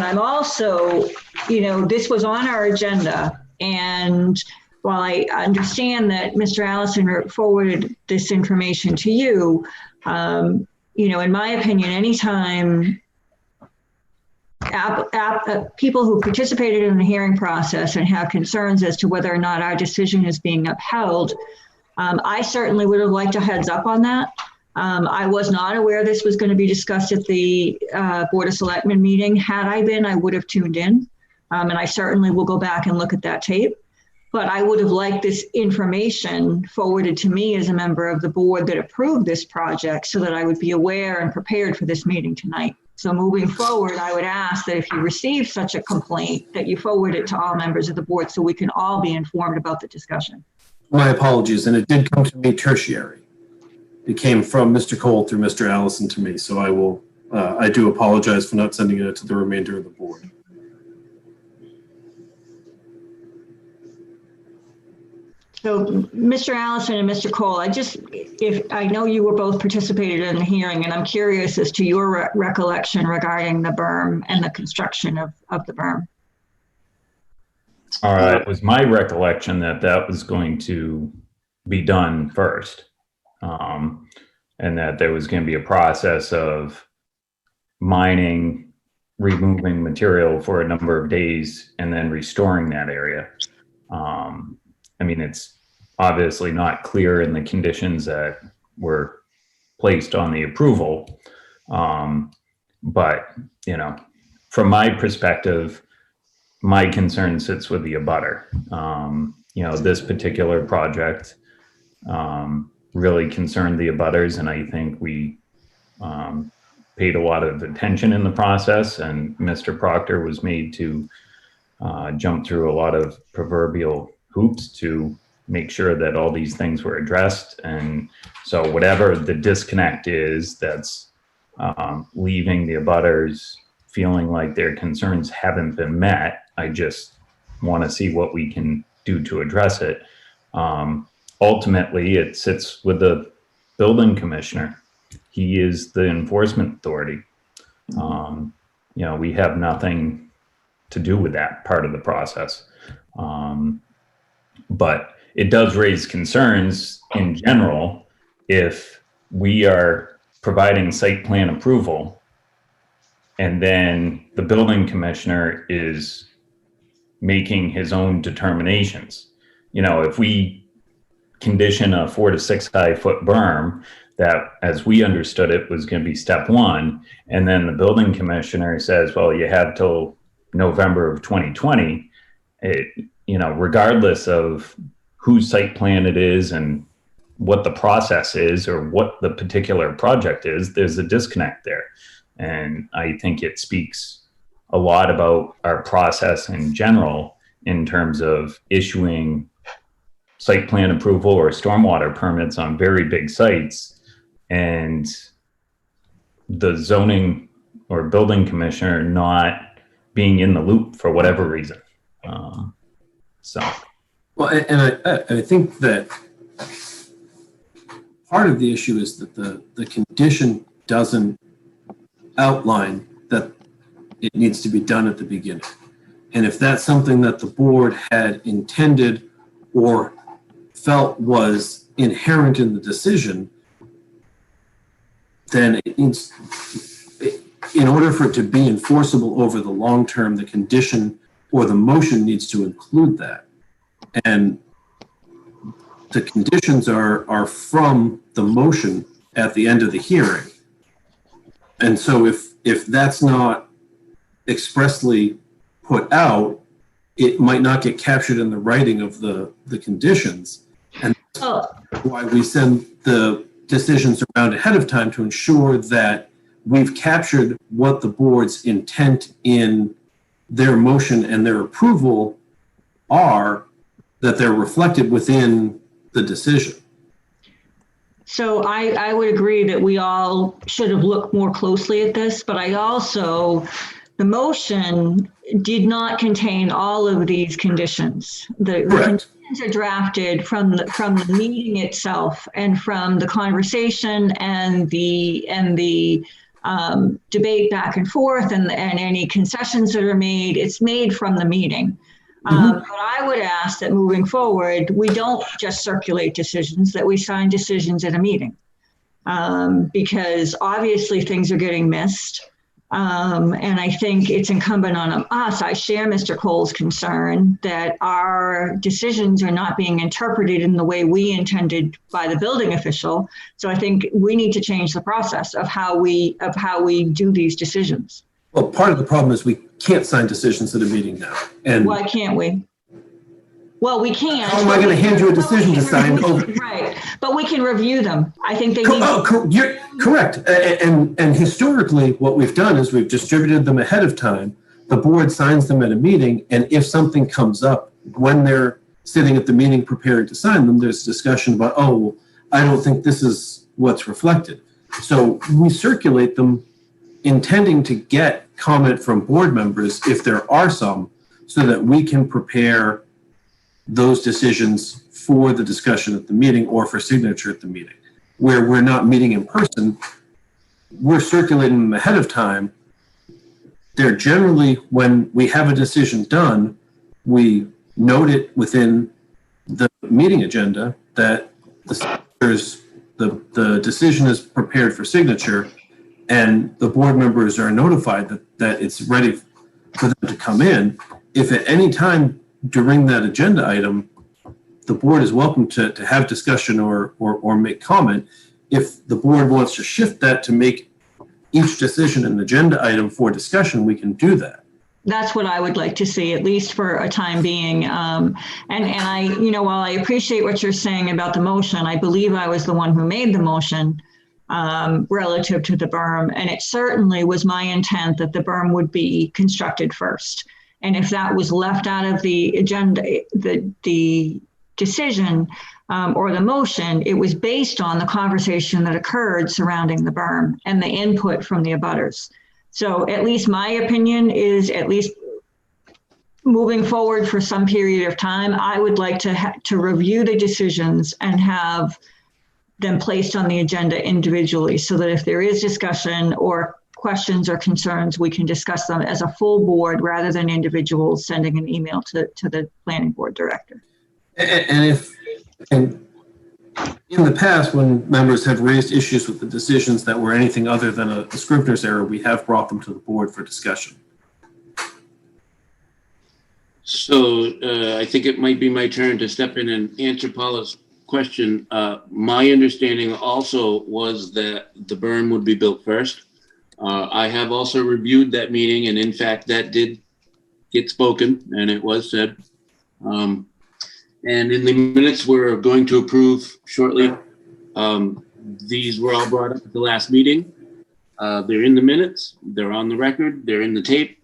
I'm also, this was on our agenda. And while I understand that Mr. Allison forwarded this information to you, in my opinion, anytime people who participated in the hearing process and have concerns as to whether or not our decision is being upheld, I certainly would have liked a heads up on that. I was not aware this was going to be discussed at the Board of Selectmen meeting. Had I been, I would have tuned in. And I certainly will go back and look at that tape. But I would have liked this information forwarded to me as a member of the board that approved this project so that I would be aware and prepared for this meeting tonight. So moving forward, I would ask that if you receive such a complaint, that you forward it to all members of the board so we can all be informed about the discussion. My apologies, and it did come to me tertiary. It came from Mr. Cole through Mr. Allison to me, so I do apologize for not sending it to the remainder of the board. So, Mr. Allison and Mr. Cole, I know you were both participated in the hearing, and I'm curious as to your recollection regarding the berm and the construction of the berm. All right, it was my recollection that that was going to be done first, and that there was going to be a process of mining, removing material for a number of days, and then restoring that area. I mean, it's obviously not clear in the conditions that were placed on the approval. But, you know, from my perspective, my concern sits with the abutter. You know, this particular project really concerned the abutters, and I think we paid a lot of attention in the process, and Mr. Proctor was made to jump through a lot of proverbial hoops to make sure that all these things were addressed. And so whatever the disconnect is that's leaving the abutters feeling like their concerns haven't been met, I just want to see what we can do to address it. Ultimately, it sits with the building commissioner. He is the enforcement authority. You know, we have nothing to do with that part of the process. But it does raise concerns in general if we are providing site plan approval and then the building commissioner is making his own determinations. You know, if we condition a 4 to 6 high foot berm that, as we understood it, was going to be step one, and then the building commissioner says, well, you have till November of 2020, you know, regardless of whose site plan it is and what the process is or what the particular project is, there's a disconnect there. And I think it speaks a lot about our process in general in terms of issuing site plan approval or stormwater permits on very big sites, and the zoning or building commissioner not being in the loop for whatever reason. Well, and I think that part of the issue is that the condition doesn't outline that it needs to be done at the beginning. And if that's something that the board had intended or felt was inherent in the decision, then it needs, in order for it to be enforceable over the long term, the condition or the motion needs to include that. And the conditions are from the motion at the end of the hearing. And so if that's not expressly put out, it might not get captured in the writing of the conditions. And that's why we send the decisions around ahead of time to ensure that we've captured what the board's intent in their motion and their approval are, that they're reflected within the decision. So I would agree that we all should have looked more closely at this, but I also, the motion did not contain all of these conditions. The conditions are drafted from the meeting itself and from the conversation and the debate back and forth and any concessions that are made. It's made from the meeting. But I would ask that moving forward, we don't just circulate decisions, that we sign decisions at a meeting. Because obviously things are getting missed. And I think it's incumbent on us. I share Mr. Cole's concern that our decisions are not being interpreted in the way we intended by the building official. So I think we need to change the process of how we do these decisions. Well, part of the problem is we can't sign decisions at a meeting now. And Why can't we? Well, we can. How am I going to hand you a decision to sign over? Right, but we can review them. I think they need. You're correct. And historically, what we've done is we've distributed them ahead of time. The board signs them at a meeting, and if something comes up when they're sitting at the meeting preparing to sign them, there's discussion about, oh, I don't think this is what's reflected. So we circulate them intending to get comment from board members, if there are some, so that we can prepare those decisions for the discussion at the meeting or for signature at the meeting. Where we're not meeting in person, we're circulating them ahead of time. They're generally, when we have a decision done, we note it within the meeting agenda that the decision is prepared for signature, and the board members are notified that it's ready for them to come in. If at any time during that agenda item, the board is welcome to have discussion or make comment. If the board wants to shift that to make each decision an agenda item for discussion, we can do that. That's what I would like to see, at least for a time being. And I, while I appreciate what you're saying about the motion, I believe I was the one who made the motion relative to the berm. And it certainly was my intent that the berm would be constructed first. And if that was left out of the agenda, the decision or the motion, it was based on the conversation that occurred surrounding the berm and the input from the abutters. So at least my opinion is, at least moving forward for some period of time, I would like to review the decisions and have them placed on the agenda individually, so that if there is discussion or questions or concerns, we can discuss them as a full board rather than individuals sending an email to the planning board director. And in the past, when members have raised issues with the decisions that were anything other than a Scrivener's error, we have brought them to the board for discussion. So I think it might be my turn to step in and answer Paula's question. My understanding also was that the berm would be built first. I have also reviewed that meeting, and in fact, that did get spoken, and it was said. And in the minutes we're going to approve shortly, these were all brought up at the last meeting. They're in the minutes, they're on the record, they're in the tape.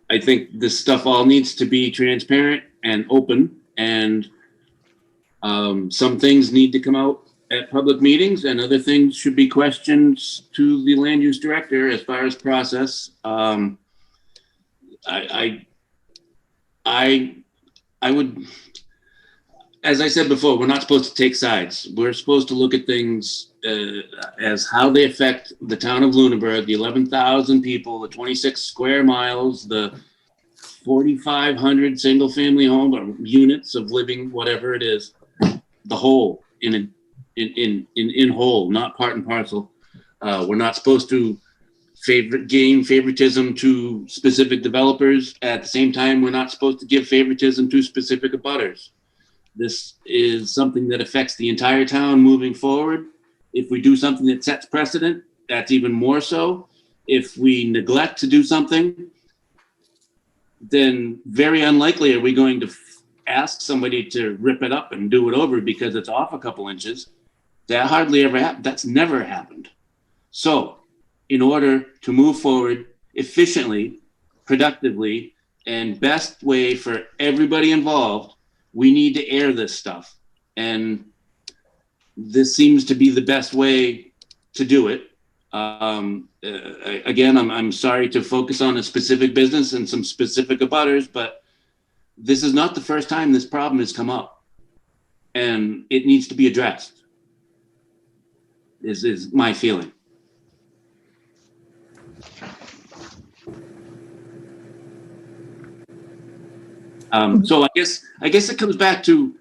I think this stuff all needs to be transparent and open, and some things need to come out at public meetings, and other things should be questions to the land use director as far as process. I would, as I said before, we're not supposed to take sides. We're supposed to look at things as how they affect the town of Lunenburg, the 11,000 people, the 26 square miles, the 4,500 single family home or units of living, whatever it is, the whole in whole, not part and parcel. We're not supposed to gain favoritism to specific developers. At the same time, we're not supposed to give favoritism to specific abutters. This is something that affects the entire town moving forward. If we do something that sets precedent, that's even more so. If we neglect to do something, then very unlikely are we going to ask somebody to rip it up and do it over because it's off a couple inches. That hardly ever happened. That's never happened. So in order to move forward efficiently, productively, and best way for everybody involved, we need to air this stuff. And this seems to be the best way to do it. Again, I'm sorry to focus on a specific business and some specific abutters, but this is not the first time this problem has come up, and it needs to be addressed, is my feeling. So I guess it comes back to,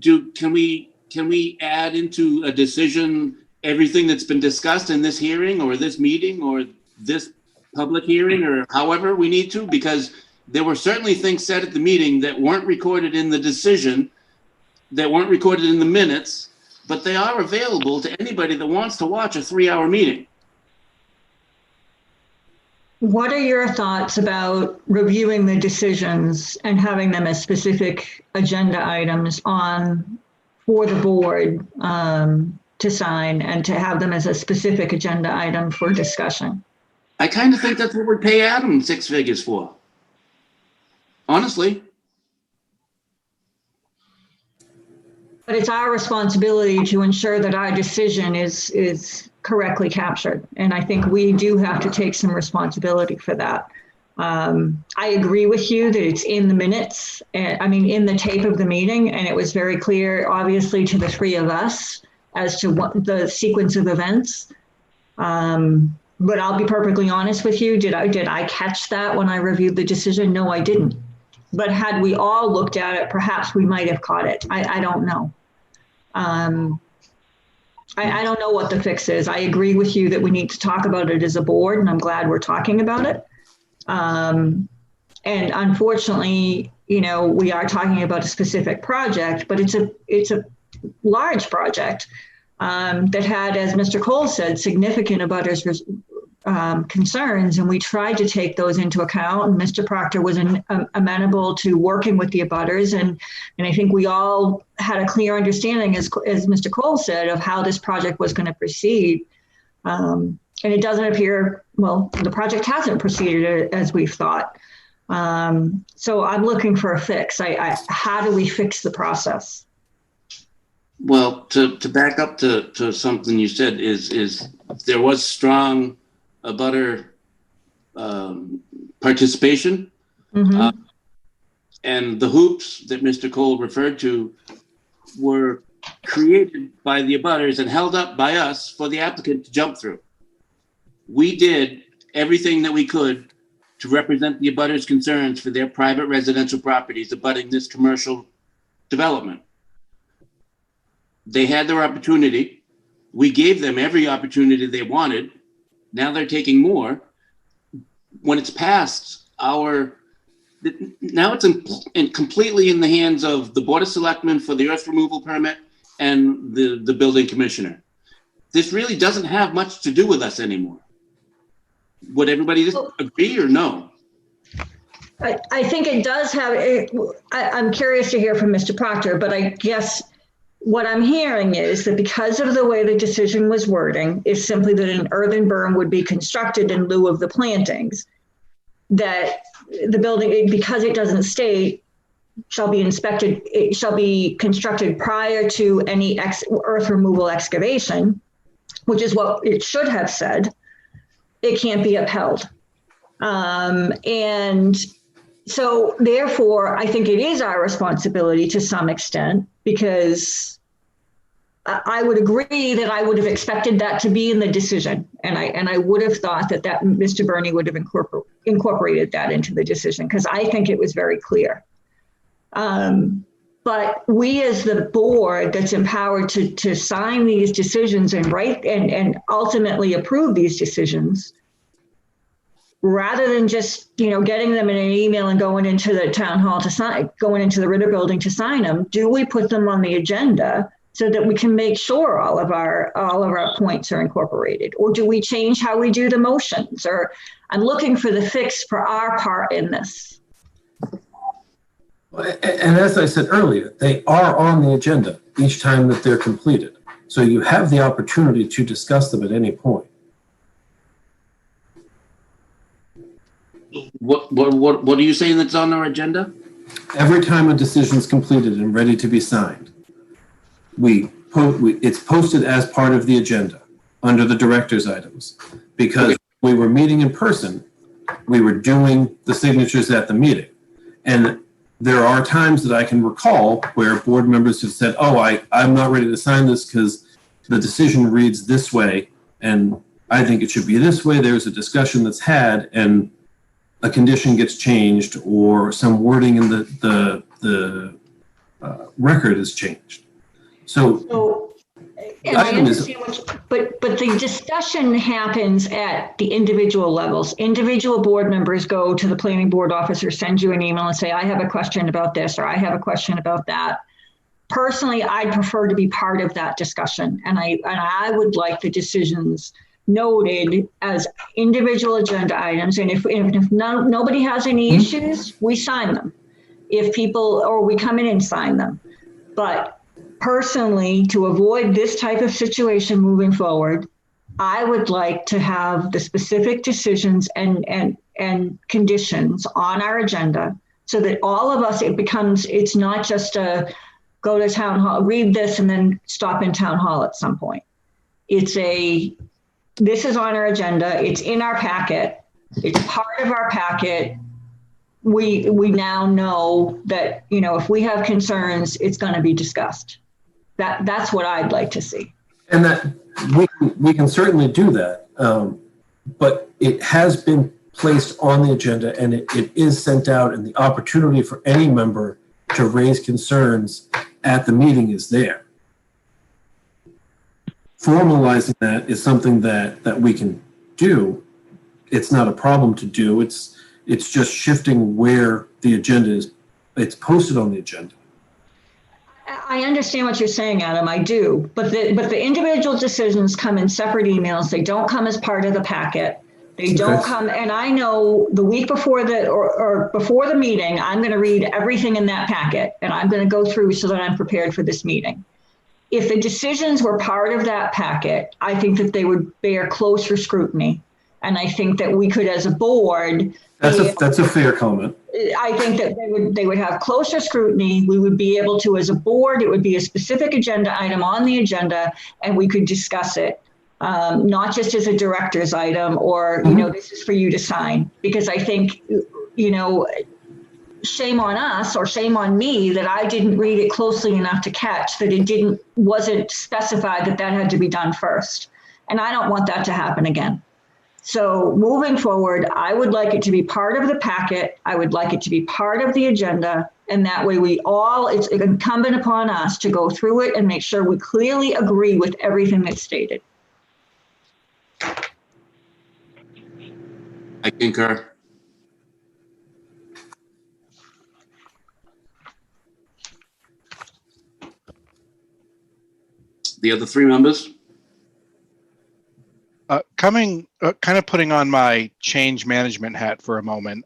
can we add into a decision everything that's been discussed in this hearing or this meeting or this public hearing or however we need to, because there were certainly things said at the meeting that weren't recorded in the decision, that weren't recorded in the minutes, but they are available to anybody that wants to watch a 3-hour meeting. What are your thoughts about reviewing the decisions and having them as specific agenda items for the board to sign and to have them as a specific agenda item for discussion? I kind of think that's what we'd pay Adam 6 figures for. Honestly. But it's our responsibility to ensure that our decision is correctly captured. And I think we do have to take some responsibility for that. I agree with you that it's in the minutes, in the tape of the meeting, and it was very clear, obviously, to the three of us as to what the sequence of events. But I'll be perfectly honest with you. Did I catch that when I reviewed the decision? No, I didn't. But had we all looked at it, perhaps we might have caught it. I don't know. I don't know what the fix is. I agree with you that we need to talk about it as a board, and I'm glad we're talking about it. And unfortunately, we are talking about a specific project, but it's a large project that had, as Mr. Cole said, significant abutters concerns, and we tried to take those into account. And Mr. Proctor was amenable to working with the abutters, and I think we all had a clear understanding, as Mr. Cole said, of how this project was going to proceed. And it doesn't appear, the project hasn't proceeded as we've thought. So I'm looking for a fix. How do we fix the process? Well, to back up to something you said is there was strong abutter participation, and the hoops that Mr. Cole referred to were created by the abutters and held up by us for the applicant to jump through. We did everything that we could to represent the abutters' concerns for their private residential properties abutting this commercial development. They had their opportunity. We gave them every opportunity they wanted. Now they're taking more. When it's passed, now it's completely in the hands of the Board of Selectmen for the earth removal permit and the building commissioner. This really doesn't have much to do with us anymore. Would everybody agree or no? I think it does have, I'm curious to hear from Mr. Proctor, but I guess what I'm hearing is that because of the way the decision was wording, is simply that an earthen berm would be constructed in lieu of the plantings, that the building, because it doesn't state, shall be inspected, it shall be constructed prior to any earth removal excavation, which is what it should have said. It can't be upheld. And so therefore, I think it is our responsibility to some extent, because I would agree that I would have expected that to be in the decision. And I would have thought that Mr. Burney would have incorporated that into the decision, because I think it was very clear. But we as the board that's empowered to sign these decisions and write and ultimately approve these decisions, rather than just, getting them in an email and going into the town hall to sign, going into the Ritter building to sign them, do we put them on the agenda so that we can make sure all of our points are incorporated? Or do we change how we do the motions? Or I'm looking for the fix for our part in this. And as I said earlier, they are on the agenda each time that they're completed. So you have the opportunity to discuss them at any point. What are you saying that's on our agenda? Every time a decision is completed and ready to be signed, it's posted as part of the agenda under the director's items. Because we were meeting in person, we were doing the signatures at the meeting. And there are times that I can recall where board members have said, I'm not ready to sign this because the decision reads this way, and I think it should be this way. There's a discussion that's had, and a condition gets changed, or some wording in the record is changed. So And I item is- understand but the discussion happens at the individual levels. Individual board members go to the planning board office or send you an email and say, I have a question about this, or I have a question about that. Personally, I'd prefer to be part of that discussion. And I would like the decisions noted as individual agenda items. And if nobody has any issues, we sign them. If people, or we come in and sign them. But personally, to avoid this type of situation moving forward, I would like to have the specific decisions and conditions on our agenda so that all of us, it's not just a go to town hall, read this and then stop in town hall at some point. This is on our agenda. It's in our packet. It's part of our packet. We now know that, if we have concerns, it's going to be discussed. That's what I'd like to see. And that we can certainly do that. But it has been placed on the agenda and it is sent out, and the opportunity for any member to raise concerns at the meeting is there. Formalizing that is something that we can do. It's not a problem to do. It's just shifting where the agenda is. It's posted on the agenda. I understand what you're saying, Adam. I do, but the individual decisions come in separate emails. They don't come as part of the packet. They don't come, and I know the week before or before the meeting, I'm going to read everything in that packet, and I'm going to go through so that I'm prepared for this meeting. If the decisions were part of that packet, I think that they would bear closer scrutiny, and I think that we could, as a board, that's a fair comment. I think that they would have closer scrutiny. We would be able to, as a board, it would be a specific agenda item on the agenda, and we could discuss it. Not just as a director's item or, this is for you to sign, because I think, shame on us or shame on me that I didn't read it closely enough to catch that it wasn't specified that had to be done first. And I don't want that to happen again. So moving forward, I would like it to be part of the packet. I would like it to be part of the agenda. And that way it's incumbent upon us to go through it and make sure we clearly agree with everything that's stated. I concur. The other three members? Kind of putting on my change management hat for a moment.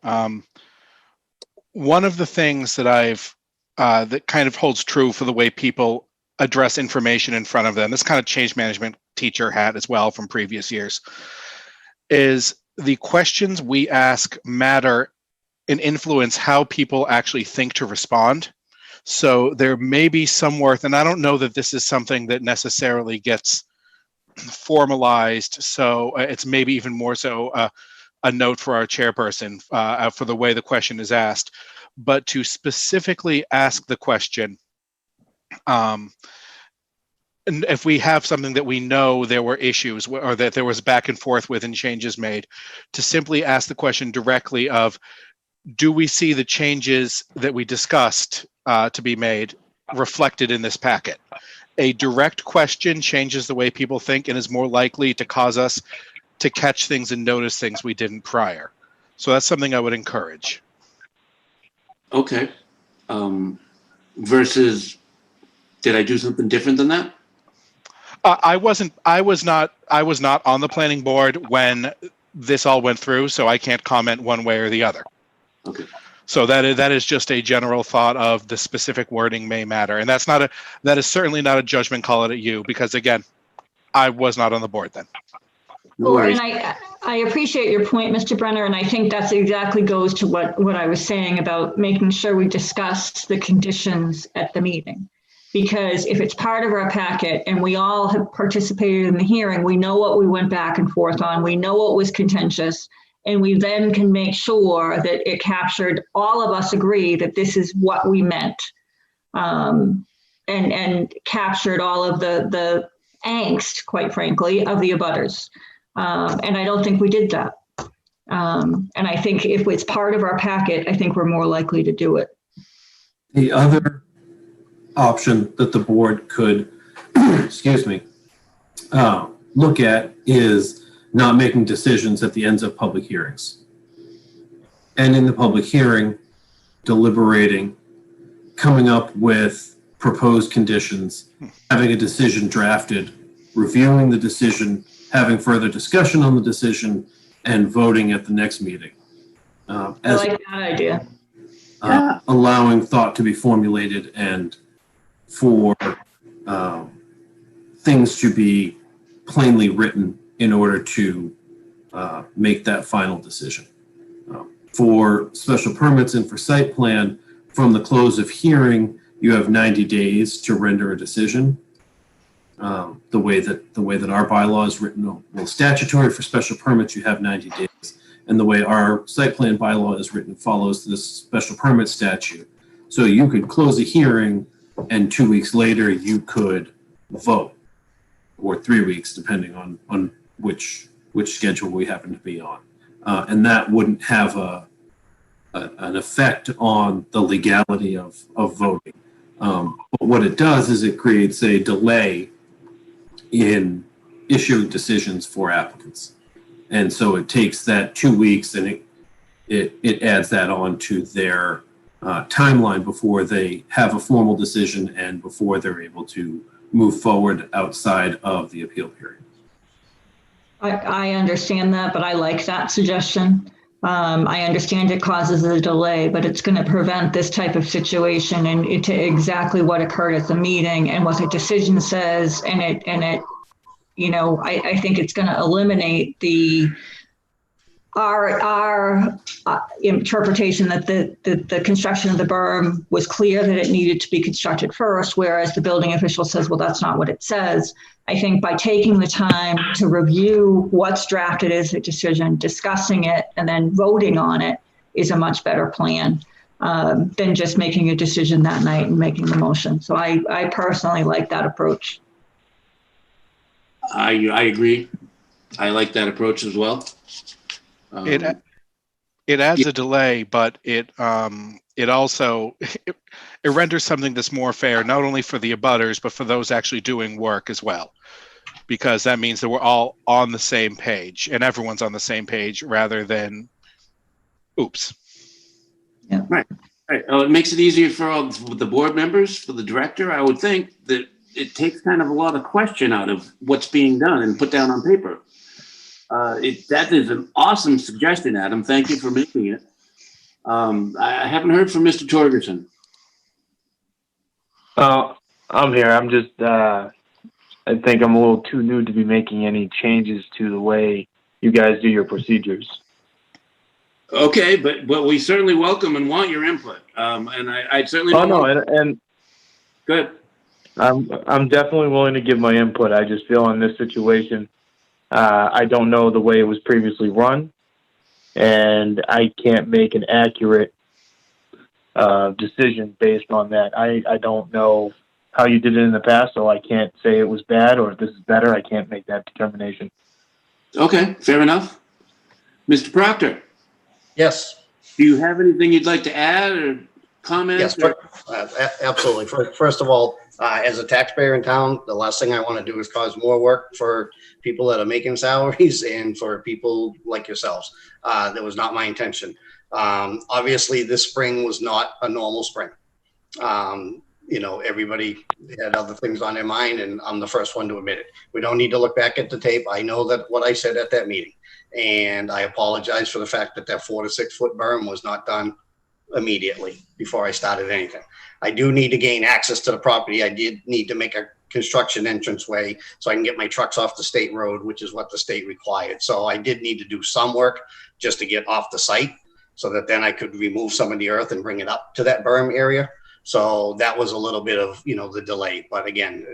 One of the things that that kind of holds true for the way people address information in front of them, this kind of change management teacher hat as well from previous years, is the questions we ask matter and influence how people actually think to respond. So there may be some worth, and I don't know that this is something that necessarily gets formalized, so it's maybe even more so a note for our chairperson for the way the question is asked, but to specifically ask the question, and if we have something that we know there were issues or that there was back and forth with and changes made, to simply ask the question directly of, do we see the changes that we discussed to be made reflected in this packet? A direct question changes the way people think and is more likely to cause us to catch things and notice things we didn't prior. So that's something I would encourage. Okay. Versus, did I do something different than that? I was not on the planning board when this all went through, so I can't comment one way or the other. Okay. So that is just a general thought of the specific wording may matter, and that is certainly not a judgment call at you, because again, I was not on the board then. No worries. And I appreciate your point, Mr. Brenner, and I think that's exactly goes to what I was saying about making sure we discuss the conditions at the meeting. Because if it's part of our packet and we all have participated in the hearing, we know what we went back and forth on, we know what was contentious, and we then can make sure that it captured, all of us agree that this is what we meant, and captured all of the angst, quite frankly, of the abutters. And I don't think we did that. And I think if it's part of our packet, I think we're more likely to do it. The other option that the board could, excuse me, look at is not making decisions at the ends of public hearings. And in the public hearing, deliberating, coming up with proposed conditions, having a decision drafted, reviewing the decision, having further discussion on the decision, and voting at the next meeting. I like that idea. Allowing thought to be formulated and for things to be plainly written in order to make that final decision. For special permits and for site plan, from the close of hearing, you have 90 days to render a decision. The way that our bylaw is written, well, statutory for special permits, you have 90 days. And the way our site plan bylaw is written follows this special permit statute. So you could close a hearing and 2 weeks later you could vote, or 3 weeks, depending on which schedule we happen to be on. And that wouldn't have an effect on the legality of voting. But what it does is it creates a delay in issuing decisions for applicants. And so it takes that 2 weeks and it adds that on to their timeline before they have a formal decision and before they're able to move forward outside of the appeal period. I understand that, but I like that suggestion. I understand it causes a delay, but it's going to prevent this type of situation and into exactly what occurred at the meeting and what the decision says. And it, you know, I think it's going to eliminate our interpretation that the construction of the berm was clear that it needed to be constructed first, whereas the building official says, well, that's not what it says. I think by taking the time to review what's drafted as a decision, discussing it, and then voting on it is a much better plan than just making a decision that night and making the motion. So I personally like that approach. I agree. I like that approach as well. It adds a delay, but it also it renders something that's more fair, not only for the abutters, but for those actually doing work as well, because that means that we're all on the same page and everyone's on the same page rather than, oops. Yeah. Right. It makes it easier for all the board members, for the director. I would think that it takes kind of a lot of question out of what's being done and put down on paper. That is an awesome suggestion, Adam. Thank you for making it. I haven't heard from Mr. Torgerson. I'm here. I'm just, I think I'm a little too new to be making any changes to the way you guys do your procedures. Okay, but we certainly welcome and want your input. And I certainly. Oh no, and good. I'm definitely willing to give my input. I just feel in this situation, I don't know the way it was previously run, and I can't make an accurate decision based on that. I don't know how you did it in the past, so I can't say it was bad or if this is better. I can't make that determination. Okay, fair enough. Mr. Proctor. Yes. Do you have anything you'd like to add or comment? Yes, absolutely. First of all, as a taxpayer in town, the last thing I want to do is cause more work for people that are making salaries and for people like yourselves. That was not my intention. Obviously, this spring was not a normal spring. You know, everybody had other things on their mind, and I'm the first one to admit it. We don't need to look back at the tape. I know that what I said at that meeting, and I apologize for the fact that that 4 to 6 foot berm was not done immediately before I started anything. I do need to gain access to the property. I did need to make a construction entranceway so I can get my trucks off the state road, which is what the state required. So I did need to do some work just to get off the site so that then I could remove some of the earth and bring it up to that berm area. So that was a little bit of, you know, the delay. But again,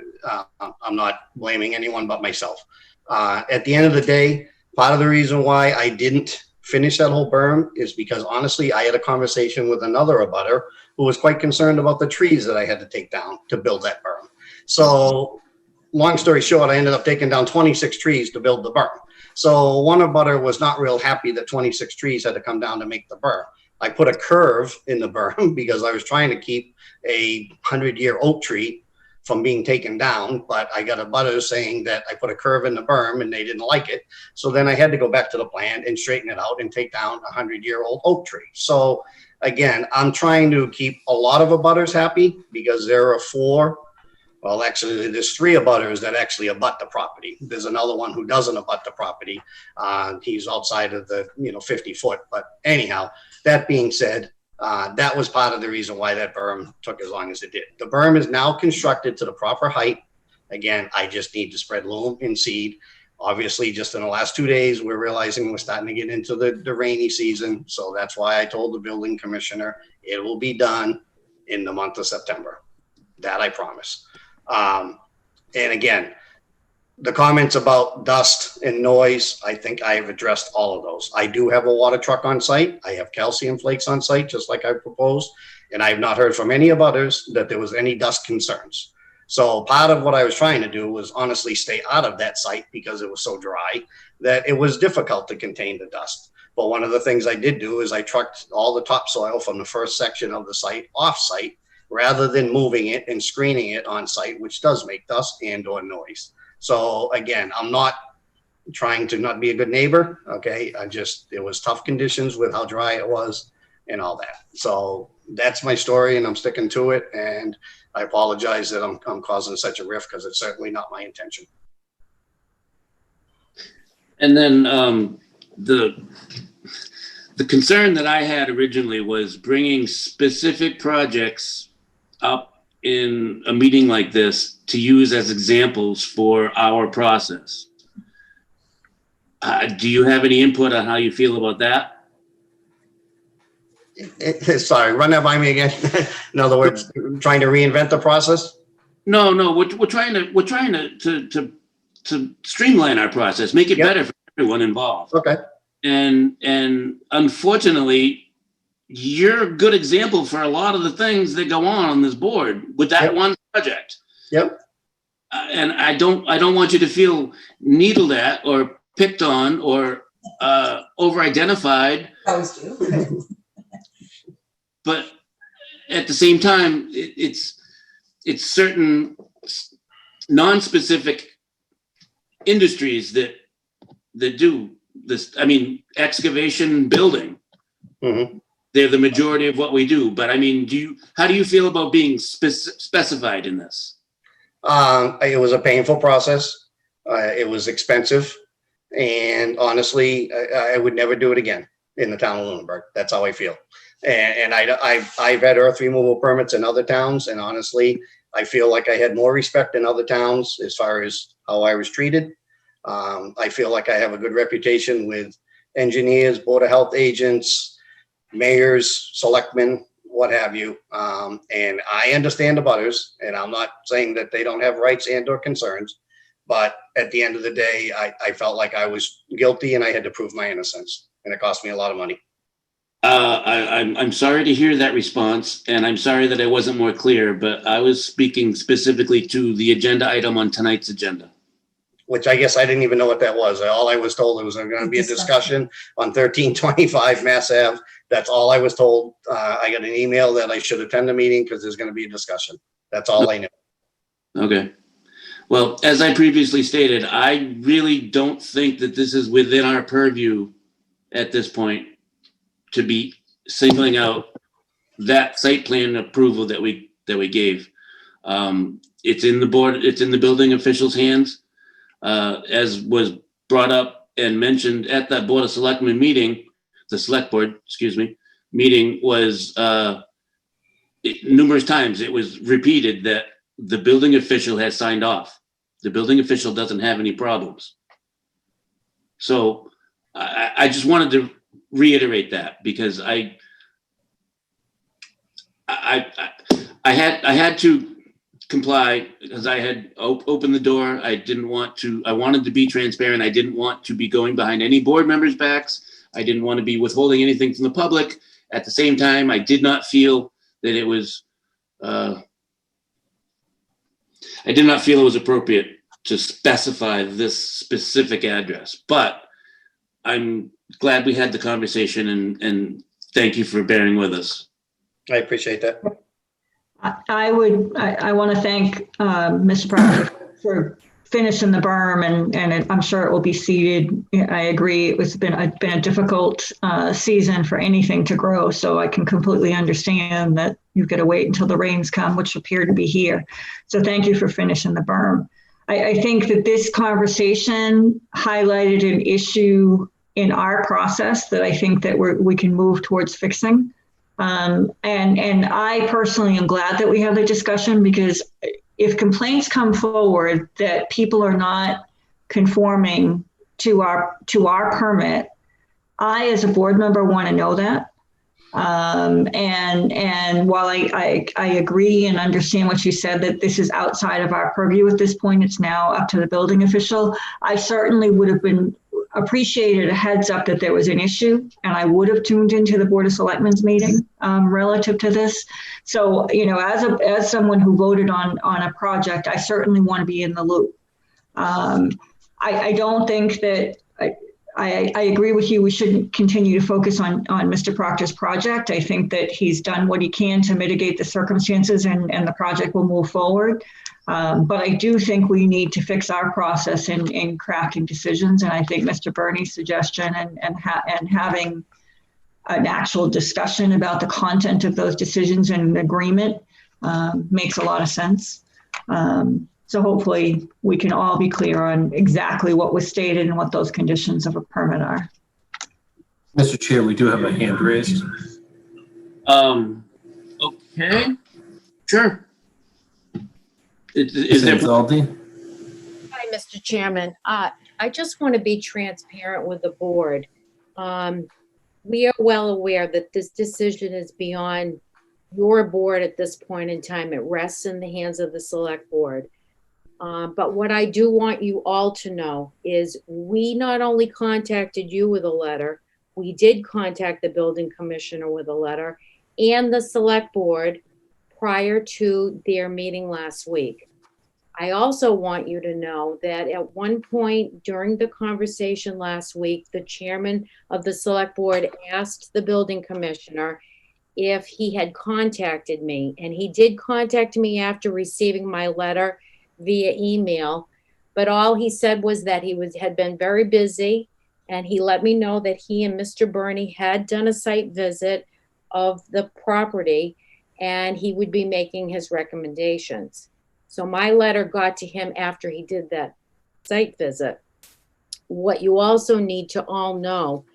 I'm not blaming anyone but myself. At the end of the day, part of the reason why I didn't finish that whole berm is because honestly, I had a conversation with another abutter who was quite concerned about the trees that I had to take down to build that berm. So long story short, I ended up taking down 26 trees to build the berm. So one abutter was not real happy that 26 trees had to come down to make the berm. I put a curve in the berm because I was trying to keep a 100-year oak tree from being taken down, but I got a butter saying that I put a curve in the berm and they didn't like it. So then I had to go back to the plant and straighten it out and take down a 100-year-old oak tree. So again, I'm trying to keep a lot of abutters happy because there are 4. Well, actually, there's 3 abutters that actually abut the property. There's another one who doesn't abut the property. He's outside of the 50 foot. But anyhow, that being said, that was part of the reason why that berm took as long as it did. The berm is now constructed to the proper height. Again, I just need to spread loam and seed. Obviously, just in the last 2 days, we're realizing we're starting to get into the rainy season. So that's why I told the building commissioner it will be done in the month of September. That I promise. And again, the comments about dust and noise, I think I have addressed all of those. I do have a water truck on site. I have calcium flakes on site, just like I proposed. And I have not heard from any of others that there was any dust concerns. So part of what I was trying to do was honestly stay out of that site because it was so dry that it was difficult to contain the dust. But one of the things I did do is I trucked all the topsoil from the first section of the site off site rather than moving it and screening it on site, which does make dust and or noise. So again, I'm not trying to not be a good neighbor. Okay. It was tough conditions with how dry it was and all that. So that's my story and I'm sticking to it. And I apologize that I'm causing such a rift because it's certainly not my intention. And then the concern that I had originally was bringing specific projects up in a meeting like this to use as examples for our process. Do you have any input on how you feel about that? Sorry, run that by me again. In other words, trying to reinvent the process? No, we're trying to streamline our process, make it better for everyone involved. Okay. And unfortunately, you're a good example for a lot of the things that go on this board with that one project. Yep. And I don't want you to feel needled at or picked on or over-identified. But at the same time, it's certain non-specific industries that do this. I mean, excavation, building. Mm-hmm. They're the majority of what we do. But I mean, how do you feel about being specified in this? It was a painful process. It was expensive. And honestly, I would never do it again in the town of Lunenburg. That's how I feel. And I've had earth removal permits in other towns. And honestly, I feel like I had more respect in other towns as far as how I was treated. I feel like I have a good reputation with engineers, board of health agents, mayors, selectmen, what have you. And I understand the butters, and I'm not saying that they don't have rights and or concerns, but at the end of the day, I felt like I was guilty and I had to prove my innocence, and it cost me a lot of money. I'm sorry to hear that response, and I'm sorry that I wasn't more clear, but I was speaking specifically to the agenda item on tonight's agenda. Which I guess I didn't even know what that was. All I was told, it was going to be a discussion on 1325 Mass Ave. That's all I was told. I got an email that I should attend the meeting because there's going to be a discussion. That's all I knew. Okay. Well, as I previously stated, I really don't think that this is within our purview at this point to be singling out that site plan approval that we gave. It's in the board, it's in the building officials' hands. As was brought up and mentioned at that Board of Selectmen meeting, the Select Board, meeting was numerous times it was repeated that the building official has signed off. The building official doesn't have any problems. So I just wanted to reiterate that because I had to comply because I had opened the door. I wanted to be transparent. I didn't want to be going behind any board members' backs. I didn't want to be withholding anything from the public. At the same time, I did not feel that it was, appropriate to specify this specific address, but I'm glad we had the conversation and thank you for bearing with us. I appreciate that. I want to thank Mr. Proctor for finishing the berm, and I'm sure it will be seeded. I agree. It's been a difficult season for anything to grow, so I can completely understand that you've got to wait until the rains come, which appear to be here. So thank you for finishing the berm. I think that this conversation highlighted an issue in our process that I think that we can move towards fixing. And I personally am glad that we have the discussion, because if complaints come forward that people are not conforming to our permit, I, as a board member, want to know that. And while I agree and understand what you said, that this is outside of our purview at this point, it's now up to the building official. I certainly would have been appreciated a heads up that there was an issue, and I would have tuned into the Board of Selectmen's meeting relative to this. So, as someone who voted on a project, I certainly want to be in the loop. I don't think that I agree with you. We shouldn't continue to focus on Mr. Proctor's project. I think that he's done what he can to mitigate the circumstances, and the project will move forward. But I do think we need to fix our process in crafting decisions. And I think Mr. Bernie's suggestion and having an actual discussion about the content of those decisions and an agreement makes a lot of sense. So hopefully we can all be clear on exactly what was stated and what those conditions of a permit are. Mr. Chair, we do have a hand raised. Okay, sure. Is there? Hi, Mr. Chairman. I just want to be transparent with the board. We are well aware that this decision is beyond your board at this point in time. It rests in the hands of the select board. But what I do want you all to know is we not only contacted you with a letter, we did contact the building commissioner with a letter and the select board prior to their meeting last week. I also want you to know that at one point during the conversation last week, the chairman of the select board asked the building commissioner if he had contacted me, and he did contact me after receiving my letter via email, but all he said was that he had been very busy, and he let me know that he and Mr. Bernie had done a site visit of the property, and he would be making his recommendations. So my letter got to him after he did that site visit. What you also need to all know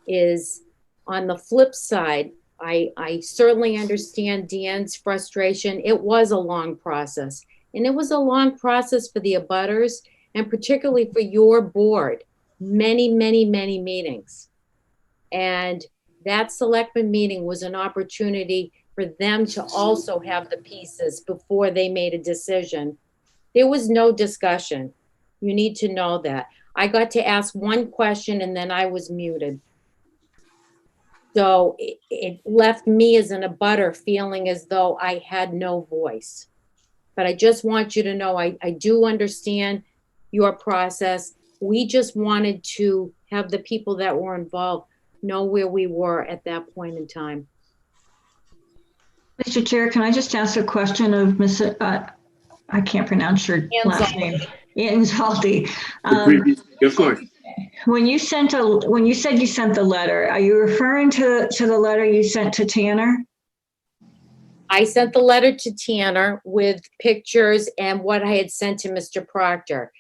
is, on the flip side, I certainly understand Deanne's frustration. It was a long process. And it was a long process for the abutters, and particularly for your board. Many, many, many meetings. And that selectman meeting was an opportunity for them to also have the pieces before they made a decision. There was no discussion. You need to know that. I got to ask one question and then I was muted. So it left me as an abutter feeling as though I had no voice. But I just want you to know, I do understand your process. We just wanted to have the people that were involved know where we were at that point in time. Mr. Chair, can I just ask a question of Ms. I can't pronounce your last name. Anzaldi. Of course. When you said you sent the letter, are you referring to the letter you sent to Tanner? I sent the letter to Tanner with pictures and what I had sent to Mr. Proctor.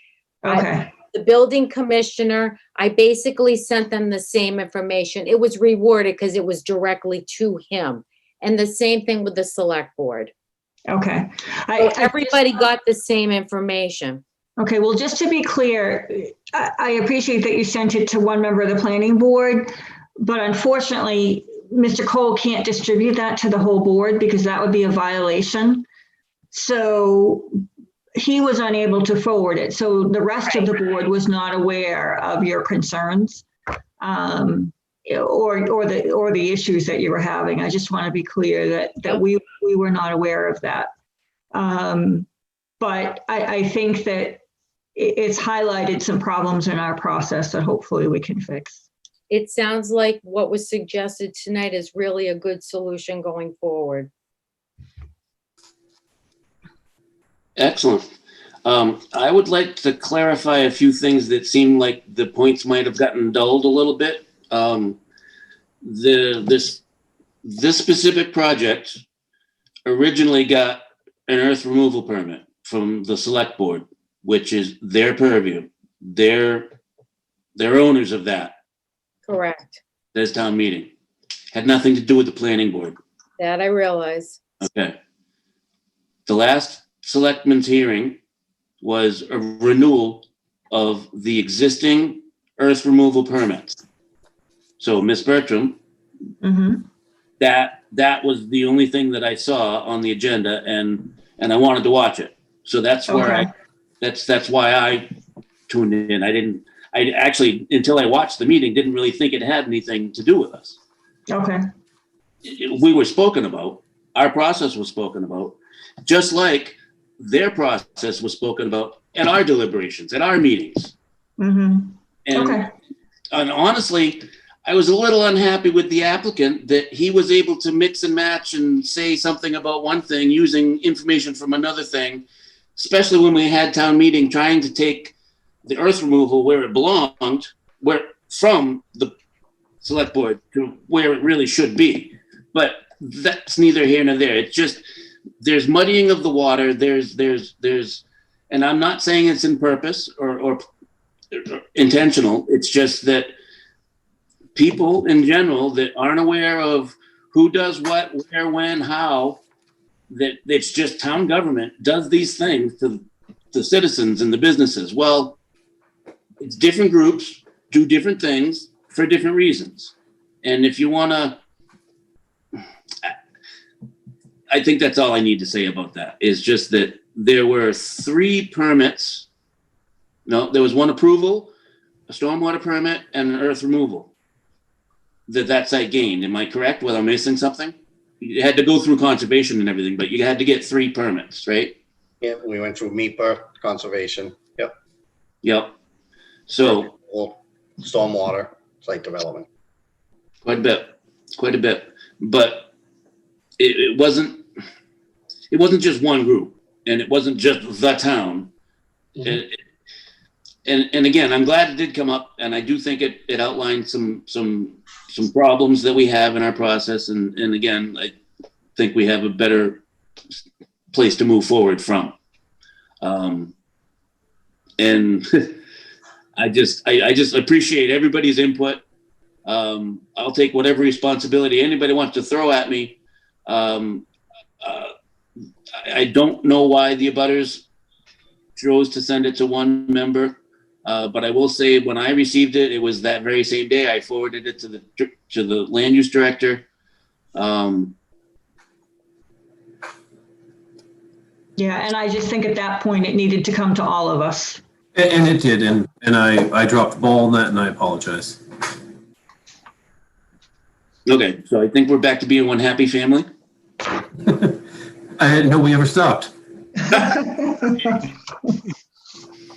Okay. The building commissioner, I basically sent them the same information. It was reworded because it was directly to him. And the same thing with the select board. Okay. So everybody got the same information. Okay, well, just to be clear, I appreciate that you sent it to one member of the planning board, but unfortunately, Mr. Cole can't distribute that to the whole board because that would be a violation. So he was unable to forward it. So the rest of the board was not aware of your concerns or the issues that you were having. I just want to be clear that we were not aware of that. But I think that it's highlighted some problems in our process that hopefully we can fix. It sounds like what was suggested tonight is really a good solution going forward. Excellent. I would like to clarify a few things that seem like the points might have gotten dulled a little bit. This specific project originally got an earth removal permit from the select board, which is their purview. They're owners of that. Correct. There's town meeting. Had nothing to do with the planning board. That I realize. Okay. The last selectmen's hearing was a renewal of the existing earth removal permits. So Miss Bertram, Mm-hmm. that was the only thing that I saw on the agenda, and I wanted to watch it. So that's where that's why I tuned in. I actually, until I watched the meeting, didn't really think it had anything to do with us. Okay. We were spoken about. Our process was spoken about, just like their process was spoken about in our deliberations, at our meetings. Mm-hmm. And honestly, I was a little unhappy with the applicant that he was able to mix and match and say something about one thing using information from another thing, especially when we had town meeting trying to take the earth removal where it belonged, from the select board to where it really should be. But that's neither here nor there. It's just, there's muddying of the water. There's, and I'm not saying it's in purpose or intentional. It's just that people in general that aren't aware of who does what, where, when, how, that it's just town government does these things to the citizens and the businesses. Well, it's different groups do different things for different reasons. And if you want to, I think that's all I need to say about that, is just that there were 3 permits. No, there was 1 approval, a stormwater permit, and an earth removal that site gained. Am I correct? Whether I'm missing something? You had to go through conservation and everything, but you had to get 3 permits, right? Yeah, we went through MEPA, conservation. Yep. Yep. So stormwater, site development. quite a bit, but it wasn't just one group, and it wasn't just the town. Mm-hmm. And again, I'm glad it did come up, and I do think it outlined some problems that we have in our process, and again, I think we have a better place to move forward from. And I just appreciate everybody's input. I'll take whatever responsibility anybody wants to throw at me. I don't know why the abutters chose to send it to 1 member. But I will say, when I received it, it was that very same day. I forwarded it to the land use director. Yeah, and I just think at that point it needed to come to all of us. And it did, and I dropped the ball on that, and I apologize. Okay, so I think we're back to being one happy family. I didn't know we ever stopped.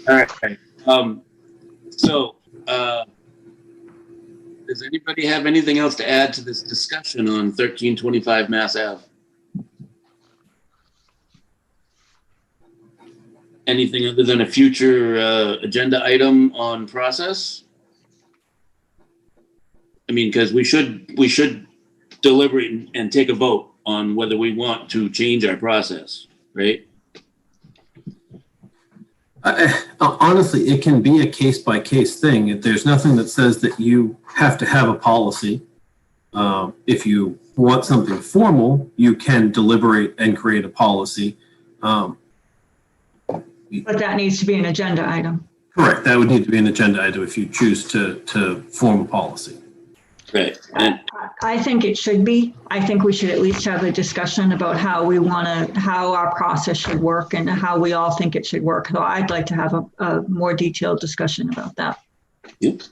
All right. So, does anybody have anything else to add to this discussion on 1325 Mass Ave? Anything other than a future agenda item on process? I mean, because we should deliberate and take a vote on whether we want to change our process, right? Honestly, it can be a case-by-case thing. There's nothing that says that you have to have a policy. If you want something formal, you can deliberate and create a policy. But that needs to be an agenda item. Correct. That would need to be an agenda item if you choose to form a policy. Right. And I think it should be. I think we should at least have a discussion about how our process should work and how we all think it should work. So I'd like to have a more detailed discussion about that. Yep.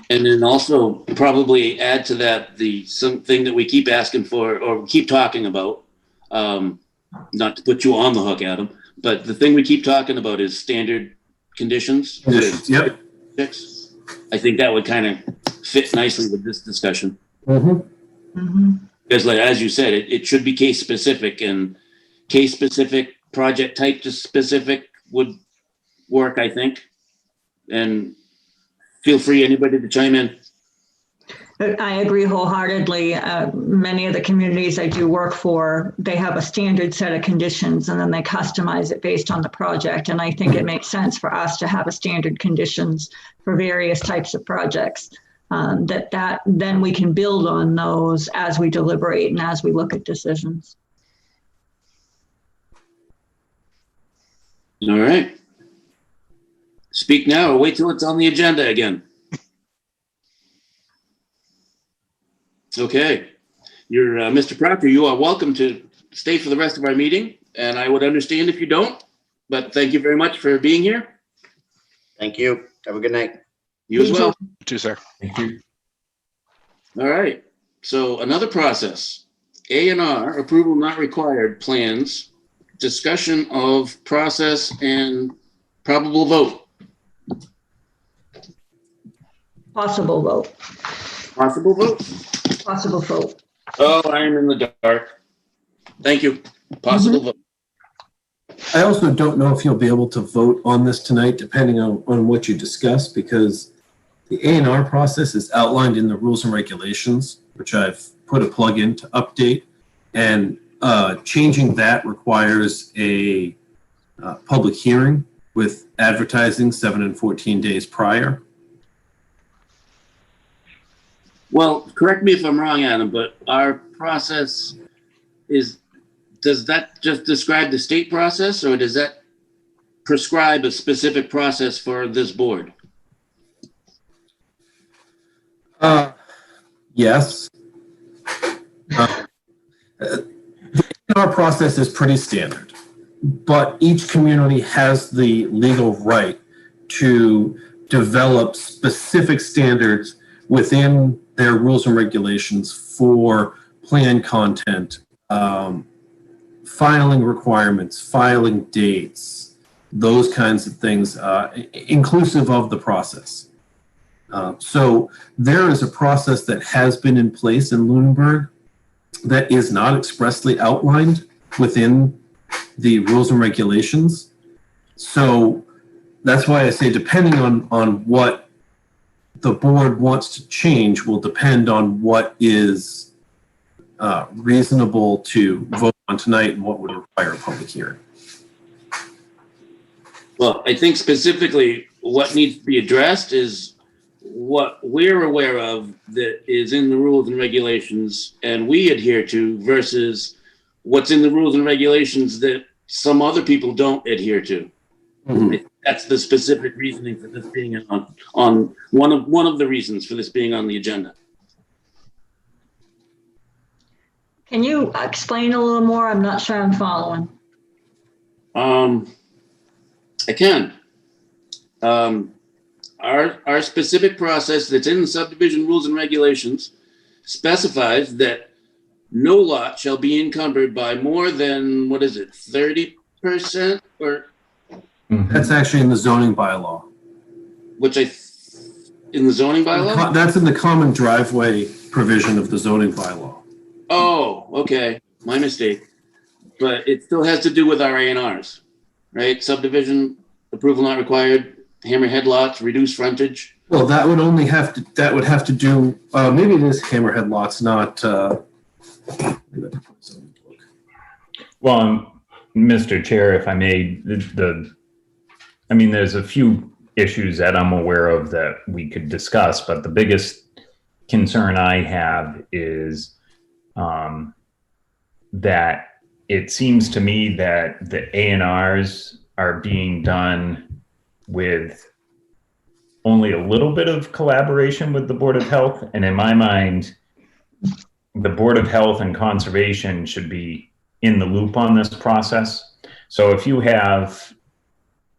And then also probably add to that something that we keep asking for or keep talking about, not to put you on the hook, Adam, but the thing we keep talking about is standard conditions. Yep. I think that would kind of fit nicely with this discussion. Mm-hmm. Mm-hmm. Because, like, as you said, it should be case specific, and case specific project type to specific would work, I think. And feel free, anybody, to chime in. I agree wholeheartedly. Many of the communities I do work for, they have a standard set of conditions and then they customize it based on the project. And I think it makes sense for us to have a standard conditions for various types of projects. That then we can build on those as we deliberate and as we look at decisions. All right. Speak now or wait till it's on the agenda again. Okay. You're Mr. Proctor, you are welcome to stay for the rest of our meeting, and I would understand if you don't, but thank you very much for being here. Thank you. Have a good night. You as well. You too, sir. Thank you. All right. So another process, A&R, approval not required, plans, discussion of process and probable vote. Possible vote. Possible vote? Possible vote. Oh, I am in the dark. Thank you. Possible vote. I also don't know if you'll be able to vote on this tonight, depending on what you discuss, because the A&R process is outlined in the rules and regulations, which I've put a plug in to update, and changing that requires a public hearing with advertising 7 and 14 days prior. Well, correct me if I'm wrong, Adam, but our process does that just describe the state process, or does that prescribe a specific process for this board? Yes. Our process is pretty standard, but each community has the legal right to develop specific standards within their rules and regulations for plan content, filing requirements, filing dates, those kinds of things, inclusive of the process. So there is a process that has been in place in Lunenburg that is not expressly outlined within the rules and regulations. So that's why I say depending on what the board wants to change will depend on what is reasonable to vote on tonight and what would require a public hearing. Well, I think specifically what needs to be addressed is what we're aware of that is in the rules and regulations and we adhere to versus what's in the rules and regulations that some other people don't adhere to. Mm-hmm. That's the specific reasoning for this being on one of the reasons for this being on the agenda. Can you explain a little more? I'm not sure I'm following. I can. Our specific process that's in the subdivision rules and regulations specifies that no lot shall be encumbered by more than, 30% or? That's actually in the zoning bylaw. In the zoning bylaw? That's in the common driveway provision of the zoning bylaw. Oh, okay. My mistake. But it still has to do with our A&Rs, right? Subdivision approval not required, hammerhead lots, reduced frontage. Well, that would have to do, maybe it is hammerhead lots, not, Well, Mr. Chair, if I may, there's a few issues that I'm aware of that we could discuss, but the biggest concern I have is that it seems to me that the A&Rs are being done with only a little bit of collaboration with the Board of Health. And in my mind, the Board of Health and Conservation should be in the loop on this process. So if you have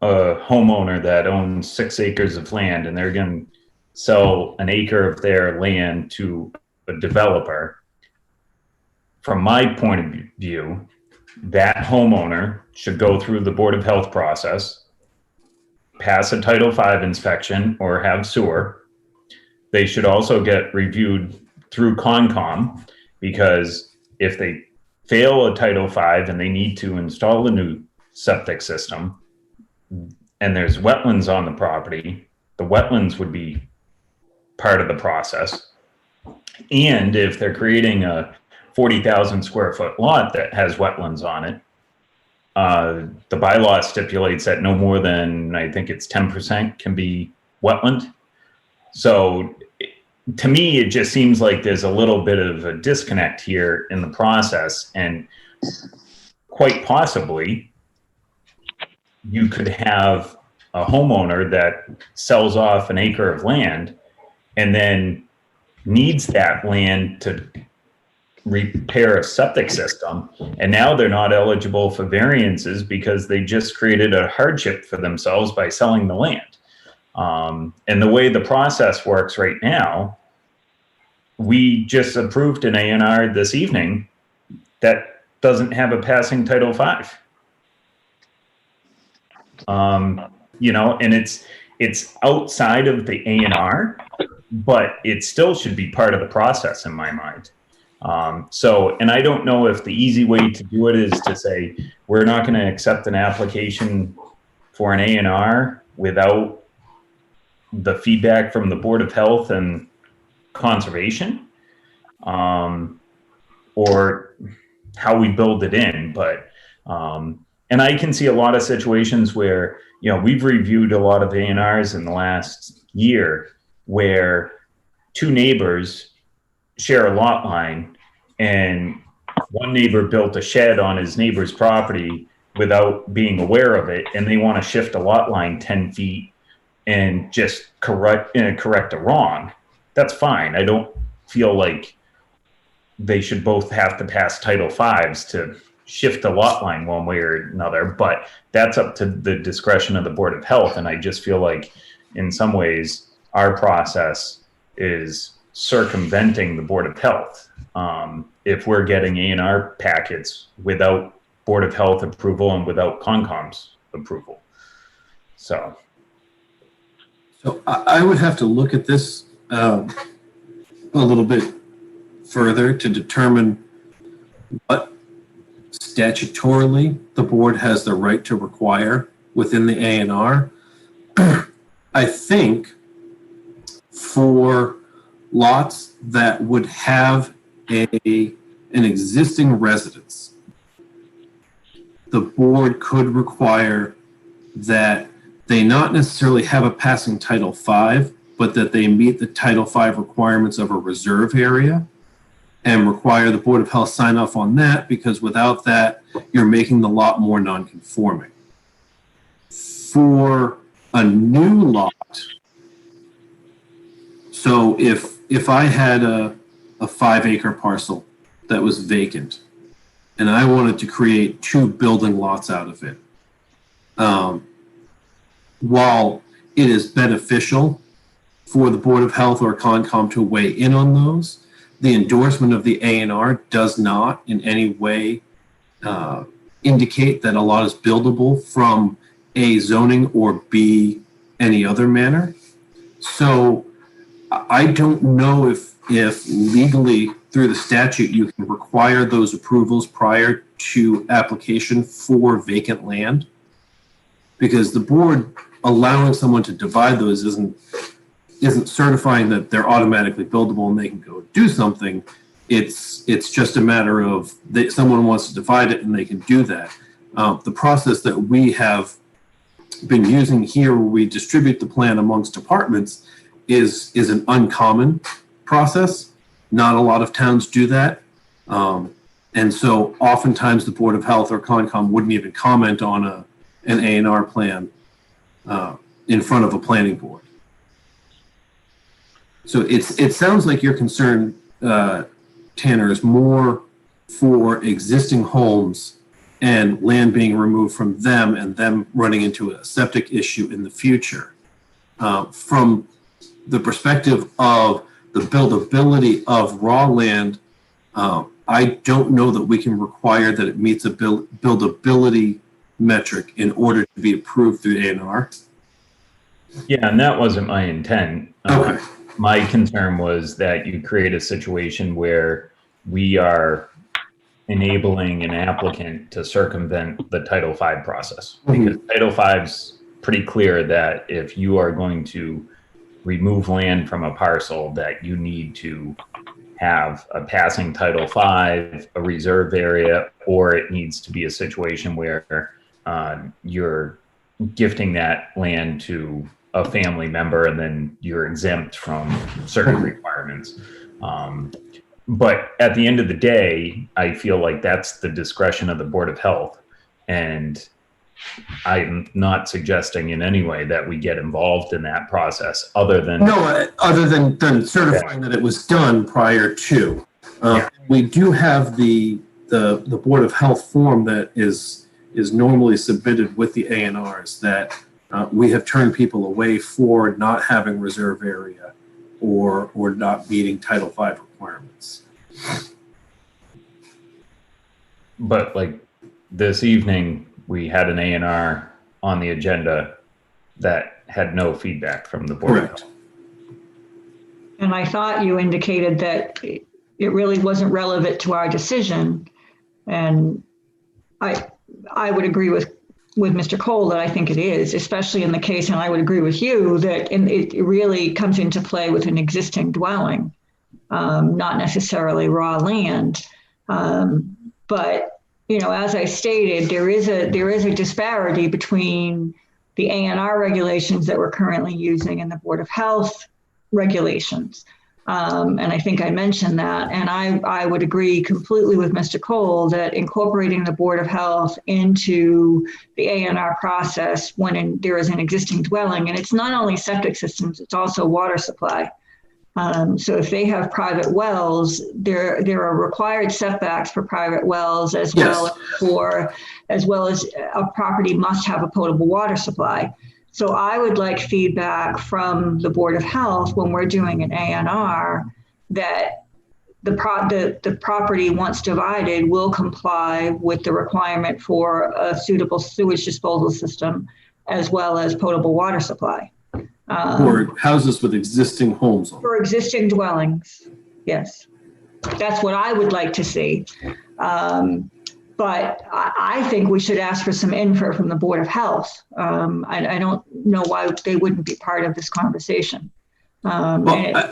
a homeowner that owns 6 acres of land and they're going to sell an acre of their land to a developer, from my point of view, that homeowner should go through the Board of Health process, pass a Title V inspection or have sewer. They should also get reviewed through Concom, because if they fail a Title V and they need to install a new septic system and there's wetlands on the property, the wetlands would be part of the process. And if they're creating a 40,000 square foot lot that has wetlands on it, the bylaw stipulates that no more than, I think it's 10% can be wetland. So to me, it just seems like there's a little bit of a disconnect here in the process, and quite possibly you could have a homeowner that sells off an acre of land and then needs that land to repair a septic system, and now they're not eligible for variances because they just created a hardship for themselves by selling the land. And the way the process works right now, we just approved an A&R this evening that doesn't have a passing Title V. You know, and it's outside of the A&R, but it still should be part of the process in my mind. And I don't know if the easy way to do it is to say, we're not going to accept an application for an A&R without the feedback from the Board of Health and Conservation, or how we build it in. But, and I can see a lot of situations where, you know, we've reviewed a lot of A&Rs in the last year where two neighbors share a lot line, and one neighbor built a shed on his neighbor's property without being aware of it, and they want to shift a lot line 10 feet and just correct a wrong. That's fine. I don't feel like they should both have to pass Title V's to shift the lot line one way or another, but that's up to the discretion of the Board of Health. And I just feel like in some ways our process is circumventing the Board of Health. If we're getting A&R packets without Board of Health approval and without Concom's approval. So I would have to look at this a little bit further to determine what statutorily the board has the right to require within the A&R. I think for lots that would have an existing residence, the board could require that they not necessarily have a passing Title V, but that they meet the Title V requirements of a reserve area, and require the Board of Health sign off on that, because without that, you're making the lot more non-conforming. For a new lot, so if I had a 5-acre parcel that was vacant, and I wanted to create 2 building lots out of it, while it is beneficial for the Board of Health or Concom to weigh in on those, the endorsement of the A&R does not in any way indicate that a lot is buildable from A, zoning, or B, any other manner. So I don't know if legally through the statute you can require those approvals prior to application for vacant land, because the board allowing someone to divide those isn't certifying that they're automatically buildable and they can go do something. It's just a matter of someone wants to divide it and they can do that. The process that we have been using here, where we distribute the plan amongst departments, is an uncommon process. Not a lot of towns do that. And so oftentimes the Board of Health or Concom wouldn't even comment on an A&R plan in front of a planning board. So it sounds like your concern, Tanner, is more for existing homes and land being removed from them and them running into a septic issue in the future. From the perspective of the buildability of raw land, I don't know that we can require that it meets a buildability metric in order to be approved through A&R. yeah, and that wasn't my intent. Okay. My concern was that you create a situation where we are enabling an applicant to circumvent the Title V process. Because Title V's pretty clear that if you are going to remove land from a parcel, that you need to have a passing Title V, a reserve area, or it needs to be a situation where you're gifting that land to a family member and then you're exempt from certain requirements. But at the end of the day, I feel like that's the discretion of the Board of Health. And I'm not suggesting in any way that we get involved in that process other than certifying that it was done prior to. We do have the Board of Health form that is normally submitted with the A&Rs that we have turned people away for not having reserve area or not meeting Title V requirements. But like this evening, we had an A&R on the agenda that had no feedback from the Board of Health. And I thought you indicated that it really wasn't relevant to our decision. And I would agree with Mr. Cole that I think it is, especially in the case, and I would agree with you, that it really comes into play with an existing dwelling, not necessarily raw land. But, you know, as I stated, there is a disparity between the A&R regulations that we're currently using and the Board of Health regulations. And I think I mentioned that. And I would agree completely with Mr. Cole that incorporating the Board of Health into the A&R process when there is an existing dwelling, and it's not only septic systems, it's also water supply. So if they have private wells, there are required setbacks for private wells as well as a property must have a potable water supply. So I would like feedback from the Board of Health when we're doing an A&R that the property, once divided, will comply with the requirement for a suitable sewage disposal system as well as potable water supply. For houses with existing homes on. For existing dwellings, yes. That's what I would like to see. But I think we should ask for some info from the Board of Health. I don't know why they wouldn't be part of this conversation. I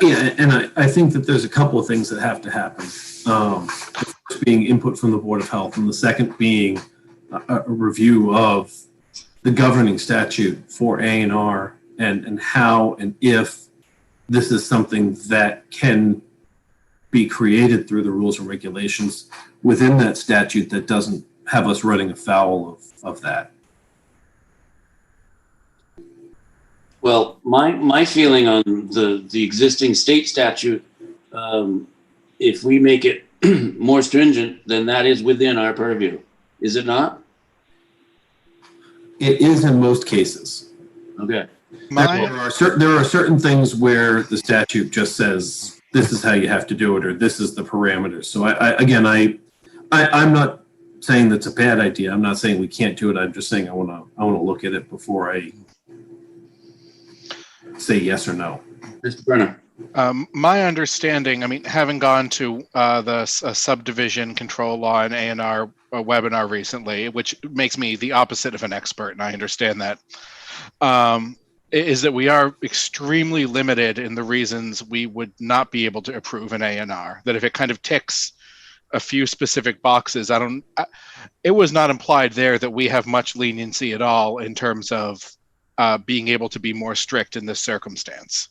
think that there's a couple of things that have to happen. The first being input from the Board of Health, and the second being a review of the governing statute for A&R and how and if this is something that can be created through the rules and regulations within that statute that doesn't have us running afoul of that. Well, my feeling on the existing state statute, if we make it more stringent, then that is within our purview. Is it not? It is in most cases. Okay. There are certain things where the statute just says this is how you have to do it, or this is the parameters. So I'm not saying that's a bad idea. I'm not saying we can't do it. I'm just saying I want to look at it before I say yes or no. Mr. Brenner. My understanding, I mean, having gone to the subdivision control law and A&R webinar recently, which makes me the opposite of an expert, and I understand that, is that we are extremely limited in the reasons we would not be able to approve an A&R. That if it kind of ticks a few specific boxes, it was not implied there that we have much leniency at all in terms of being able to be more strict in this circumstance.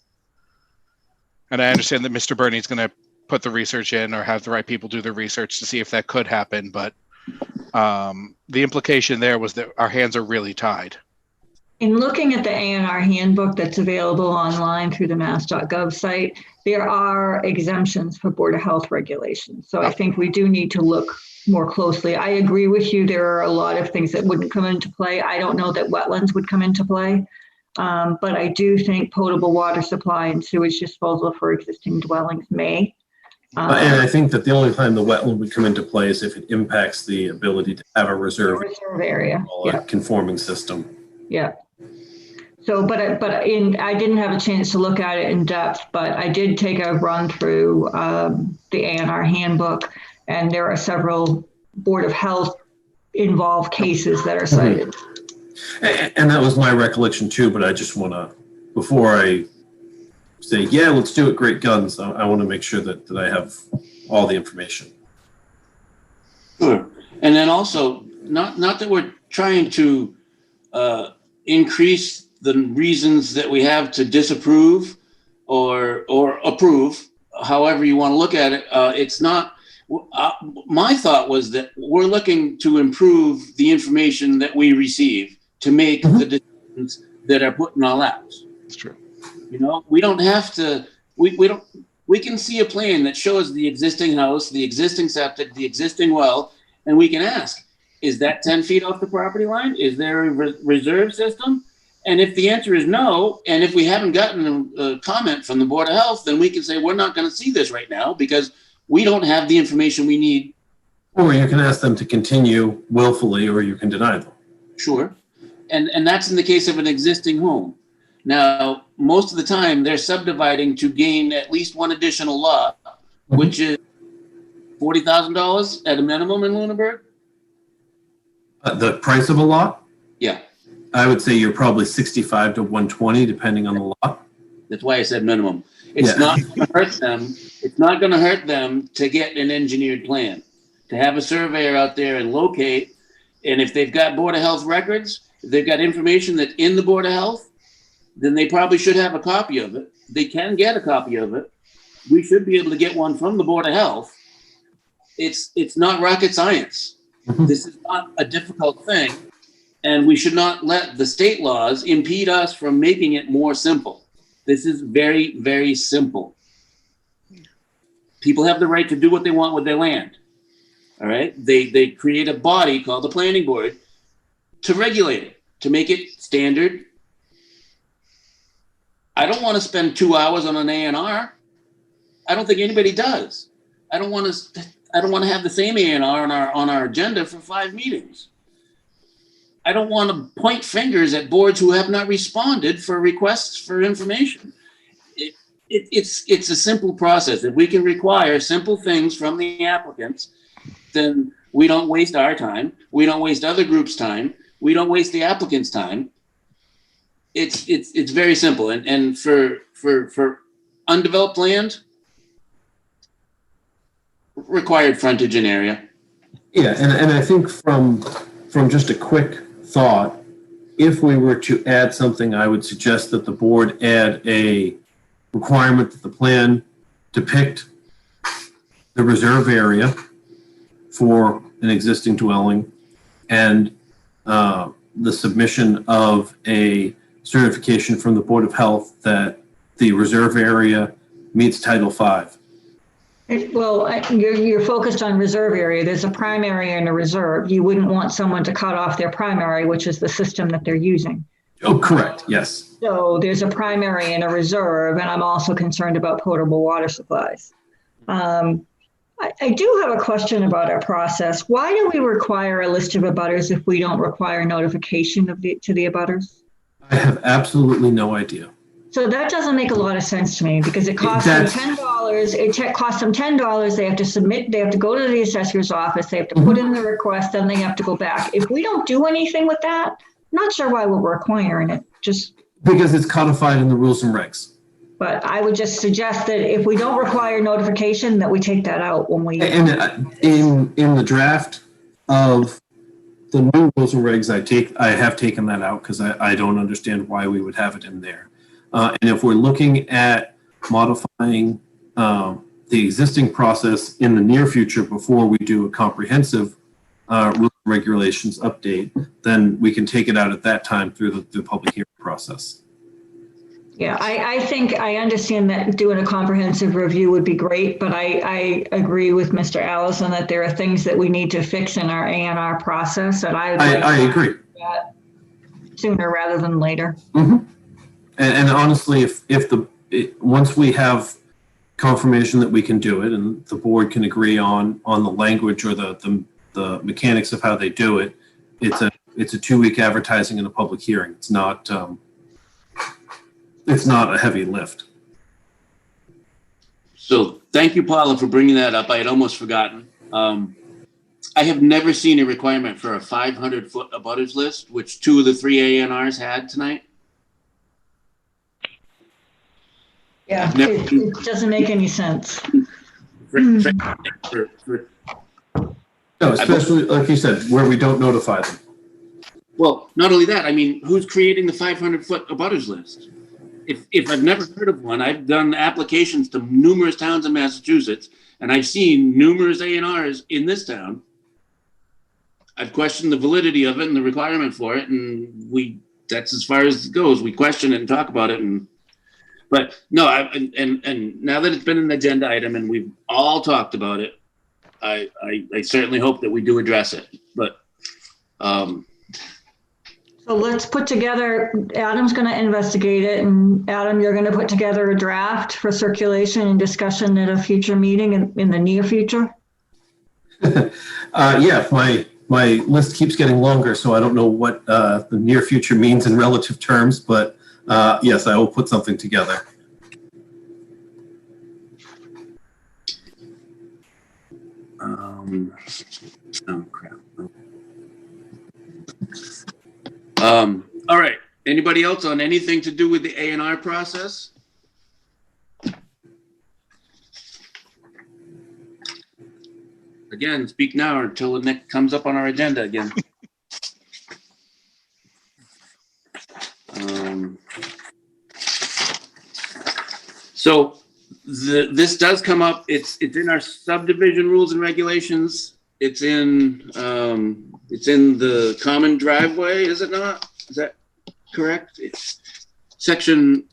And I understand that Mr. Bernie's going to put the research in or have the right people do the research to see if that could happen. But the implication there was that our hands are really tied. In looking at the A&R handbook that's available online through the mass.gov site, there are exemptions for Board of Health regulations. So I think we do need to look more closely. I agree with you. There are a lot of things that wouldn't come into play. I don't know that wetlands would come into play. But I do think potable water supply and sewage disposal for existing dwellings may. And I think that the only time the wetland would come into play is if it impacts the ability to have a reserve area, conforming system. Yeah. So, but I didn't have a chance to look at it in depth, but I did take a run through the A&R handbook, and there are several Board of Health involved cases that are cited. And that was my recollection too, but I just want to, before I say, yeah, let's do it, great guns, I want to make sure that I have all the information. Sure. And then also, not that we're trying to increase the reasons that we have to disapprove or approve, however you want to look at it. It's not, my thought was that we're looking to improve the information that we receive to make the decisions that are put in our laps. That's true. You know, we don't have to, we can see a plan that shows the existing house, the existing septic, the existing well, and we can ask, is that 10 feet off the property line? Is there a reserve system? And if the answer is no, and if we haven't gotten a comment from the Board of Health, then we can say, we're not going to see this right now because we don't have the information we need. Or you can ask them to continue willfully, or you can deny them. Sure. And that's in the case of an existing home. Now, most of the time, they're subdividing to gain at least one additional lot, which is $40,000 at a minimum in Lunenburg. The price of a lot? Yeah. I would say you're probably 65 to 120, depending on the lot. That's why I said minimum. It's not going to hurt them. It's not going to hurt them to get an engineered plan, to have a surveyor out there and locate. And if they've got Board of Health records, if they've got information that's in the Board of Health, then they probably should have a copy of it. They can get a copy of it. We should be able to get one from the Board of Health. It's not rocket science. This is not a difficult thing. And we should not let the state laws impede us from making it more simple. This is very, very simple. People have the right to do what they want with their land. All right? They create a body called the planning board to regulate it, to make it standard. I don't want to spend 2 hours on an A&R. I don't think anybody does. I don't want to have the same A&R on our agenda for 5 meetings. I don't want to point fingers at boards who have not responded for requests for information. It's a simple process. If we can require simple things from the applicants, then we don't waste our time. We don't waste other groups' time. We don't waste the applicants' time. It's very simple. And for undeveloped land, required frontage and area. Yeah, and I think from just a quick thought, if we were to add something, I would suggest that the board add a requirement that the plan depict the reserve area for an existing dwelling and the submission of a certification from the Board of Health that the reserve area meets Title V. Well, you're focused on reserve area. There's a primary and a reserve. You wouldn't want someone to cut off their primary, which is the system that they're using. Oh, correct. Yes. So there's a primary and a reserve, and I'm also concerned about potable water supplies. I do have a question about our process. Why do we require a list of abutters if we don't require notification to the abutters? I have absolutely no idea. So that doesn't make a lot of sense to me because it costs them $10. It costs them $10. They have to submit. They have to go to the assessor's office. They have to put in the request. Then they have to go back. If we don't do anything with that, I'm not sure why we're requiring it. Just because it's codified in the rules and regs. But I would just suggest that if we don't require notification, that we take that out when we. And in the draft of the new rules and regs, I have taken that out because I don't understand why we would have it in there. And if we're looking at modifying the existing process in the near future before we do a comprehensive rules and regulations update, then we can take it out at that time through the public hearing process. Yeah, I think I understand that doing a comprehensive review would be great, but I agree with Mr. Allison that there are things that we need to fix in our A&R process, and I agree. That sooner rather than later. Mm-hmm. And honestly, once we have confirmation that we can do it, and the board can agree on the language or the mechanics of how they do it, it's a 2-week advertising and a public hearing. It's not a heavy lift. So thank you, Paula, for bringing that up. I had almost forgotten. I have never seen a requirement for a 500-foot abutters list, which 2 of the 3 ANRs had tonight. Yeah, I've never it doesn't make any sense. No, especially like you said, where we don't notify them. Well, not only that, I mean, who's creating the 500-foot abutters list? If I've never heard of one, I've done applications to numerous towns in Massachusetts, and I've seen numerous A&Rs in this town. I've questioned the validity of it and the requirement for it, and that's as far as it goes. We question it and talk about it, but no, and now that it's been an agenda item and we've all talked about it, I certainly hope that we do address it. But So let's put together, Adam's going to investigate it, and Adam, you're going to put together a draft for circulation and discussion at a future meeting in the near future? Yeah, my list keeps getting longer, so I don't know what the near future means in relative terms, but yes, I will put something together. Oh, crap. All right. Anybody else on anything to do with the A&R process? Again, speak now until the next comes up on our agenda again. So this does come up. It's in our subdivision rules and regulations. It's in the common driveway, is it not? Is that correct? It's section.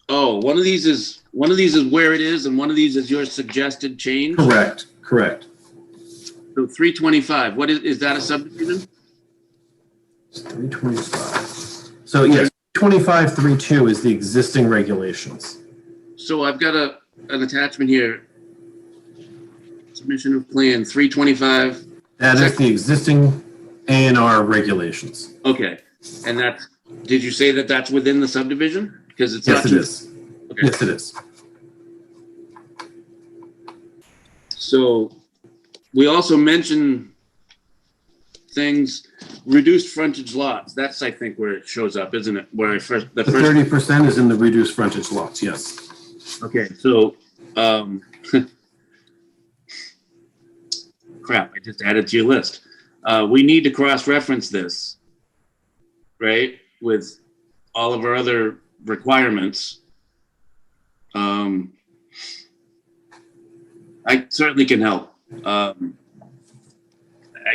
Oh, one of these is where it is, and one of these is your suggested change. Correct. So 325. What is that a subdivision? 325. So yes, 2532 is the existing regulations. So I've got an attachment here. Submission of plan 325. That is the existing A&R regulations. Okay, and did you say that that's within the subdivision? Because it's yes, not. It is. Okay. Yes, it is. So we also mentioned things, reduced frontage lots. That's, I think, where it shows up, isn't it? Where the 30% is in the reduced frontage lots. Yes. Okay, so crap, I just added to your list. We need to cross-reference this, right, with all of our other requirements. I certainly can help. I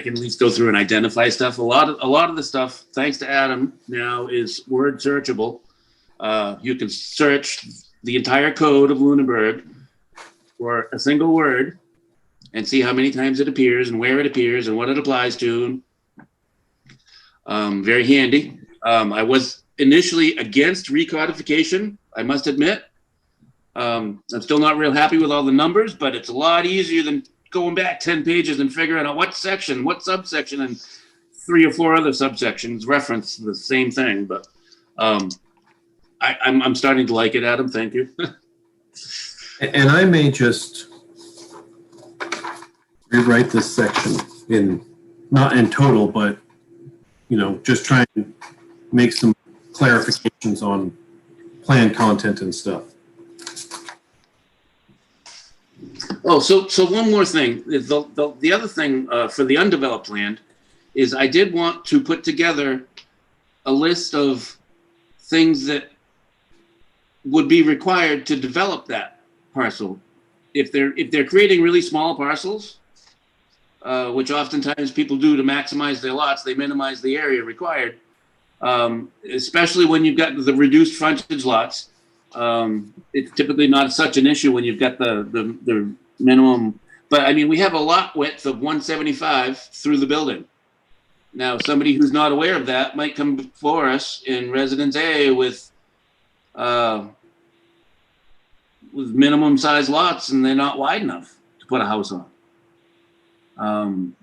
can at least go through and identify stuff. A lot of the stuff, thanks to Adam, now is word searchable. You can search the entire code of Lunenburg for a single word and see how many times it appears and where it appears and what it applies to. Very handy. I was initially against recodification, I must admit. I'm still not real happy with all the numbers, but it's a lot easier than going back 10 pages and figuring out what section, what subsection, and 3 or 4 other subsections reference the same thing. But I'm starting to like it, Adam. Thank you. And I may just rewrite this section not in total, but just try and make some clarifications on plan content and stuff. Oh, so one more thing. The other thing for the undeveloped land is I did want to put together a list of things that would be required to develop that parcel. If they're creating really small parcels, which oftentimes people do to maximize their lots, they minimize the area required. Especially when you've got the reduced frontage lots. It's typically not such an issue when you've got the minimum, but I mean, we have a lot width of 175 through the building. Now, somebody who's not aware of that might come before us in Residence A with minimum size lots, and they're not wide enough to put a house on.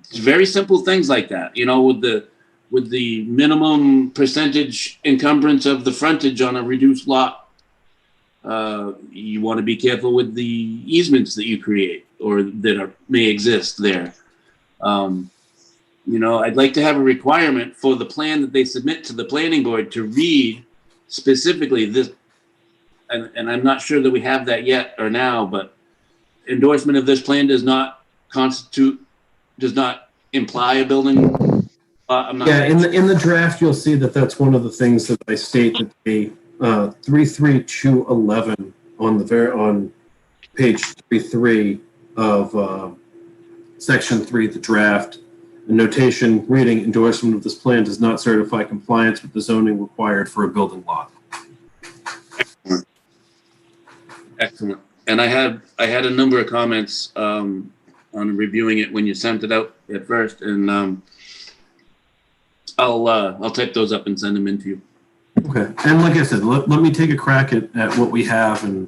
It's very simple things like that, with the minimum percentage encumbrance of the frontage on a reduced lot. You want to be careful with the easements that you create or that may exist there. I'd like to have a requirement for the plan that they submit to the planning board to read specifically this, and I'm not sure that we have that yet or now, but endorsement of this plan does not imply a building. Yeah, in the draft, you'll see that that's one of the things that I state that the 33211 on page 33 of section 3 of the draft. The notation reading endorsement of this plan does not certify compliance with the zoning required for a building lot. Excellent. And I had a number of comments on reviewing it when you sent it out at first, and I'll type those up and send them in to you. Okay. And like I said, let me take a crack at what we have and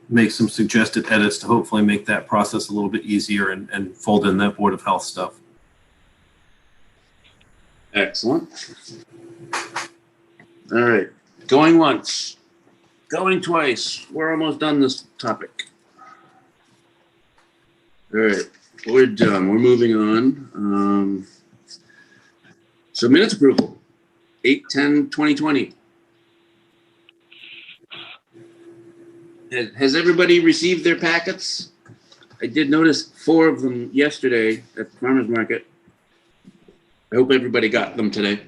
make some suggested edits to hopefully make that process a little bit easier and fold in that Board of Health stuff. Excellent. All right. Going once. Going twice. We're almost done this topic. All right. We're done. We're moving on. So minutes approval. 8/10/2020. Has everybody received their packets? I did notice 4 of them yesterday at the farmer's market. I hope everybody got them today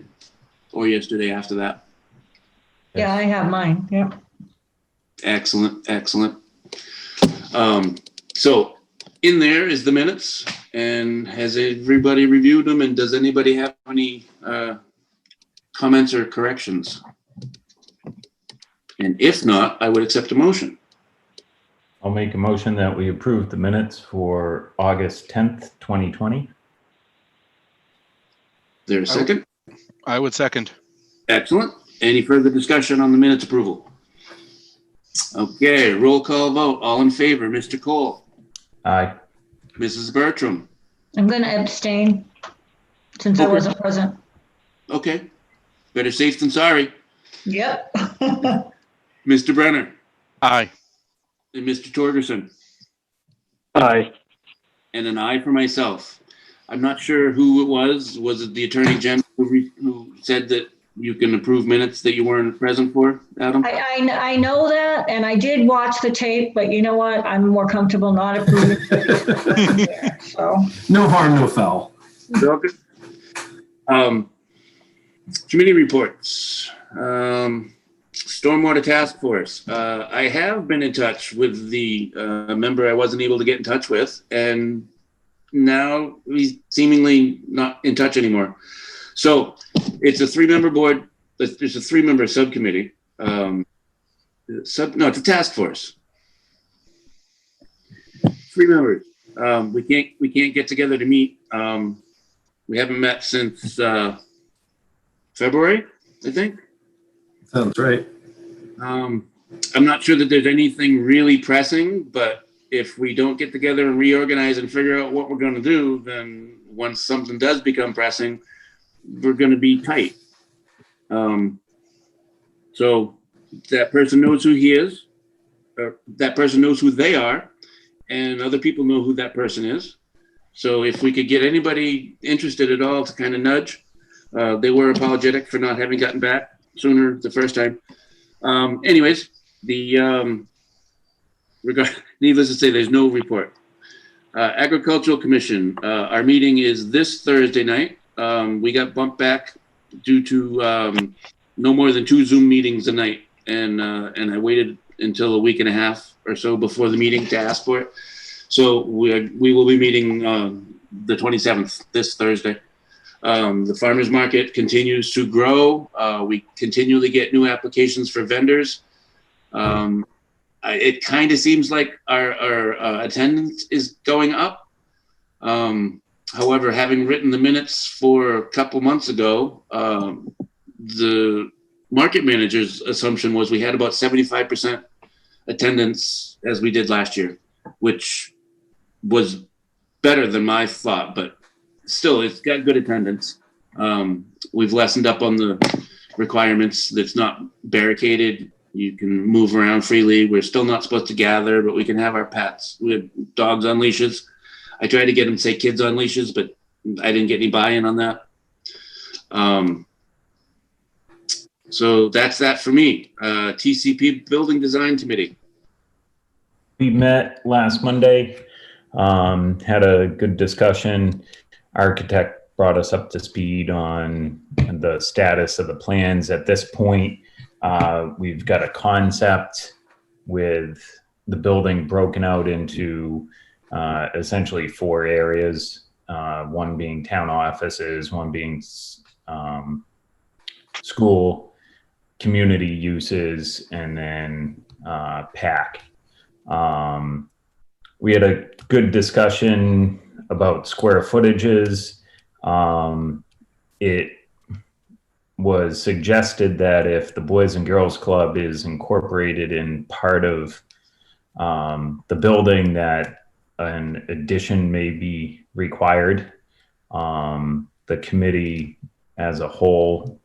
or yesterday after that. Yeah, I have mine. Yep. Excellent, excellent. So in there is the minutes, and has everybody reviewed them, and does anybody have any comments or corrections? And if not, I would accept a motion. I'll make a motion that we approve the minutes for August 10th, 2020. Is there a second? I would second. Excellent. Any further discussion on the minutes approval? Okay, roll call vote. All in favor, Mr. Cole, Aye. Mrs. Bertram. I'm going to abstain since I Okay. wasn't present. Okay, better safe than sorry. Yep. Mr. Brenner Aye. and Mr. Torgerson, Aye. and an aye for myself. I'm not sure who it was. Was it the Attorney General who said that you can approve minutes that you weren't present for, Adam? I know that, and I did watch the tape, but you know what? I'm more comfortable not approving. So No harm, no foul. Okay. Committee reports. Stormwater Task Force. I have been in touch with the member I wasn't able to get in touch with, and now he's seemingly not in touch anymore. So it's a 3-member board. There's a 3-member subcommittee. It's a task force. 3 members. We can't get together to meet. We haven't met since February, I think. Sounds right. I'm not sure that there's anything really pressing, but if we don't get together and reorganize and figure out what we're going to do, then once something does become pressing, we're going to be tight. So that person knows who he is, or that person knows who they are, and other people know who that person is. So if we could get anybody interested at all to kind of nudge, they were apologetic for not having gotten back sooner the first time. Anyways, needless to say, there's no report. Agricultural Commission, our meeting is this Thursday night. We got bumped back due to no more than 2 Zoom meetings a night, and I waited until a week and a half or so before the meeting to ask for it. So we will be meeting the 27th, this Thursday. The farmers market continues to grow. We continually get new applications for vendors. It kind of seems like our attendance is going up. However, having written the minutes for a couple months ago, the market manager's assumption was we had about 75% attendance as we did last year, which was better than my thought, but still, it's got good attendance. We've lessened up on the requirements. That's not barricaded. You can move around freely. We're still not supposed to gather, but we can have our pets. We have dogs on leashes. I tried to get him to say kids on leashes, but I didn't get any buy-in on that. So that's that for me. TCP Building Design Committee. We met last Monday, had a good discussion. Architect brought us up to speed on the status of the plans. At this point, we've got a concept with the building broken out into essentially 4 areas, one being town offices, one being school, community uses, and then PAC. We had a good discussion about square footages. It was suggested that if the Boys and Girls Club is incorporated in part of the building, that an addition may be required. The committee as a whole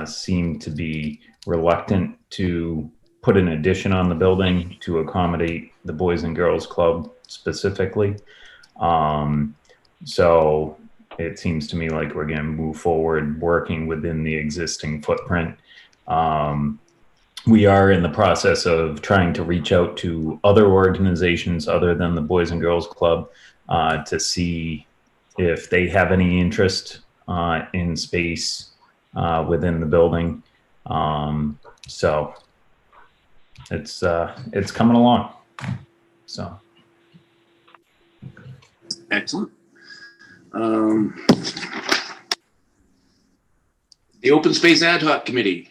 seemed to be reluctant to put an addition on the building to accommodate the Boys and Girls Club specifically. So it seems to me like we're going to move forward working within the existing footprint. We are in the process of trying to reach out to other organizations other than the Boys and Girls Club to see if they have any interest in space within the building. So it's coming along. So Excellent. The Open Space Ad Hoc Committee.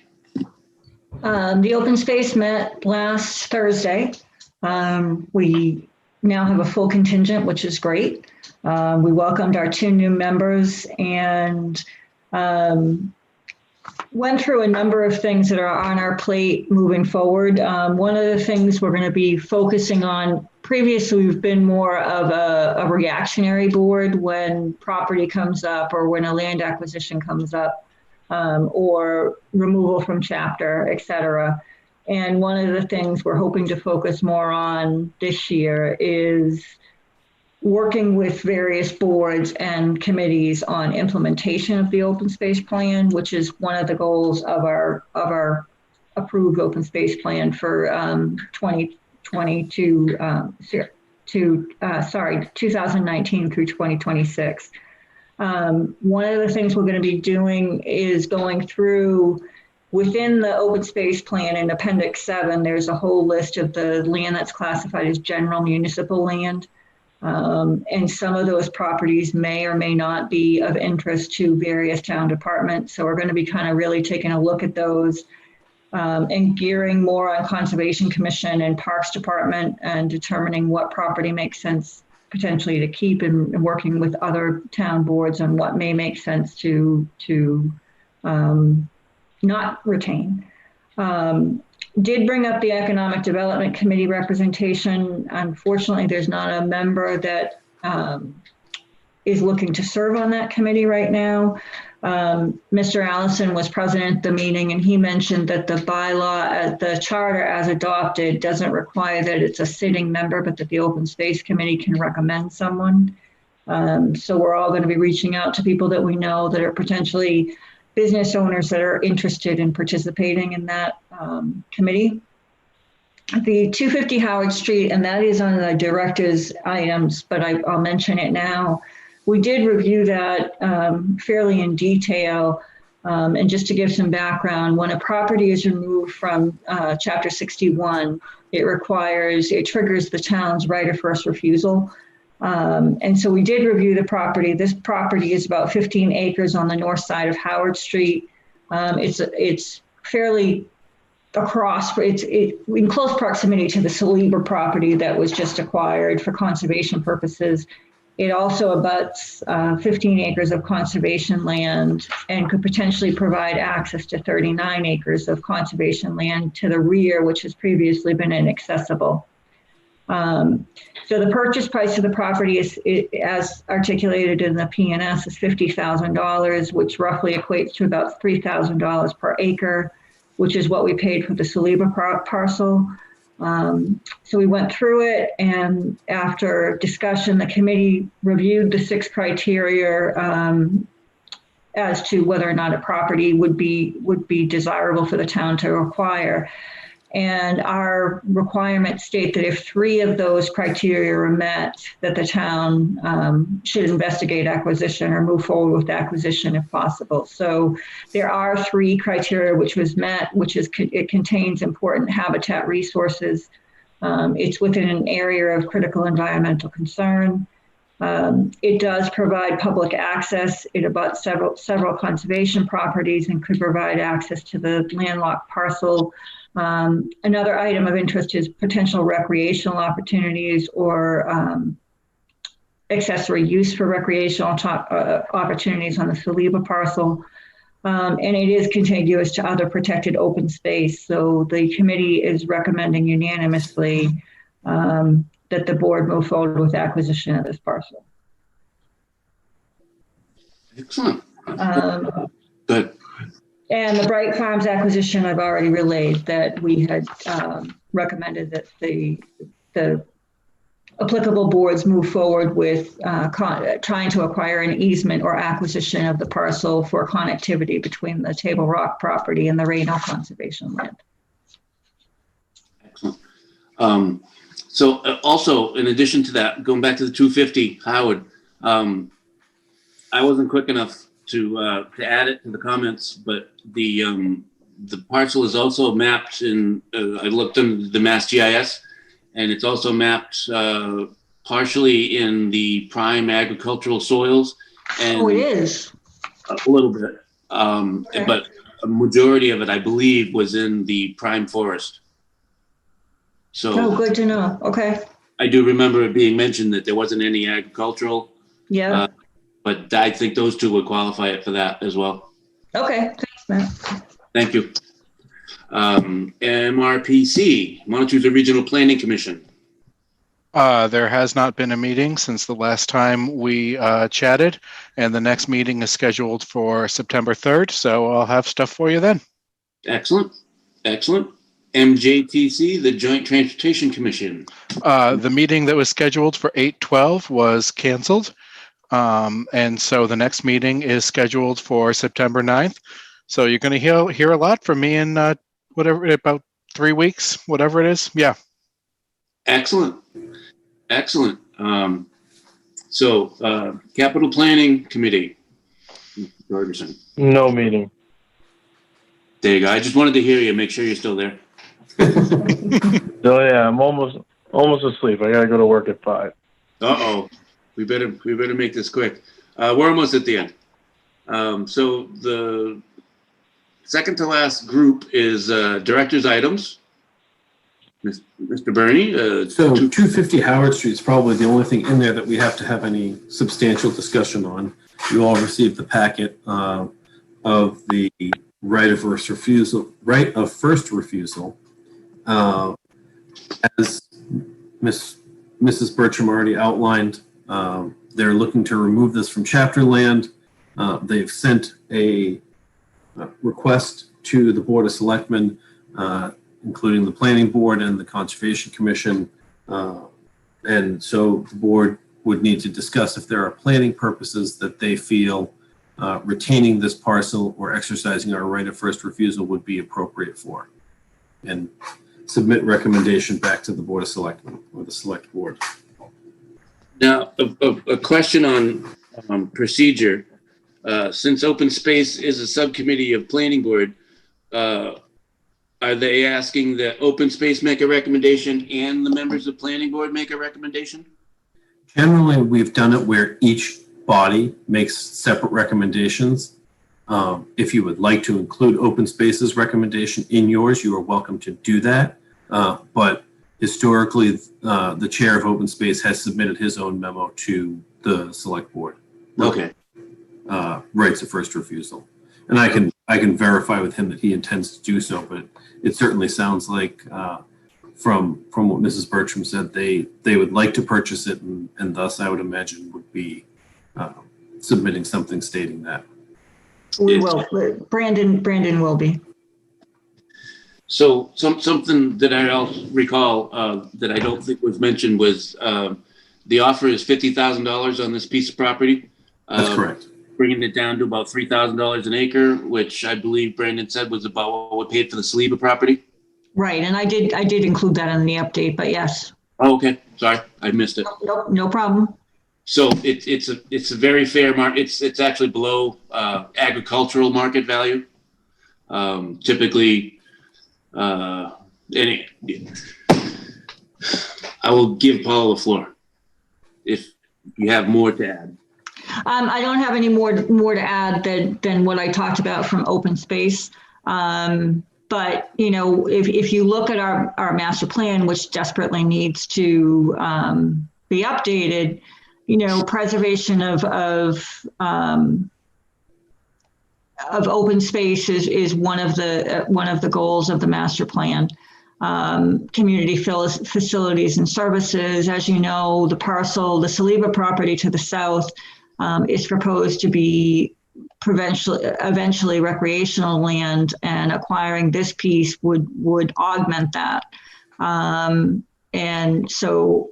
The open space met last Thursday. We now have a full contingent, which is great. We welcomed our 2 new members and went through a number of things that are on our plate moving forward. One of the things we're going to be focusing on, previously we've been more of a reactionary board when property comes up or when a land acquisition comes up, or removal from chapter, et cetera. And one of the things we're hoping to focus more on this year is working with various boards and committees on implementation of the open space plan, which is one of the goals of our approved open space plan for 2019 through 2026. One of the things we're going to be doing is going through within the open space plan in Appendix 7, there's a whole list of the land that's classified as general municipal land. And some of those properties may or may not be of interest to various town departments. So we're going to be kind of really taking a look at those and gearing more on Conservation Commission and Parks Department and determining what property makes sense potentially to keep and working with other town boards on what may make sense to not retain. Did bring up the Economic Development Committee representation. Unfortunately, there's not a member that is looking to serve on that committee right now. Mr. Allison was president at the meeting, and he mentioned that the bylaw, the charter as adopted, doesn't require that it's a sitting member, but that the Open Space Committee can recommend someone. So we're all going to be reaching out to people that we know that are potentially business owners that are interested in participating in that committee. The 250 Howard Street, and that is on the director's items, but I'll mention it now. We did review that fairly in detail. And just to give some background, when a property is removed from Chapter 61, it triggers the town's right of first refusal. And so we did review the property. This property is about 15 acres on the north side of Howard Street. It's fairly across, it's in close proximity to the Saliba property that was just acquired for conservation purposes. It also abuts 15 acres of conservation land and could potentially provide access to 39 acres of conservation land to the rear, which has previously been inaccessible. So the purchase price of the property is, as articulated in the P&S, is $50,000, which roughly equates to about $3,000 per acre, which is what we paid for the Saliba parcel. So we went through it, and after discussion, the committee reviewed the 6 criteria as to whether or not a property would be desirable for the town to acquire. And our requirements state that if 3 of those criteria are met, that the town should investigate acquisition or move forward with acquisition if possible. So there are 3 criteria which was met, which is it contains important habitat resources. It's within an area of critical environmental concern. It does provide public access. It abuts several conservation properties and could provide access to the landlocked parcel. Another item of interest is potential recreational opportunities or accessory use for recreational opportunities on the Saliba parcel. And it is contiguous to other protected open space. So the committee is recommending unanimously that the board move forward with acquisition of this parcel. Excellent. Good. And the Bright Farms acquisition, I've already relayed that we had recommended that the applicable boards move forward with trying to acquire an easement or acquisition of the parcel for connectivity between the Table Rock property and the Reno Conservation Land. Excellent. So also, in addition to that, going back to the 250, Howard, I wasn't quick enough to add it to the comments, but the parcel is also mapped in, I looked in the Mass GIS, and it's also mapped partially in the prime agricultural soils. And oh, it is? A little bit. Okay. But a majority of it, I believe, was in the prime forest. So, oh, good to know. Okay. I do remember it being mentioned that there wasn't any agricultural. Yeah. But I think those 2 would qualify it for that as well. Okay, thanks, Matt. Thank you. MRPC, Montrose Regional Planning Commission. There has not been a meeting since the last time we chatted, and the next meeting is scheduled for September 3rd, so I'll have stuff for you then. Excellent. Excellent. MJTC, the Joint Transportation Commission. The meeting that was scheduled for 8/12 was canceled. And so the next meeting is scheduled for September 9th. So you're going to hear a lot from me in about 3 weeks, whatever it is. Yeah. Excellent. Excellent. So Capital Planning Committee. Jorgensen. No meeting. There you go. I just wanted to hear you. Make sure you're still there. Oh yeah, I'm almost asleep. I gotta go to work at 5. Uh-oh. We better make this quick. We're almost at the end. So the second to last group is director's items. Mr. Bernie. So 250 Howard Street is probably the only thing in there that we have to have any substantial discussion on. You all received the packet of the right of first refusal. As Mrs. Bertram already outlined, they're looking to remove this from chapter land. They've sent a request to the Board of Selectmen, including the Planning Board and the Conservation Commission. And so the board would need to discuss if there are planning purposes that they feel retaining this parcel or exercising our right of first refusal would be appropriate for, and submit recommendation back to the Board of Selectmen or the Select Board. Now, a question on procedure. Since open space is a subcommittee of Planning Board, are they asking that open space make a recommendation and the members of Planning Board make a recommendation? Generally, we've done it where each body makes separate recommendations. If you would like to include open space's recommendation in yours, you are welcome to do that. But historically, the chair of open space has submitted his own memo to the select board. Okay. Rights of first refusal. And I can verify with him that he intends to do so, but it certainly sounds like from what Mrs. Bertram said, they would like to purchase it, and thus I would imagine would be submitting something stating that. We will. Brandon will be. So something that I also recall that I don't think was mentioned was the offer is $50,000 on this piece of property. That's correct. Bringing it down to about $3,000 an acre, which I believe Brandon said was about what we paid for the Saliba property. Right, and I did include that in the update, but yes. Oh, okay, sorry, I missed it. Nope, no problem. So it's a very fair market. It's actually below agricultural market value. Typically, I will give Paul the floor if you have more to add. I don't have any more to add than what I talked about from open space. But you know, if you look at our master plan, which desperately needs to be updated, you know, preservation of open space is one of the goals of the master plan. Community facilities and services, as you know, the Saliba property to the south is proposed to be eventually recreational land, and acquiring this piece would augment that. And so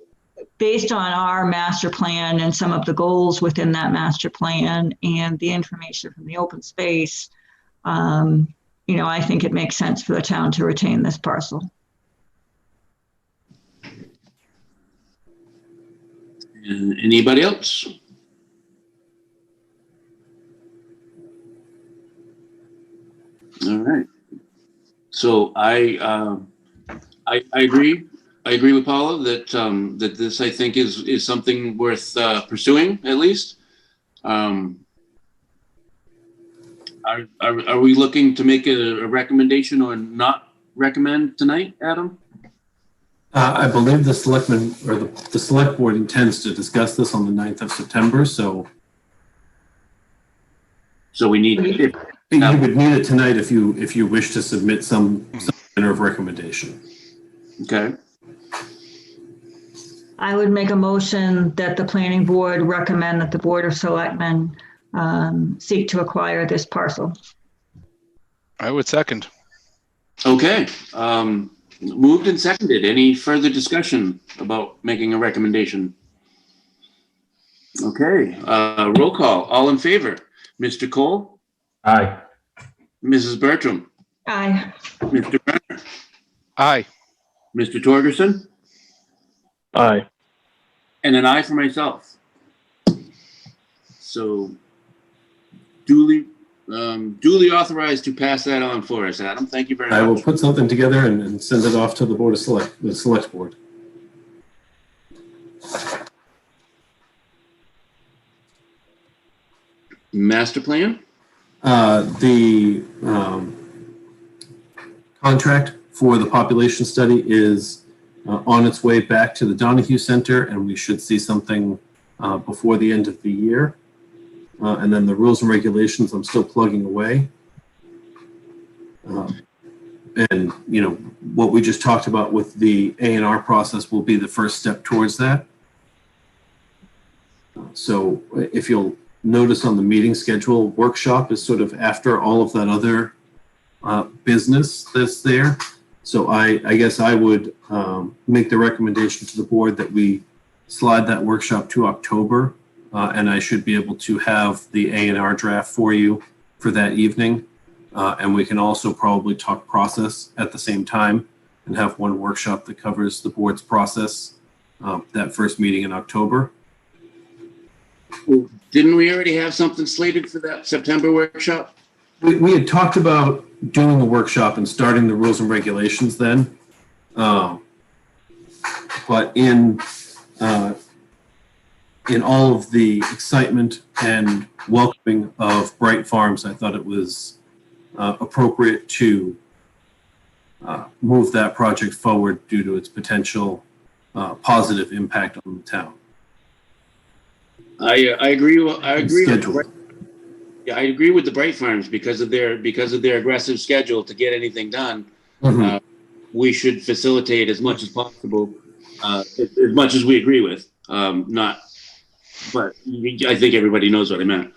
based on our master plan and some of the goals within that master plan and the information from the open space, you know, I think it makes sense for the town to retain this parcel. Anybody else? All right. So I agree. I agree with Paula that that this, I think, is something worth pursuing at least. Are we looking to make a recommendation or not recommend tonight, Adam? I believe the selectmen or the select board intends to discuss this on the 9th of September. So we need. You would need it tonight if you wish to submit some manner of recommendation. Okay. I would make a motion that the planning board recommend that the Board of Selectmen seek to acquire this parcel. I would second. Okay. Moved and seconded. Any further discussion about making a recommendation? Okay. Roll call. All in favor? Mr. Cole? Aye. Mrs. Bertram? Aye. Mr. Brenner? Aye. Mr. Torgerson? Aye. And an aye for myself. So duly authorized to pass that on for us, Adam. Thank you very much. I will put something together and send it off to the Board of the Select Board. Master plan? The contract for the population study is on its way back to the Donahue Center, and we should see something before the end of the year. And then the rules and regulations, I'm still plugging away. And, you know, what we just talked about with the A&R process will be the first step towards that. So if you'll notice on the meeting schedule, workshop is sort of after all of that other business that's there. So I guess I would make the recommendation to the board that we slide that workshop to October, and I should be able to have the A&R draft for you for that evening. And we can also probably talk process at the same time and have one workshop that covers the board's process that first meeting in October. Well, didn't we already have something slated for that September workshop? We had talked about doing the workshop and starting the rules and regulations then. But in all of the excitement and welcoming of Bright Farms, I thought it was appropriate to move that project forward due to its potential positive impact on the town. I agree. Schedule. Yeah, I agree with the Bright Farms because of their aggressive schedule to get anything done. Mm-hmm. We should facilitate as much as possible, as much as we agree with. But I think everybody knows what I meant.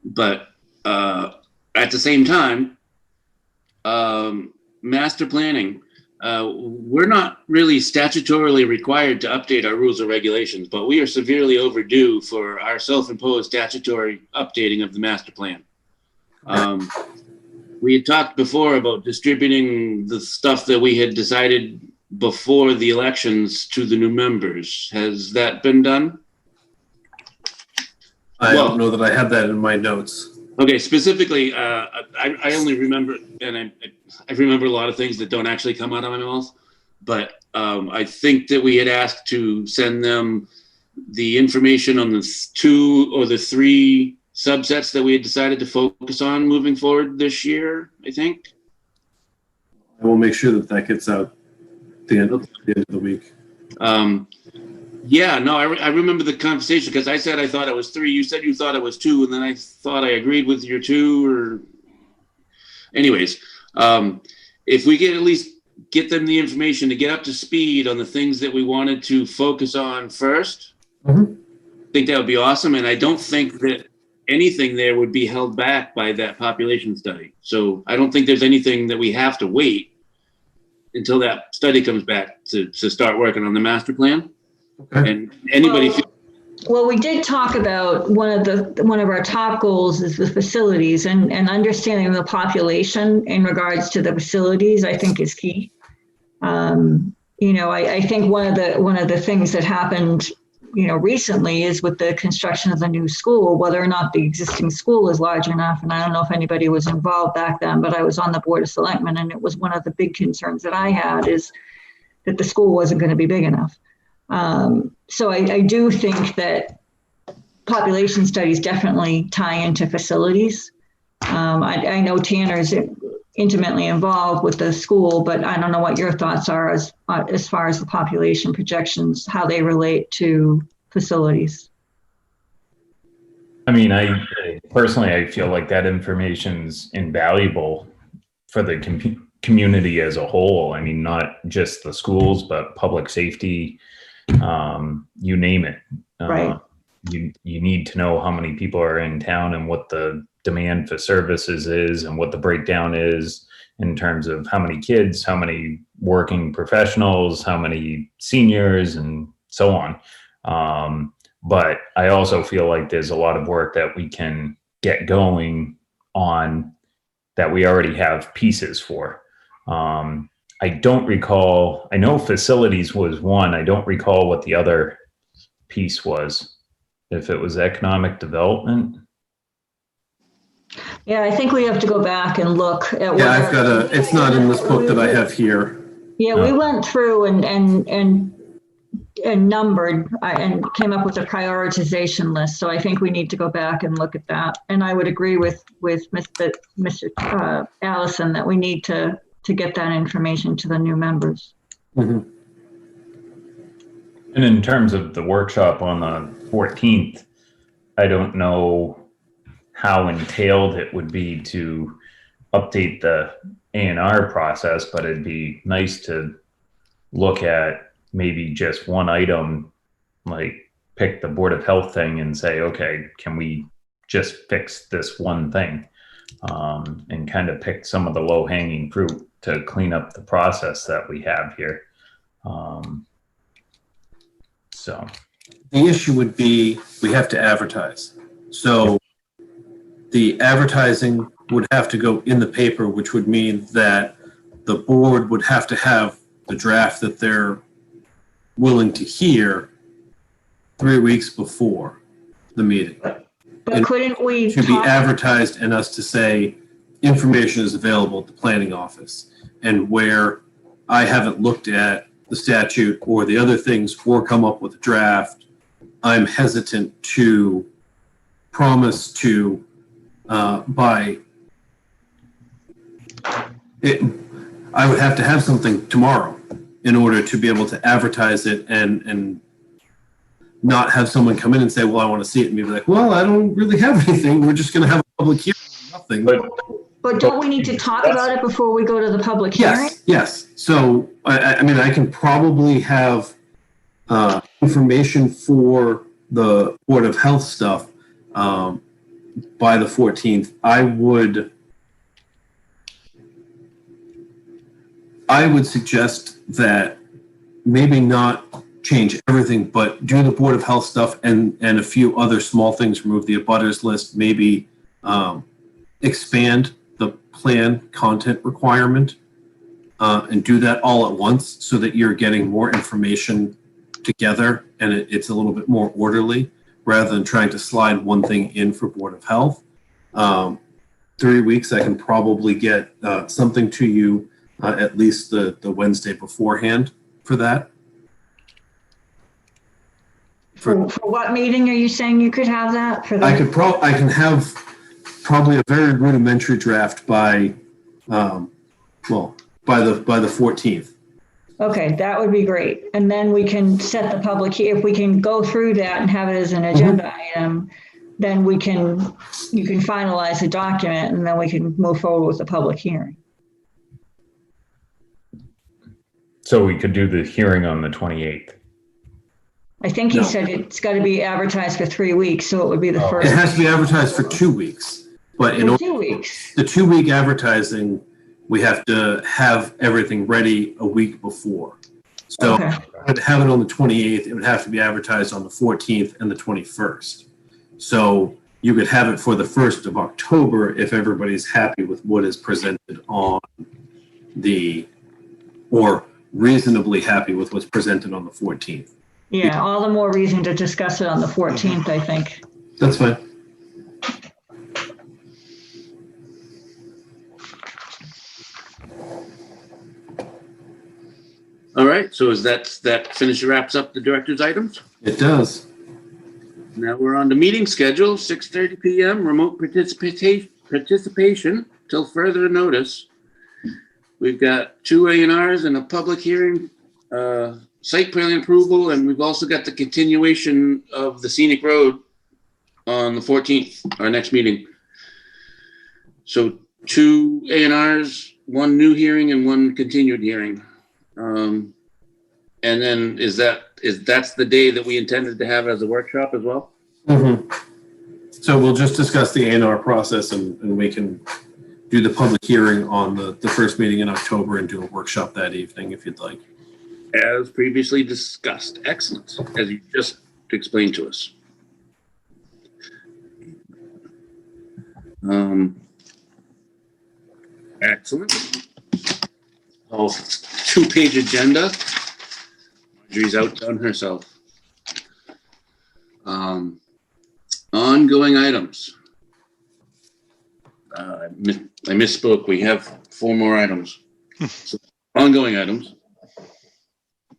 But at the same time, master planning. We're not really statutorily required to update our rules and regulations, but we are severely overdue for our self-imposed statutory updating of the master plan. We had talked before about distributing the stuff that we had decided before the elections to the new members. Has that been done? I don't know that I have that in my notes. Okay, specifically, I only remember, and I remember a lot of things that don't actually come out of my mouth, but I think that we had asked to send them the information on the 2 or the 3 subsets that we had decided to focus on moving forward this year, I think. I will make sure that gets out at the end of the week. Yeah, no, I remember the conversation because I said I thought it was 3. You said you thought it was 2, and then I thought I agreed with your 2. Or, anyways, if we could at least get them the information to get up to speed on the things that we wanted to focus on first, I think that would be awesome. And I don't think that anything there would be held back by that population study. So I don't think there's anything that we have to wait until that study comes back to start working on the master plan. Okay. And anybody. Well, we did talk about one of our top goals is the facilities, and understanding the population in regards to the facilities, I think, is key. I think one of the things that happened, recently is with the construction of the new school, whether or not the existing school is large enough. And I don't know if anybody was involved back then, but I was on the Board of Selectmen, and it was one of the big concerns that I had is that the school wasn't going to be big enough. So I do think that population studies definitely tie into facilities. I know Tanner's intimately involved with the school, but I don't know what your thoughts are as far as the population projections, how they relate to facilities. I mean, I feel like that information's invaluable for the community as a whole. I mean, not just the schools, but public safety, you name it. Right. You need to know how many people are in town and what the demand for services is and what the breakdown is in terms of how many kids, how many working professionals, how many seniors, and so on. But I also feel like there's a lot of work that we can get going on that we already have pieces for. I don't recall, I know facilities was one. I don't recall what the other piece was. If it was economic development. Yeah, I think we have to go back and look at. Yeah, I've got it's not in this book that I have here. Yeah, we went through and numbered and came up with a prioritization list. So I think we need to go back and look at that. And I would agree with Mr. Allison that we need to get that information to the new members. Mm-hmm. And in terms of the workshop on the 14th, I don't know how entailed it would be to update the A&R process, but it'd be nice to look at maybe just one item, like pick the Board of Health thing and say, okay, can we just fix this one thing? And kind of pick some of the low-hanging fruit to clean up the process that we have here. So the issue would be we have to advertise. So the advertising would have to go in the paper, which would mean that the board would have to have the draft that they're willing to hear 3 weeks before the meeting. But couldn't we to be advertised and us to say information is available at the planning office, and where I haven't looked at the statute or the other things or come up with a draft, I'm hesitant to promise to by it. I would have to have something tomorrow in order to be able to advertise it and not have someone come in and say, well, I want to see it, and be like, well, I don't really have anything. We're just going to have a public hearing. Nothing. But don't we need to talk about it before we go to the public hearing? Yes. So, I mean, I can probably have information for the Board of Health stuff by the 14th. I would I would suggest that maybe not change everything, but do the Board of Health stuff and a few other small things, remove the abutters list, maybe expand the plan content requirement and do that all at once so that you're getting more information together and it's a little bit more orderly rather than trying to slide one thing in for Board of Health. 3 weeks, I can probably get something to you at least the Wednesday beforehand for that. For what meeting are you saying you could have that? For I can have probably a very rudimentary draft by the 14th. Okay, that would be great. And then we can set the public, if we can go through that and have it as an agenda item, then you can finalize the document and then we can move forward with the public hearing. So we could do the hearing on the 28th. I think he said it's got to be advertised for 3 weeks, so it would be the It first. has to be advertised for 2 weeks, but in For order, 2 weeks. the 2 week advertising, we have to have everything ready a week before. So Okay. to have it on the 28th, it would have to be advertised on the 14th and the 21st. So you could have it for the 1st of October if everybody's happy with what is presented on or reasonably happy with what's presented on the 14th. Yeah, all the more reason to discuss it on the 14th, I think. That's fine. All right, so that wraps up the director's items? It does. Now we're on the meeting schedule, 6:30 PM, remote participation till further notice. We've got 2 A&Rs and a public hearing, site plan approval, and we've also got the continuation of the scenic road on the 14th, our next meeting. So 2 A&Rs, 1 new hearing and 1 continued hearing. And then that's the day that we intended to have as a workshop as well? Mm-hmm. So we'll just discuss the A&R process and we can do the public hearing on the first meeting in October and do a workshop that evening if you'd like. As previously discussed. Excellent, as you just explained to us. Excellent. Oh, 2-page agenda. Marjorie's outdone herself. Ongoing items. I misspoke. We have 4 more items. So, ongoing items.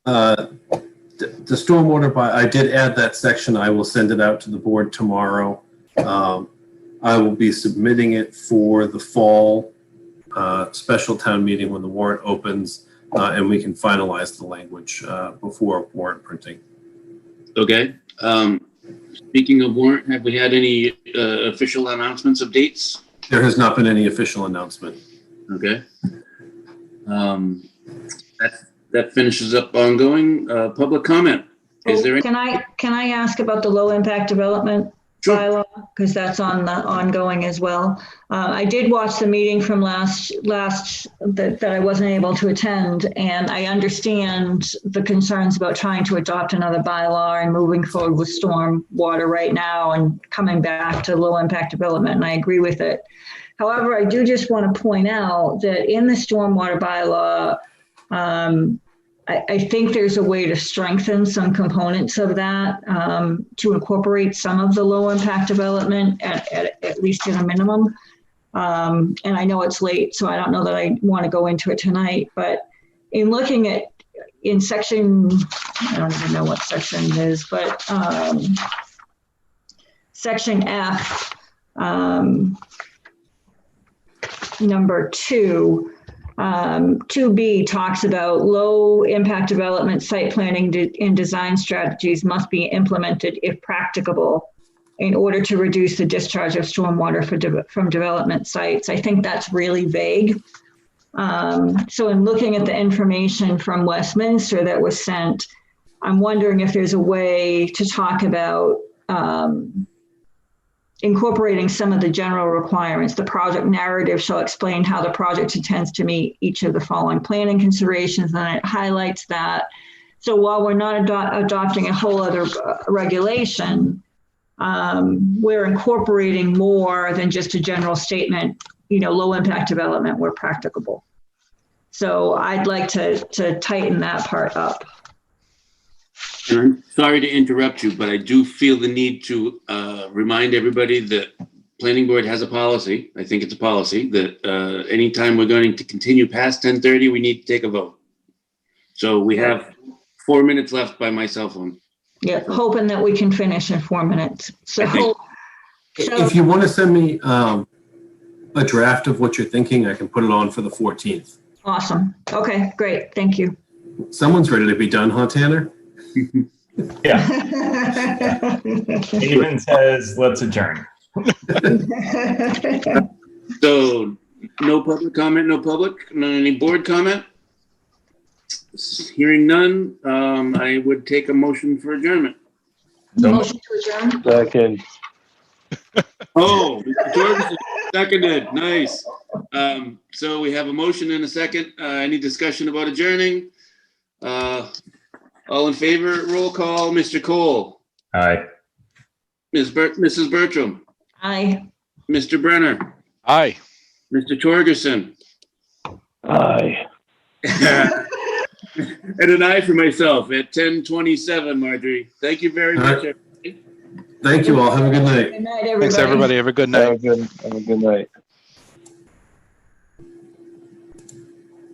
The stormwater, I did add that section. I will send it out to the board tomorrow. I will be submitting it for the fall special town meeting when the warrant opens, and we can finalize the language before warrant printing. Okay. Speaking of warrant, have we had any official announcements of dates? There has not been any official announcement. Okay. That finishes up ongoing public comment. Is there any? Can I ask about the low impact development bylaw? Because that's on the ongoing as well. I did watch the meeting from last that I wasn't able to attend, and I understand the concerns about trying to adopt another bylaw and moving forward with storm water right now and coming back to low impact development, and I agree with it. However, I do just want to point out that in the stormwater bylaw, I think there's a way to strengthen some components of that to incorporate some of the low impact development at least at a minimum. And I know it's late, so I don't know that I want to go into it tonight, but in looking at in section, I don't even know what section it is, but section F, number 2, 2B talks about low impact development site planning and design strategies must be implemented if practicable in order to reduce the discharge of stormwater from development sites. I think that's really vague. So in looking at the information from Westminster that was sent, I'm wondering if there's a way to talk about incorporating some of the general requirements. The project narrative shall explain how the project intends to meet each of the following planning considerations, and it highlights that. So while we're not adopting a whole other regulation, we're incorporating more than just a general statement, low impact development where practicable. So I'd like to tighten that part up. And I'm sorry to interrupt you, but I do feel the need to remind everybody that planning board has a policy. I think it's a policy that anytime we're going to continue past 10:30, we need to take a vote. So we have 4 minutes left by my cell phone. Yeah, hoping that we can finish in 4 minutes. So If you want to send me a draft of what you're thinking, I can put it on for the 14th. awesome. Okay, great. Thank you. Someone's ready to be done, huh, Tanner? Yeah. Even says, let's adjourn. So no public comment, no public, any board comment? Hearing none, I would take a motion for adjournment. Motion to adjourn. Second. Oh, Mr. Jorgensen, seconded, nice. So we have a motion and a second. Any discussion about adjourning? All in favor, roll call, Mr. Cole, Aye. Mrs. Bertram, Aye. Mr. Brenner, Aye. Mr. Torgerson, Aye. and an aye for myself at 10:27, Marjorie. Thank you very much. Thank you all. Have a good night. Good night, everybody. Thanks, everybody. Have a good night. Have a good night.